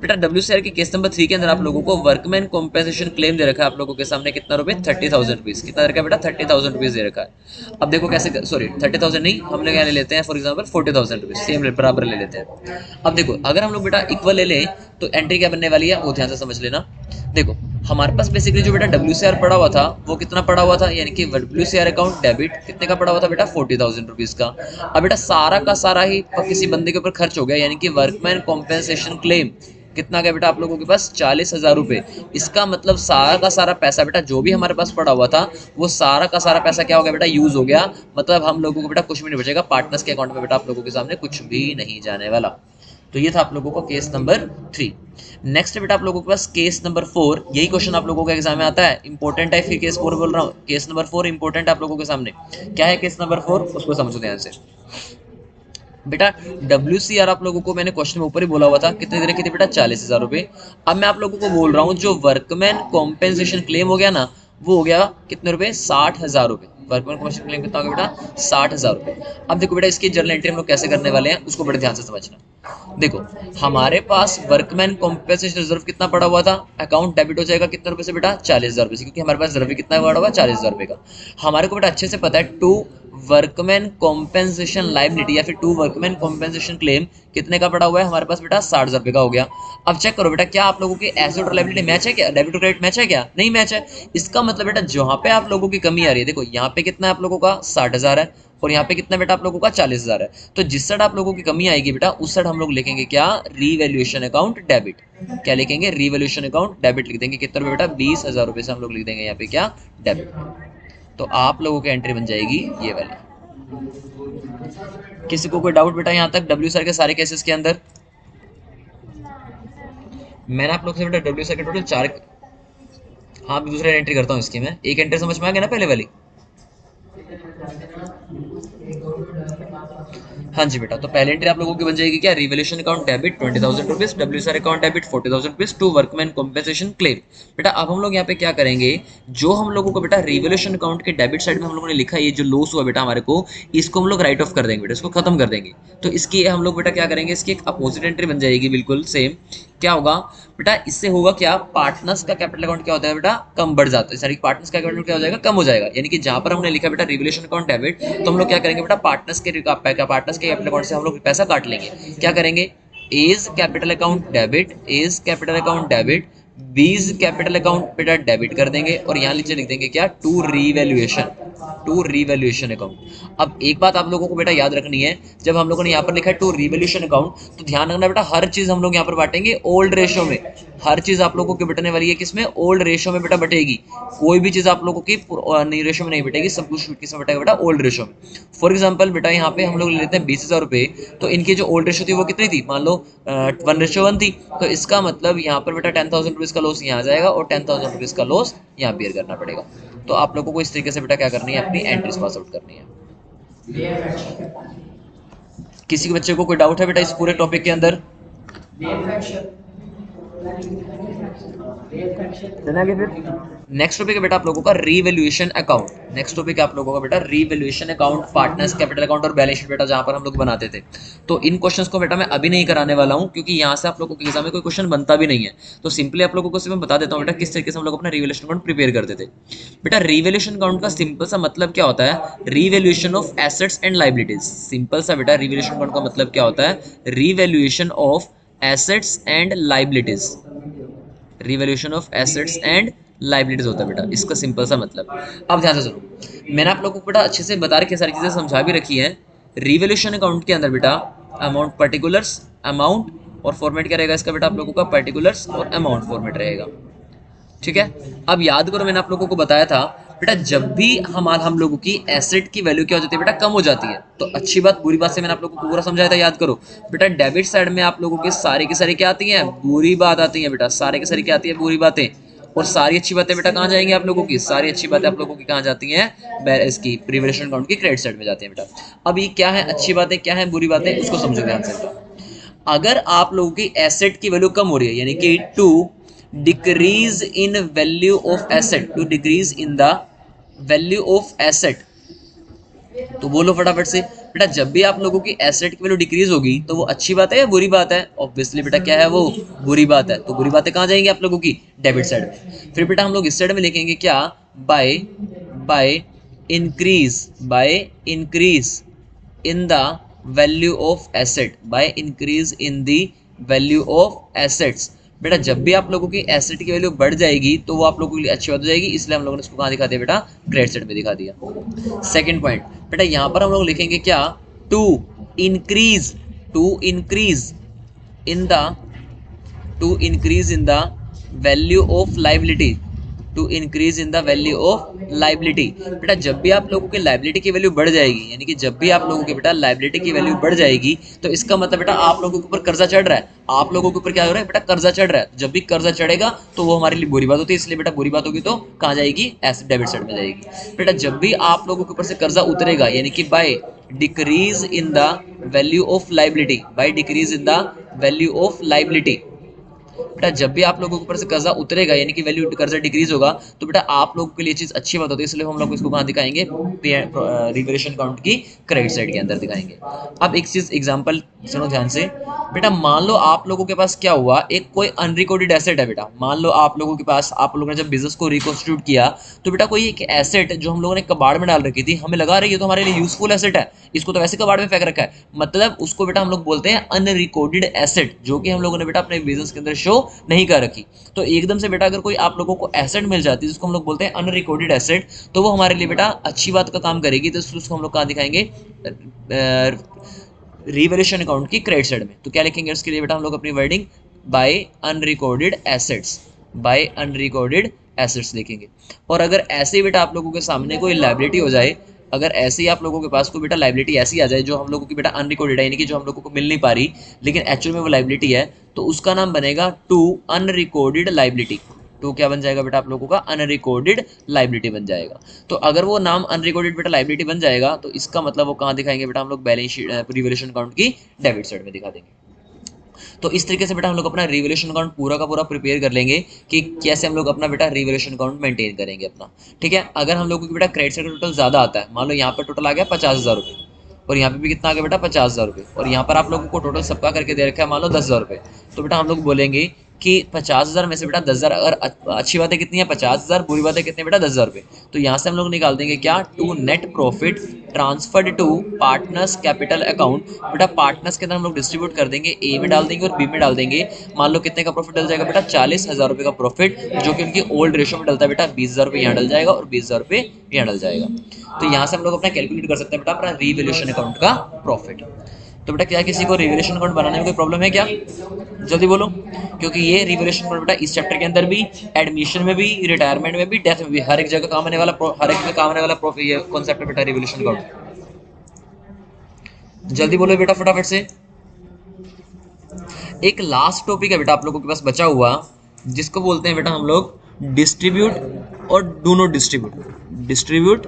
बेटा WCR के केस नंबर 3 के अंदर आप लोगों को वर्कमैन कॉम्पेंसेशन क्लेम दे रखा है आप लोगों के सामने कितना रुपए, 30,000 रुपीज। कितना दे रखा है बेटा, 30,000 रुपीज दे रखा है। अब देखो कैसे, सॉरी 30,000 नहीं, हम लोग यहाँ ले लेते हैं फॉर एग्जांपल 40,000 रुपीज, सेम बराबर ले लेते हैं। अब देखो अगर हम लोग बेटा इक्वल ले लें तो एंट्री क्या बनने वाली है वो ध्यान से समझ लेना। देखो हमारे पास बेसिकली जो बेटा WCR पड़ा हुआ था वो कितना पड़ा हुआ था, यानी कि WCR अकाउंट डेबिट कितने का पड़ा हुआ था बेटा 40,000 रुपीज का। अब बेटा सारा का सारा ही किसी बंदे के ऊपर खर्च हो गया, यानी कि वर्कमैन कॉम्पेंसेशन क्लेम कितना गया बेटा आप लोगों के पास 40,000 रुपए। इसका मतलब सारा का सारा पैसा बेटा जो भी हमारे पास पड़ा हुआ था वो सारा का सारा पैसा क्या हो गया बेटा, यूज हो गया। मतलब हम लोगों को बेटा कुछ भी नहीं बचेगा, पार्टनर्स के अकाउंट में बेटा आप लोगों के सामने कुछ भी नहीं जाने वाला। तो ये था आप लोगों का केस नंबर 3। नेक्स्ट बेटा आप लोगों के पास केस नंबर 4, यही क्वेश्चन आप लोगों का एग्जाम में आता है, इंपॉर्टेंट है, फिर केस 4 बोल रहा हूँ, केस नंबर 4 इंपॉर्टेंट है आप लोगों के सामने। क्या है केस नंबर 4, उसको समझो ध्यान से बेटा। WCR आप लोगों को मैंने क्वेश्चन में ऊपर ही बोला हुआ था कितने दे रखे थे बेटा 40,000 रुपए। अब मैं आप लोगों को बोल रहा हूँ जो वर्कमैन कॉम्पेंसेशन क्लेम हो गया ना, वो हो गया कितने रुपए 60,000 रुपए। वर्कमैन कॉम्पेंसेशन क्लेम कितना हो गया बेटा 60,000 रुपए। अब देखो बेटा इसकी जर्नल एंट्री हम लोग कैसे करने वाले हैं उसको बड़े ध्यान से समझना। देखो हमारे पास वर्कमैन कॉम्पेंसेशन रिजर्व कितना पड़ा हुआ था, अकाउंट डेबिट हो जाएगा कितने रुपए से बेटा 40,000 रुपए से, क्योंकि हमारे पास रिजर्व कितना पड़ा हुआ 40,000 रुपए का। हमारे को बेटा अच्छे से पता है टू वर्कमैन कॉम्पेंसेशन लाइबिलिटी या फिर टू वर्कमैन कॉम्पेंसेशन क्लेम कितने का पड़ा हुआ है हमारे पास बेटा 60,000 रुपए का हो गया। अब चेक करो बेटा क्या आप लोगों की एसेट और लाइबिलिटी मैच है क्या, डेबिट और क्रेडिट मैच है क्या, नहीं मैच है। इसका मतलब बेटा जहां पे आप लोगों की कमी आ रही है, देखो यहाँ पे कितना है आप लोगों का 60,000 है और यहाँ पे कितना बेटा आप लोगों का 40,000 है। तो जिस साइड आप लोगों की कमी आएगी बेटा उस साइड हम लोग लिखेंगे क्या, रीवैल्यूएशन अकाउंट डेबिट। क्या लिखेंगे, रीवैल्यूएशन अकाउंट डेबिट लिख देंगे। कितना रुपए बेटा 20,000 रुपए से हम लोग लिख देंगे यहाँ पे क्या, डेबिट। तो आप लोगों की एंट्री बन जाएगी ये वाली। किसी को कोई डाउट बेटा यहाँ तक WCR के सारे केसेस के अंदर? मैंने आप लोग से बेटा WCR के टोटल 4, हाँ दूसरा एंट्री करता हूँ इसकी मैं। एक एंट्री समझ में आ गया ना पहले वाली? हाँ जी बेटा, तो पहले एंट्री आप लोगों की बन जाएगी क्या, revaluation account debit 20,000 rupees, WCR account debit 40,000 rupees to workman compensation claim. बेटा अब हम लोग यहाँ पे क्या करेंगे, जो हम लोगों को बेटा रिवैल्यूएशन अकाउंट के डेबिट साइड में हम लोगों ने लिखा है ये जो लॉस हुआ बेटा हमारे को, इसको हम लोग राइट ऑफ कर देंगे बेटा, इसको खत्म कर देंगे। तो इसकी हम लोग बेटा क्या करेंगे, इसकी एक अपोजिट एंट्री बन जाएगी बिल्कुल सेम। क्या होगा बेटा, इससे होगा क्या, पार्टनर्स का कैपिटल अकाउंट क्या होता है बेटा, कम बढ़ जाता है, सॉरी पार्टनर्स का कैपिटल क्या हो जाएगा, कम हो जाएगा। यानी कि जहां पर हमने लिखा बेटा रिवैल्यूएशन अकाउंट डेबिट, तो हम लोग क्या करेंगे बेटा, पार्टनर्स के कैपिटल अकाउंट से हम लोग पैसा काट लेंगे। क्या करेंगे, is capital account debit, is capital account debit, बीज कैपिटल अकाउंट बेटा डेबिट कर देंगे और यहाँ नीचे लिख देंगे क्या, टू रीवैल्यूएशन अकाउंट। अब एक बात आप लोगों को बेटा याद रखनी है, जब हम लोगों ने यहाँ पर लिखा है टू रीवैल्यूएशन अकाउंट, तो ध्यान रखना बेटा हर चीज हम लोग यहाँ पर बांटेंगे ओल्ड रेशो में। हर चीज आप लोगों की बटने वाली है किसमें, ओल्ड रेशो में बेटा बटेगी। कोई भी चीज आप लोगों की नई रेशो में नहीं बटेगी, सब कुछ किसमें बटेगा बेटा, ओल्ड रेशो में। फॉर एग्जाम्पल बेटा यहाँ पे हम लोग लेते हैं 20,000 रुपए, तो इनकी जो ओल्ड रेशो थी वो कितनी थी, मान लो 1:1 थी। तो इसका मतलब यहाँ पर बेटा 10,000 रुपीज का लॉस यहाँ आ जाएगा और 10,000 रुपीज का लॉस यहाँ बेयर करना पड़ेगा। तो आप लोगों को इस तरीके से बेटा क्या करनी है, अपनी एंट्रीज पास आउट करनी है। किसी के बच्चे को कोई डाउट है बेटा इस पूरे टॉपिक के अंदर? चलेंगे फिर नेक्स्ट टॉपिक है बेटा आप लोगों का रीवैल्यूएशन अकाउंट। नेक्स्ट टॉपिक है आप लोगों का बेटा revaluation account, partners capital account और बैलेंस शीट बेटा जहां पर हम लोग बनाते थे। तो इन क्वेश्चंस को बेटा मैं अभी नहीं कराने वाला हूं क्योंकि यहां से आप लोगों के एग्जाम में कोई क्वेश्चन बनता भी नहीं है। तो सिंपली आप लोगों को सिर्फ मैं बता देता हूं बेटा किस तरीके से हम लोग अपना रीवैल्यूएशन अकाउंट प्रिपेयर करते थे। बेटा रीवैल्यूएशन अकाउंट का सिंपल सा मतलब क्या होता है, revaluation of assets and liabilities. Simple सा बेटा रीवैल्यूएशन अकाउंट का मतलब क्या होता है, revaluation of assets and liabilities. Revaluation of assets and liabilities होता है बेटा इसका सिंपल सा मतलब। अब ध्यान से सुनो, मैंने आप लोगों को बेटा अच्छे से बता रखी सारी चीजें, समझा भी रखी है। रिवैल्यूएशन अकाउंट के अंदर बेटा अमाउंट, पर्टिकुलर्स, अमाउंट और फॉर्मेट क्या रहेगा इसका बेटा आप लोगों का, पर्टिकुलर्स और अमाउंट फॉर्मेट रहेगा। ठीक है, अब याद करो मैंने आप लोगों को बताया था बेटा जब भी हम लोगों की एसेट की वैल्यू क्या हो जाती है बेटा, कम हो जाती है। तो अच्छी बात बुरी बात से मैंने आप लोगों को पूरा समझाया था, याद करो बेटा। डेबिट साइड में आप लोगों के सारी की सारी क्या आती हैं, बुरी बात आती है बेटा, सारे की सारी क्या आती है, बुरी बातें। और सारी अच्छी बातें बेटा कहाँ जाएंगी आप लोगों की, सारी अच्छी बातें आप लोगों की कहाँ जाती हैं, इसकी रिवैल्यूएशन अकाउंट की क्रेडिट साइड में जाती हैं बेटा। अब ये क्या है अच्छी बातें, क्या है बुरी बातें, उसको समझो ध्यान से। अगर आप लोगों की एसेट की वैल्यू कम हो रही है, यानी कि to decrease in value of asset, to decrease in the value of asset, तो बोलो फटाफट से बेटा। जब भी आप लोगों की एसेट की वैल्यू डिक्रीज होगी तो वो अच्छी बात है या बुरी बात है, ऑब्वियसली बेटा क्या है वो, बुरी बात है। तो बुरी बातें कहाँ जाएंगी आप लोगों की, डेबिट साइड में। फिर बेटा हम लोग इस साइड में लिखेंगे क्या, by increase in the value of asset, by increase in the value of assets. बेटा जब भी आप लोगों की एसेट की वैल्यू बढ़ जाएगी तो वो आप लोगों के लिए अच्छी बात हो जाएगी, इसलिए हम लोगों ने इसको कहाँ दिखा दिया बेटा, क्रेडिट साइड में दिखा दिया। सेकंड पॉइंट बेटा यहाँ पर हम लोग लिखेंगे क्या, to increase, to increase in the to increase in the value of liability, to increase in the value of liability. बेटा जब भी आप लोगों की लाइबिलिटी की वैल्यू बढ़ जाएगी, यानी कि जब भी आप लोगों की बेटा लाइबिलिटी की वैल्यू बढ़ जाएगी, तो इसका मतलब बेटा आप लोगों के ऊपर कर्जा चढ़ रहा है, आप लोगों के ऊपर क्या हो रहा है बेटा, कर्जा चढ़ रहा है। जब भी कर्जा चढ़ेगा तो वो हमारे लिए बुरी बात होती है, इसलिए बेटा बुरी बात होगी तो कहाँ जाएगी, एसेट डेबिट साइड में जाएगी। बेटा जब भी आप लोगों के ऊपर से कर्जा उतरेगा, यानी कि by decrease in the value of liability, by decrease in the value of liability, बेटा जब भी आप लोगों के ऊपर से कर्जा उतरेगा, यानी कि वैल्यू कर्जा डिक्रीज होगा, तो बेटा आप लोगों के लिए चीज अच्छी बात होती है, इसलिए हम लोग इसको कहाँ दिखाएंगे, रिवैल्यूएशन अकाउंट की क्रेडिट साइड के अंदर दिखाएंगे। अब एक चीज एग्जांपल सुनो ध्यान से, बेटा मान लो आप लोगों के पास क्या हुआ, एक कोई अनरिकॉर्डेड एसेट है बेटा, मान लो आप लोगों के पास, आप लोगों ने जब बिजनेस को रिकॉन्स्टिट्यूट किया, तो बेटा कोई एक एसेट जो हम लोगों ने कबाड़ में डाल रखी थी, हमें लगा रही है तो हमारे लिए यूजफुल एसेट है, इसको तो वैसे कबाड़ में फेंक रखा है, मतलब उसको बेटा हम लोग बोलते हैं अनरिकॉर्डेड एसेट, जो कि हम लोगों ने बेटा अपने बिजनेस के अंदर शो नहीं कर रखी। तो एकदम से बेटा अगर कोई आप लोगों को एसेट मिल जाती है जिसको हम लोग बोलते हैं अनरिकॉर्डेड एसेट, तो वो हमारे लिए बेटा अच्छी बात का काम करेगी, तो उसको हम लोग कहाँ दिखाएंगे, रिवैल्यूएशन अकाउंट की क्रेडिट साइड में। तो क्या लिखेंगे उसके लिए बेटा हम लोग अपनी wording, by unrecorded assets, by unrecorded assets लिखेंगे। और अगर ऐसे ही बेटा आप लोगों के सामने कोई लायबिलिटी हो जाए, अगर ऐसे ही आप लोगों के पास कोई बेटा लायबिलिटी ऐसी आ जाए जो हम लोगों की बेटा अनरिकॉर्डेड है, यानी कि जो हम लोगों को मिल नहीं पा रही लेकिन एक्चुअल में वो लायबिलिटी है, तो उसका नाम बनेगा टू अनरिकॉर्डेड लायबिलिटी। तो क्या बन जाएगा बेटा आप लोगों का, अनरिकॉर्डेड लायबिलिटी बन जाएगा। तो अगर वो नाम अनरिकॉर्डेड बेटा लायबिलिटी बन जाएगा, तो इसका मतलब वो कहाँ दिखाएंगे बेटा हम लोग, बैलेंस शीट रिवैल्यूएशन अकाउंट की डेबिट साइड में दिखा देंगे। तो इस तरीके से बेटा हम लोग अपना रिवैल्यूएशन अकाउंट पूरा का पूरा प्रिपेयर कर लेंगे कि कैसे हम लोग अपना बेटा रिवैल्यूएशन अकाउंट मेंटेन करेंगे अपना। ठीक है, अगर हम लोगों की बेटा क्रेडिट साइड टोटल ज़्यादा आता है, मान लो यहाँ पर टोटल आ गया 50,000 रुपये, और यहाँ पे भी कितना आ गया बेटा 50,000 रुपये, और यहाँ पर आप लोगों को टोटल सबका करके दे रखा है मान लो 10,000 रुपये, तो बेटा हम लोग बोलेंगे कि 50,000 में से बेटा 10,000, अगर अच्छी बात है कितनी है 50,000, बुरी बात है कितने बेटा 10,000 रुपये, तो यहाँ से हम लोग निकाल देंगे क्या, to net profit transferred to partners capital account. बेटा पार्टनर्स के अंदर हम लोग डिस्ट्रीब्यूट कर देंगे, ए में डाल देंगे और बी में डाल देंगे। मान लो कितने का प्रॉफिट डल जाएगा बेटा, 40,000 रुपये का प्रॉफिट, जो कि उनकी ओल्ड रेशो में डलता है बेटा, 20,000 रुपये यहाँ डल जाएगा और 20,000 रुपये यहाँ डल जाएगा। तो यहाँ से हम लोग अपना कैलकुलेट कर सकते हैं बेटा अपना रिवैल्यूएशन अकाउंट का प्रॉफिट। तो बेटा क्या किसी को रिवैल्यूएशन अकाउंट बनाने में कोई प्रॉब्लम है क्या, जल्दी बोलो, क्योंकि ये रिवैल्यूएशन अकाउंट बेटा इस चैप्टर के अंदर भी, एडमिशन में भी, रिटायरमेंट में भी, डेथ में भी, हर एक जगह काम आने वाला, हर एक में काम आने वाला ये कॉन्सेप्ट है बेटा रिवैल्यूएशन अकाउंट। जल्दी बोलो बेटा फटाफट से। एक लास्ट टॉपिक है बेटा आप लोगों के पास बचा हुआ, जिसको बोलते हैं बेटा हम लोग डिस्ट्रीब्यूट और डू नॉट डिस्ट्रीब्यूट, डिस्ट्रीब्यूट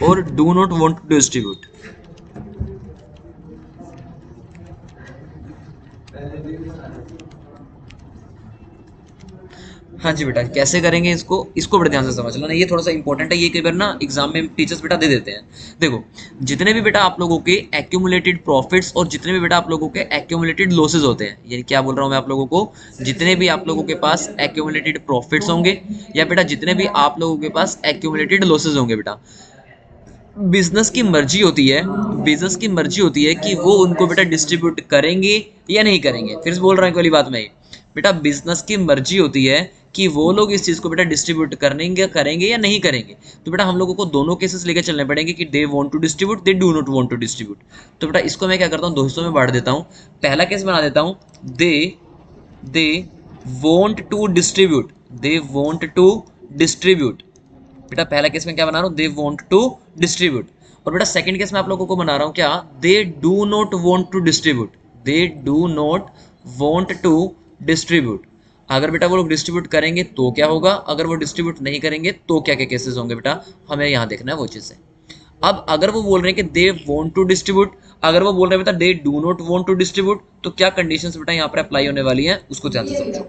और do not want to distribute. हाँ जी बेटा, कैसे करेंगे इसको, इसको बड़े ध्यान से समझ लो ना, ये थोड़ा सा इंपॉर्टेंट है, ये कई बार ना एग्जाम में टीचर्स बेटा दे देते हैं। देखो जितने भी बेटा आप लोगों के एक्यूमुलेटेड प्रॉफिट्स और जितने भी बेटा आप लोगों के एक्यूमुलेटेड लॉसेज होते हैं, यानी क्या बोल रहा हूँ मैं आप लोगों को, जितने भी आप लोगों के पास एक्यूमुलेटेड प्रॉफिट्स होंगे या बेटा जितने भी आप लोगों के पास एक्यूमुलेटेड लॉसेज होंगे बेटा, बिजनेस की मर्जी होती है, बिजनेस की मर्जी होती है कि वो उनको बेटा डिस्ट्रीब्यूट करेंगे या नहीं करेंगे। फिर से बोल रहा हूँ वाली बात में, बेटा बिजनेस की मर्जी होती है कि वो लोग इस चीज़ को बेटा डिस्ट्रीब्यूट करेंगे या नहीं करेंगे। तो बेटा हम लोगों को दोनों केसेस लेके चलने पड़ेंगे कि they want to distribute, they do not want to distribute. तो बेटा इसको मैं क्या करता हूँ, दो हिस्सों में बांट देता हूँ। पहला केस बना देता हूँ, they want to distribute, they want to distribute. बेटा पहला केस में क्या बना रहा हूँ, दे वांट टू डिस्ट्रीब्यूट। और बेटा सेकंड केस में आप लोगों को बना रहा हूँ क्या, they do not want to distribute, they do not want to distribute. अगर बेटा वो लोग डिस्ट्रीब्यूट करेंगे तो क्या होगा, अगर वो डिस्ट्रीब्यूट नहीं करेंगे तो क्या क्या केसेस होंगे बेटा, हमें यहाँ देखना है वो चीज़ है। अब अगर वो बोल रहे हैं कि दे वांट टू डिस्ट्रीब्यूट, अगर वो बोल रहे हैं बेटा they do not want to distribute, तो क्या कंडीशंस बेटा यहाँ पर अप्लाई होने वाली हैं, उसको ध्यान से समझो।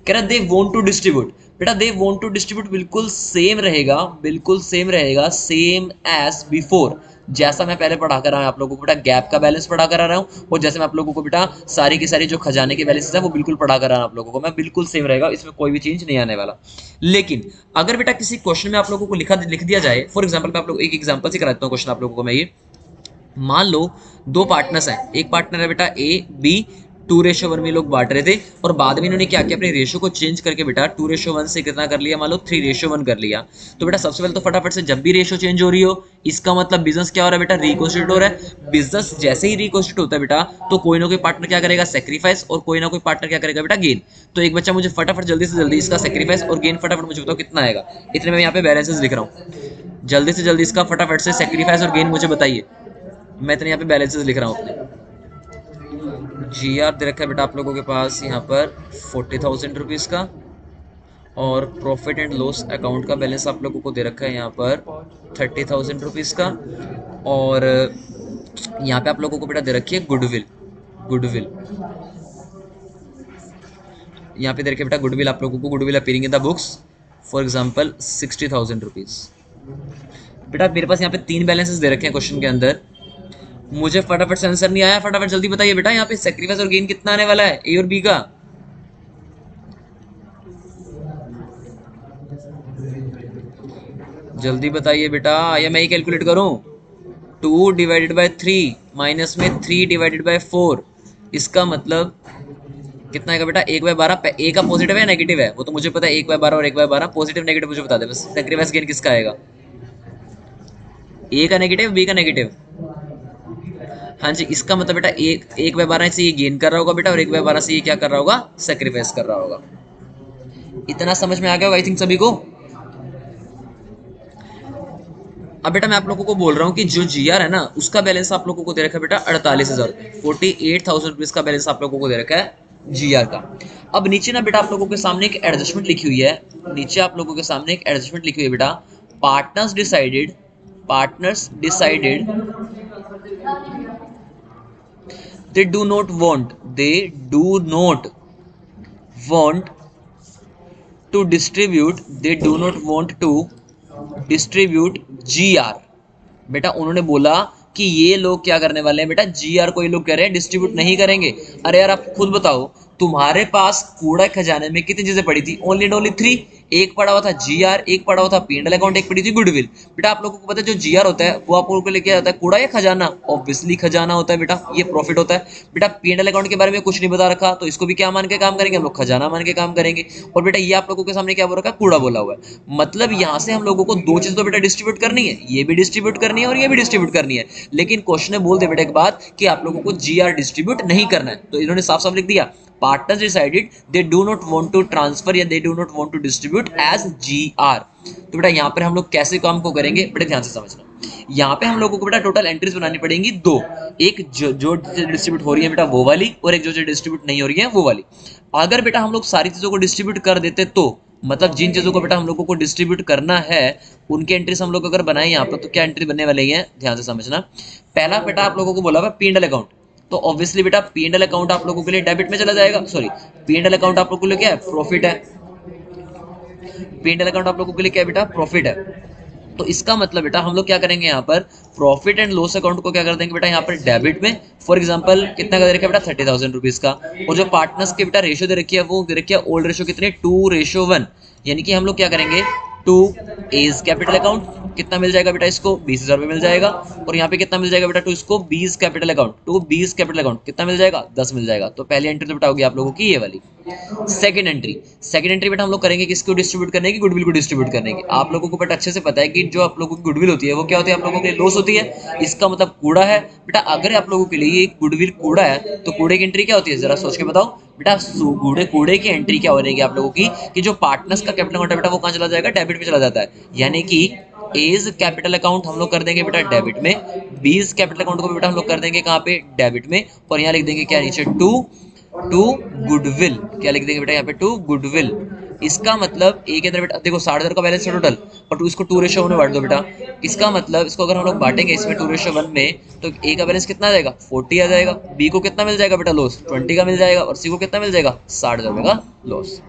कह रहा दे वांट टू डिस्ट्रीब्यूट, बेटा दे वांट टू डिस्ट्रीब्यूट बिल्कुल सेम रहेगा, बिल्कुल सेम रहेगा, सेम एज बिफोर, जैसा मैं पहले पढ़ा कर रहा हूँ आप लोगों को बेटा गैप का बैलेंस पढ़ा कर रहा हूँ, और जैसे मैं आप लोगों को बेटा सारी की सारी जो खजाने के बैलेंस है वो बिल्कुल पढ़ा कर रहा हूँ आप लोगों को मैं, बिल्कुल सेम रहेगा, इसमें कोई भी चेंज नहीं आने वाला। लेकिन अगर बेटा किसी क्वेश्चन में आप लोगों को लिख दिया जाए, फॉर एग्जाम्पल मैं आप लोग एक एग्जाम्पल से करा देता हूँ क्वेश्चन आप लोगों को मैं, ये मान लो दो पार्टनर्स हैं, एक पार्टनर है बेटा ए बी, 2:1 में लोग बांट रहे थे और बाद में इन्होंने क्या किया, अपने रेशो को चेंज करके बेटा 2:1 से कितना कर लिया, मान लो 3:1 कर लिया। तो बेटा सबसे पहले तो फटाफट से जब भी रेशो चेंज हो रही हो, इसका मतलब बिजनेस क्या हो रहा है बेटा, रिकॉन्स्टिट्यूट हो रहा है। बिजनेस जैसे ही रिकॉन्स्टिट्यूट होता है बेटा, तो कोई ना कोई पार्टनर क्या करेगा, सेक्रीफाइस, और कोई ना कोई पार्टनर क्या करेगा बेटा, गेन। तो एक बच्चा मुझे फटाफट जल्दी से जल्दी इसका सेक्रीफाइस और गेन फटाफट मुझे बताओ कितना आएगा। इतने में यहाँ पे बैलेंसेस लिख रहा हूँ, जल्दी से जल्दी इसका फटाफट से सेक्रीफाइस और गेन मुझे बताइए। मैं इतने यहाँ पे बैलेंसेस लिख रहा हूँ अपने। GR दे रखा है बेटा आप लोगों के पास यहाँ पर 40,000 रुपीज़ का, और प्रॉफिट एंड लॉस अकाउंट का बैलेंस आप लोगों को दे रखा है यहाँ पर 30,000 रुपीज़ का, और यहाँ पे आप लोगों को बेटा दे रखी है गुडविल। गुडविल यहाँ पे दे रखी है बेटा गुडविल आप लोगों को, goodwill appearing in the books for example 60,000 rupees. बेटा मेरे पास यहाँ पे 3 बैलेंसेस दे रखे हैं क्वेश्चन के अंदर, मुझे फटाफट से आंसर नहीं आया, फटाफट जल्दी बताइए बेटा यहाँ पे सेक्रीफाइस और गेन कितना आने वाला है, ए और बी का। जल्दी बताइए बेटा, या मैं ही कैलकुलेट करूं। 2/3 माइनस में 3/4, इसका मतलब कितना आएगा बेटा, 1/12। ए का पॉजिटिव है नेगेटिव है, वो तो मुझे पता है, 1/12 और 1/12 पॉजिटिव नेगेटिव मुझे बता दे बस। सेक्रीफाइस गेन किसका आएगा, ए का नेगेटिव, बी का नेगेटिव। हाँ जी, इसका मतलब बेटा 1/12 से ये गेन कर रहा होगा बेटा, और 1/12 से ये क्या कर रहा होगा, सेक्रीफाइस कर रहा होगा। इतना समझ में आ गया आई थिंक सभी को। अब बेटा मैं आप लोगों को बोल रहा हूँ कि जो GR है ना, उसका बैलेंस आप लोगों को दे रखा है बेटा 48,000 रुपये, 48,000 रुपीज का बैलेंस आप लोगों को दे रखा है GR का। अब नीचे ना बेटा आप लोगों के सामने एक एडजस्टमेंट लिखी हुई है, नीचे आप लोगों के सामने एक एडजस्टमेंट लिखी हुई है बेटा, partners decided they do not want to distribute GR। बेटा उन्होंने बोला कि ये लोग क्या करने वाले हैं बेटा, GR को ये लोग कह रहे हैं डिस्ट्रीब्यूट नहीं करेंगे। अरे यार आप खुद बताओ, तुम्हारे पास कूड़ा खजाने में कितनी चीजें पड़ी थी, ओनली एंड ओनली 3। एक पड़ा हुआ था GR, एक पड़ा हुआ था P&L अकाउंट, एक पड़ी थी गुडविल। बेटा आप लोगों को पता है जो GR होता है वो आप लोगों को लेके आता है कूड़ा या खजाना, ऑब्वियसली खजाना होता है बेटा, ये प्रॉफिट होता है। बेटा P&L अकाउंट के बारे में कुछ नहीं बता रखा, तो इसको भी क्या मान के काम करेंगे हम लोग, खजाना मान के काम करेंगे। और बेटा ये आप लोगों के सामने क्या बोल रखा है, कूड़ा बोला हुआ है। मतलब यहाँ से हम लोगों को दो चीज तो बेटा डिस्ट्रीब्यूट करनी है, ये भी डिस्ट्रीब्यूट करनी है और ये भी डिस्ट्रीब्यूट करनी है। लेकिन क्वेश्चन में बोल दे बेटा एक बात कि आप लोगों को GR डिस्ट्रीब्यूट नहीं करना है, तो इन्होंने साफ साफ लिख दिया partners decided they do not want to transfer या they do not want to distribute as GR। तो बेटा यहाँ पर हम लोग कैसे काम को करेंगे, बेटा ध्यान से समझना। यहाँ पे हम लोगों को बेटा टोटल एंट्रीज बनानी पड़ेंगी दो, एक जो डिस्ट्रीब्यूट हो रही है बेटा वो वाली, और एक जो डिस्ट्रीब्यूट नहीं हो रही है वो वाली। अगर बेटा हम लोग सारी चीजों को डिस्ट्रीब्यूट कर देते, तो मतलब जिन चीजों को बेटा हम लोगों को डिस्ट्रीब्यूट करना है उनके एंट्रीज हम लोग अगर बनाए यहाँ पर, तो क्या एंट्री बनने वाली है, ध्यान से समझना। पहला बेटा आप लोगों को बोला हुआ P&L अकाउंट, तो ऑब्वियसली बेटा P&L अकाउंट आप लोगों के लिए डेबिट में चला जाएगा, सॉरी P&L अकाउंट आप लोगों के लिए क्या है, प्रॉफिट है। P&L अकाउंट आप लोगों के लिए क्या है बेटा, प्रॉफिट है। तो इसका मतलब बेटा हम लोग क्या करेंगे यहाँ पर, प्रॉफिट एंड लॉस अकाउंट को क्या कर देंगे बेटा यहाँ पर डेबिट में। फॉर एग्जांपल कितना का दे रखा है बेटा, 30,000 रुपीज का। और जो पार्टनर्स के बेटा रेशियो दे रखी है वो दे रखी है ओल्ड रेशियो कितने, 2:1। यानी कि हम लोग क्या करेंगे, 2 एज कैपिटल अकाउंट कितना मिल जाएगा बेटा, इसको 20,000 रुपये मिल जाएगा। और यहाँ पे कितना मिल जाएगा बेटा, 2 इसको 20 कैपिटल अकाउंट, 2 20 कैपिटल अकाउंट कितना मिल जाएगा, 10 मिल जाएगा। तो पहली एंट्री तो बेटा होगी आप लोगों की ये वाली। सेकंड एंट्री बेटा हम लोग करेंगे किसको डिस्ट्रीब्यूट करने की, गुडविल को डिस्ट्रीब्यूट करने की। आप लोगों को बेटा अच्छे से पता है कि जो आप लोगों की गुडविल होती है वो क्या होती है, आप लोगों के लिए लॉस होती है। इसका मतलब कूड़ा है बेटा। अगर आप लोगों के लिए गुडविल कूड़ा है तो कूड़े की एंट्री क्या होती है, जरा सोच के बताओ बेटा। कूड़े की एंट्री क्या हो रही है आप लोगों की, कि जो पार्टनर्स का कैपिटल अकाउंट है बेटा वो कहाँ चला जाएगा, डेबिट में चला जाता है। यानी कि एज कैपिटल अकाउंट हम लोग कर देंगे बेटा डेबिट में, 20 कैपिटल अकाउंट को बेटा हम लोग कर देंगे कहाँ पे, डेबिट में। और यहाँ लिख देंगे क्या नीचे, टू गुडविल, क्या लिख देंगे बेटा यहाँ पे, टू गुडविल। इसका मतलब ए के अंदर बेटा देखो 60,000 का बैलेंस है टोटल, और इसको 2:1 में बांट दो बेटा। इसका मतलब इसको अगर हम लोग बांटेंगे इसमें 2:1 में, तो ए का बैलेंस कितना आ जाएगा, 40 आ जाएगा। बी को कितना मिल जाएगा बेटा, लॉस 20 का मिल जाएगा। और सी को कितना मिल जाएगा, 60,000 रुपये का लॉस।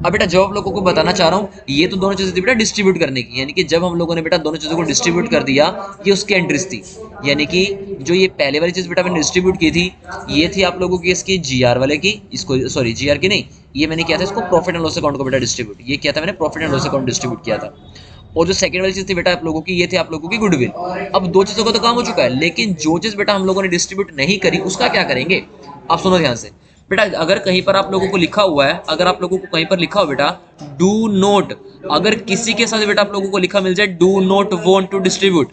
अब बेटा जो आप लोगों को बताना चाह रहा हूँ, ये तो दोनों चीजें थी बेटा डिस्ट्रीब्यूट करने की। यानी कि जब हम लोगों ने बेटा दोनों चीजों को डिस्ट्रीब्यूट कर दिया, ये उसकी एंट्रीज थी। यानी कि जो ये पहले वाली चीज बेटा मैंने डिस्ट्रीब्यूट की थी, ये थी आप लोगों की इसकी GR वाले की, इसको सॉरी GR की नहीं, ये मैंने किया था इसको प्रॉफिट एंड लॉस अकाउंट को बेटा डिस्ट्रीब्यूट। ये किया था मैंने profit and loss account distribute किया था। और जो सेकंड वाली चीज थी बेटा आप लोगों की, ये थी आप लोगों की गुडविल। अब दो चीजों का तो काम हो चुका है, लेकिन जो चीज बेटा हम लोगों ने डिस्ट्रीब्यूट नहीं करी उसका क्या करेंगे। आप सुनो ध्यान से बेटा, अगर कहीं पर आप लोगों को लिखा हुआ है, अगर आप लोगों को कहीं पर लिखा हो बेटा डू नोट, अगर किसी के साथ बेटा आप लोगों को लिखा मिल जाए do not want to distribute,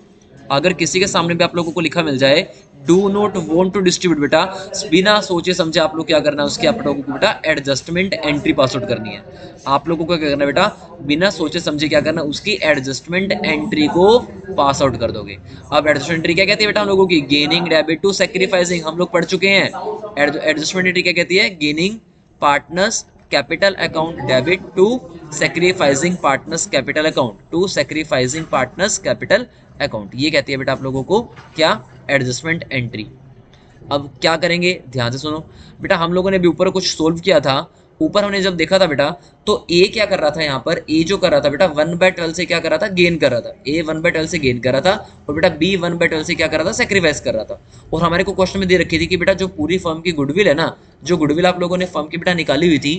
अगर किसी के सामने भी आप लोगों को लिखा मिल जाए do not want to distribute, बेटा बिना सोचे समझे आप लोग क्या करना है, उसके आप लोगों को बेटा एडजस्टमेंट एंट्री पास आउट करनी है। आप लोगों को क्या करना है बेटा, बिना सोचे समझे क्या करना है, उसकी एडजस्टमेंट एंट्री को पास आउट कर दोगे। अब एडजस्टमेंट एंट्री क्या कहती है बेटा हम लोगों की, गेनिंग डेबिट टू सैक्रिफाइसिंग, हम लोग पढ़ चुके हैं। एडजस्टमेंट एंट्री क्या कहती है, gaining partners capital account debit to sacrificing partners capital account, to sacrificing partners capital account, ये कहती है बेटा आप लोगों को क्या, एडजस्टमेंट एंट्री। अब क्या करेंगे, ध्यान से सुनो बेटा, हम लोगों ने भी ऊपर कुछ सोल्व किया था, ऊपर हमने जब देखा था बेटा, तो ए क्या कर रहा था यहाँ पर, ए जो कर रहा था बेटा 1/12 से क्या कर रहा था, गेन कर रहा था, ए 1/12 से गेन कर रहा था, और बेटा बी 1/12 से क्या कर रहा था, सेक्रीफाइस कर रहा था। और हमारे को क्वेश्चन में दे रखी थी कि बेटा जो पूरी फर्म की गुडविल है ना, जो गुडविल आप लोगों ने फर्म की बेटा निकाली हुई थी,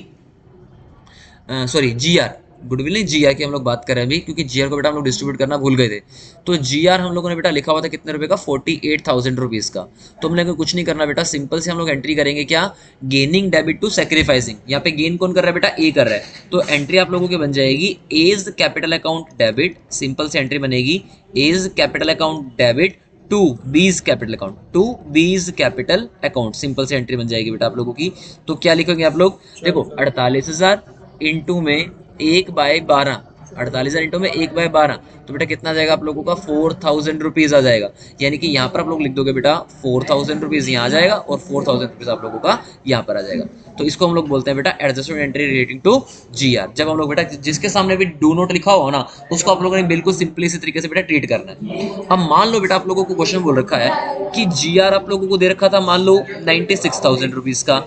सॉरी जीआर, गुडविल नहीं जीआर की हम लोग बात कर रहे हैं अभी, क्योंकि जीआर को बेटा हम लोग डिस्ट्रीब्यूट करना भूल गए थे। तो जीआर हम लोगों ने बेटा लिखा हुआ था कितने रुपए का, 48,000 रुपीज का। तो हम लोग कुछ नहीं करना बेटा, सिंपल से हम लोग एंट्री करेंगे क्या, गेनिंग डेबिट टू सैक्रिफाइसिंग, यहाँ पे गेन कौन कर रहा है बेटा, ए कर रहा है, तो एंट्री आप लोगों की बन जाएगी A's capital account debit, simple से एंट्री बनेगी A's capital account debit to B's capital account, to B's capital account, simple से एंट्री बन जाएगी बेटा आप लोगों की। तो क्या लिखोगे आप लोग, देखो 48,000 इंटू में 1/12, 48,000 इंटू में 1/12, तो बेटा कितना जाएगा आप लोगों का, 4,000 रुपीज आ जाएगा। यानी कि यहाँ पर आप लोग लिख दोगे बेटा 4,000 रुपीज यहाँ आ जाएगा, और 4,000 रुपीज आप लोगों का यहाँ पर आ जाएगा। तो इसको हम लोग बोलते हैं बेटा adjustment entry relating to GR. जब हम लोग बेटा जिसके सामने भी डू नोट लिखा हो ना, उसको आप लोगों ने बिल्कुल सिंपली इसी तरीके से बेटा ट्रीट करना है। अब मान लो बेटा आप लोगों को क्वेश्चन बोल रखा है कि जीआर आप लोगों को दे रखा था मान लो 96,000 रुपीज का,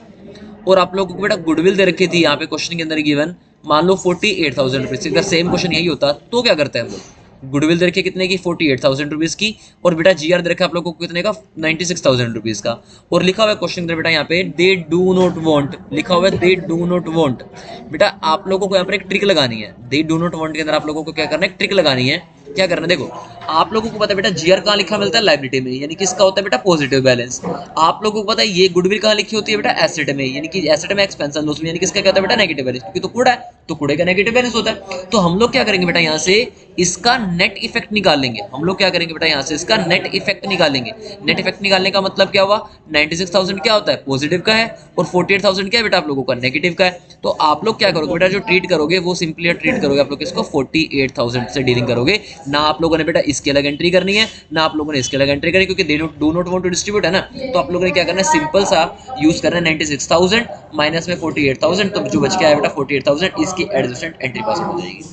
और आप लोगों को बेटा गुडविल दे रखी थी यहाँ पे क्वेश्चन के अंदर गिवन मान लो 48,000 रुपीज का, सेम क्वेश्चन यही होता, तो क्या करते हैं हम लोग, गुडविल दे रखे कितने की, 48,000 रुपीज की, और बेटा जीआर दे रखा आप लोगों को कितने का, 96,000 रुपीज का, और लिखा हुआ है क्वेश्चन बेटा यहाँ पे दे डू नॉट वांट, लिखा हुआ है दे डू नॉट वांट। बेटा आप लोगों को यहाँ पर एक ट्रिक लगानी है, दे डू नॉट वांट के अंदर आप लोगों को क्या करना है, ट्रिक लगानी है। क्या करना है, देखो आप लोगों को पता है बेटा जीआर कहाँ लिखा मिलता है, लायबिलिटी में, यानी किसका होता है बेटा, पॉजिटिव बैलेंस। आप लोगों को पता है ये गुडविल कहाँ लिखी होती है बेटा, एसेट में, यानी कि एसेट में एक्सपेंशन लॉस में, यानी किसका क्या होता है बेटा, नेगेटिव बैलेंस, क्योंकि तो कूड़ा है तो कूड़े का नेगेटिव बैलेंस होता है। तो हम लोग क्या करेंगे बेटा, यहाँ से इसका नेट इफेक्ट निकाल लेंगे, हम लोग क्या करेंगे बेटा, यहाँ से इसका नेट इफेक्ट निकालेंगे। नेट इफेक्ट निकालने का मतलब क्या हुआ, 96,000 क्या होता है, पॉजिटिव का है, और 48,000 क्या है बेटा आप लोगों का, नेगेटिव का है। तो आप लोग क्या करोगे बेटा, जो ट्रीट करोगे वो सिंपली ट्रीट करोगे आप लोग इसको 48,000 से डीलिंग करोगे ना। आप लोगों ने बेटा इसकी अलग एंट्री करनी है, ना आप लोगों ने इसकी अलग एंट्री करनी, क्योंकि do not want to distribute है ना। तो आप लोगों ने क्या करना है, सिंपल सा यूज करना है 96,000 माइनस में 48,000, तो जो बच के आया बेटा 48,000, इसकी एडजस्टमेंट एंट्री पास हो जाएगी।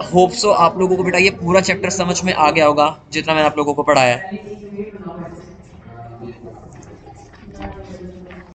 होप सो आप लोगों को बेटा ये पूरा चैप्टर समझ में आ गया होगा जितना मैंने आप लोगों को पढ़ाया है।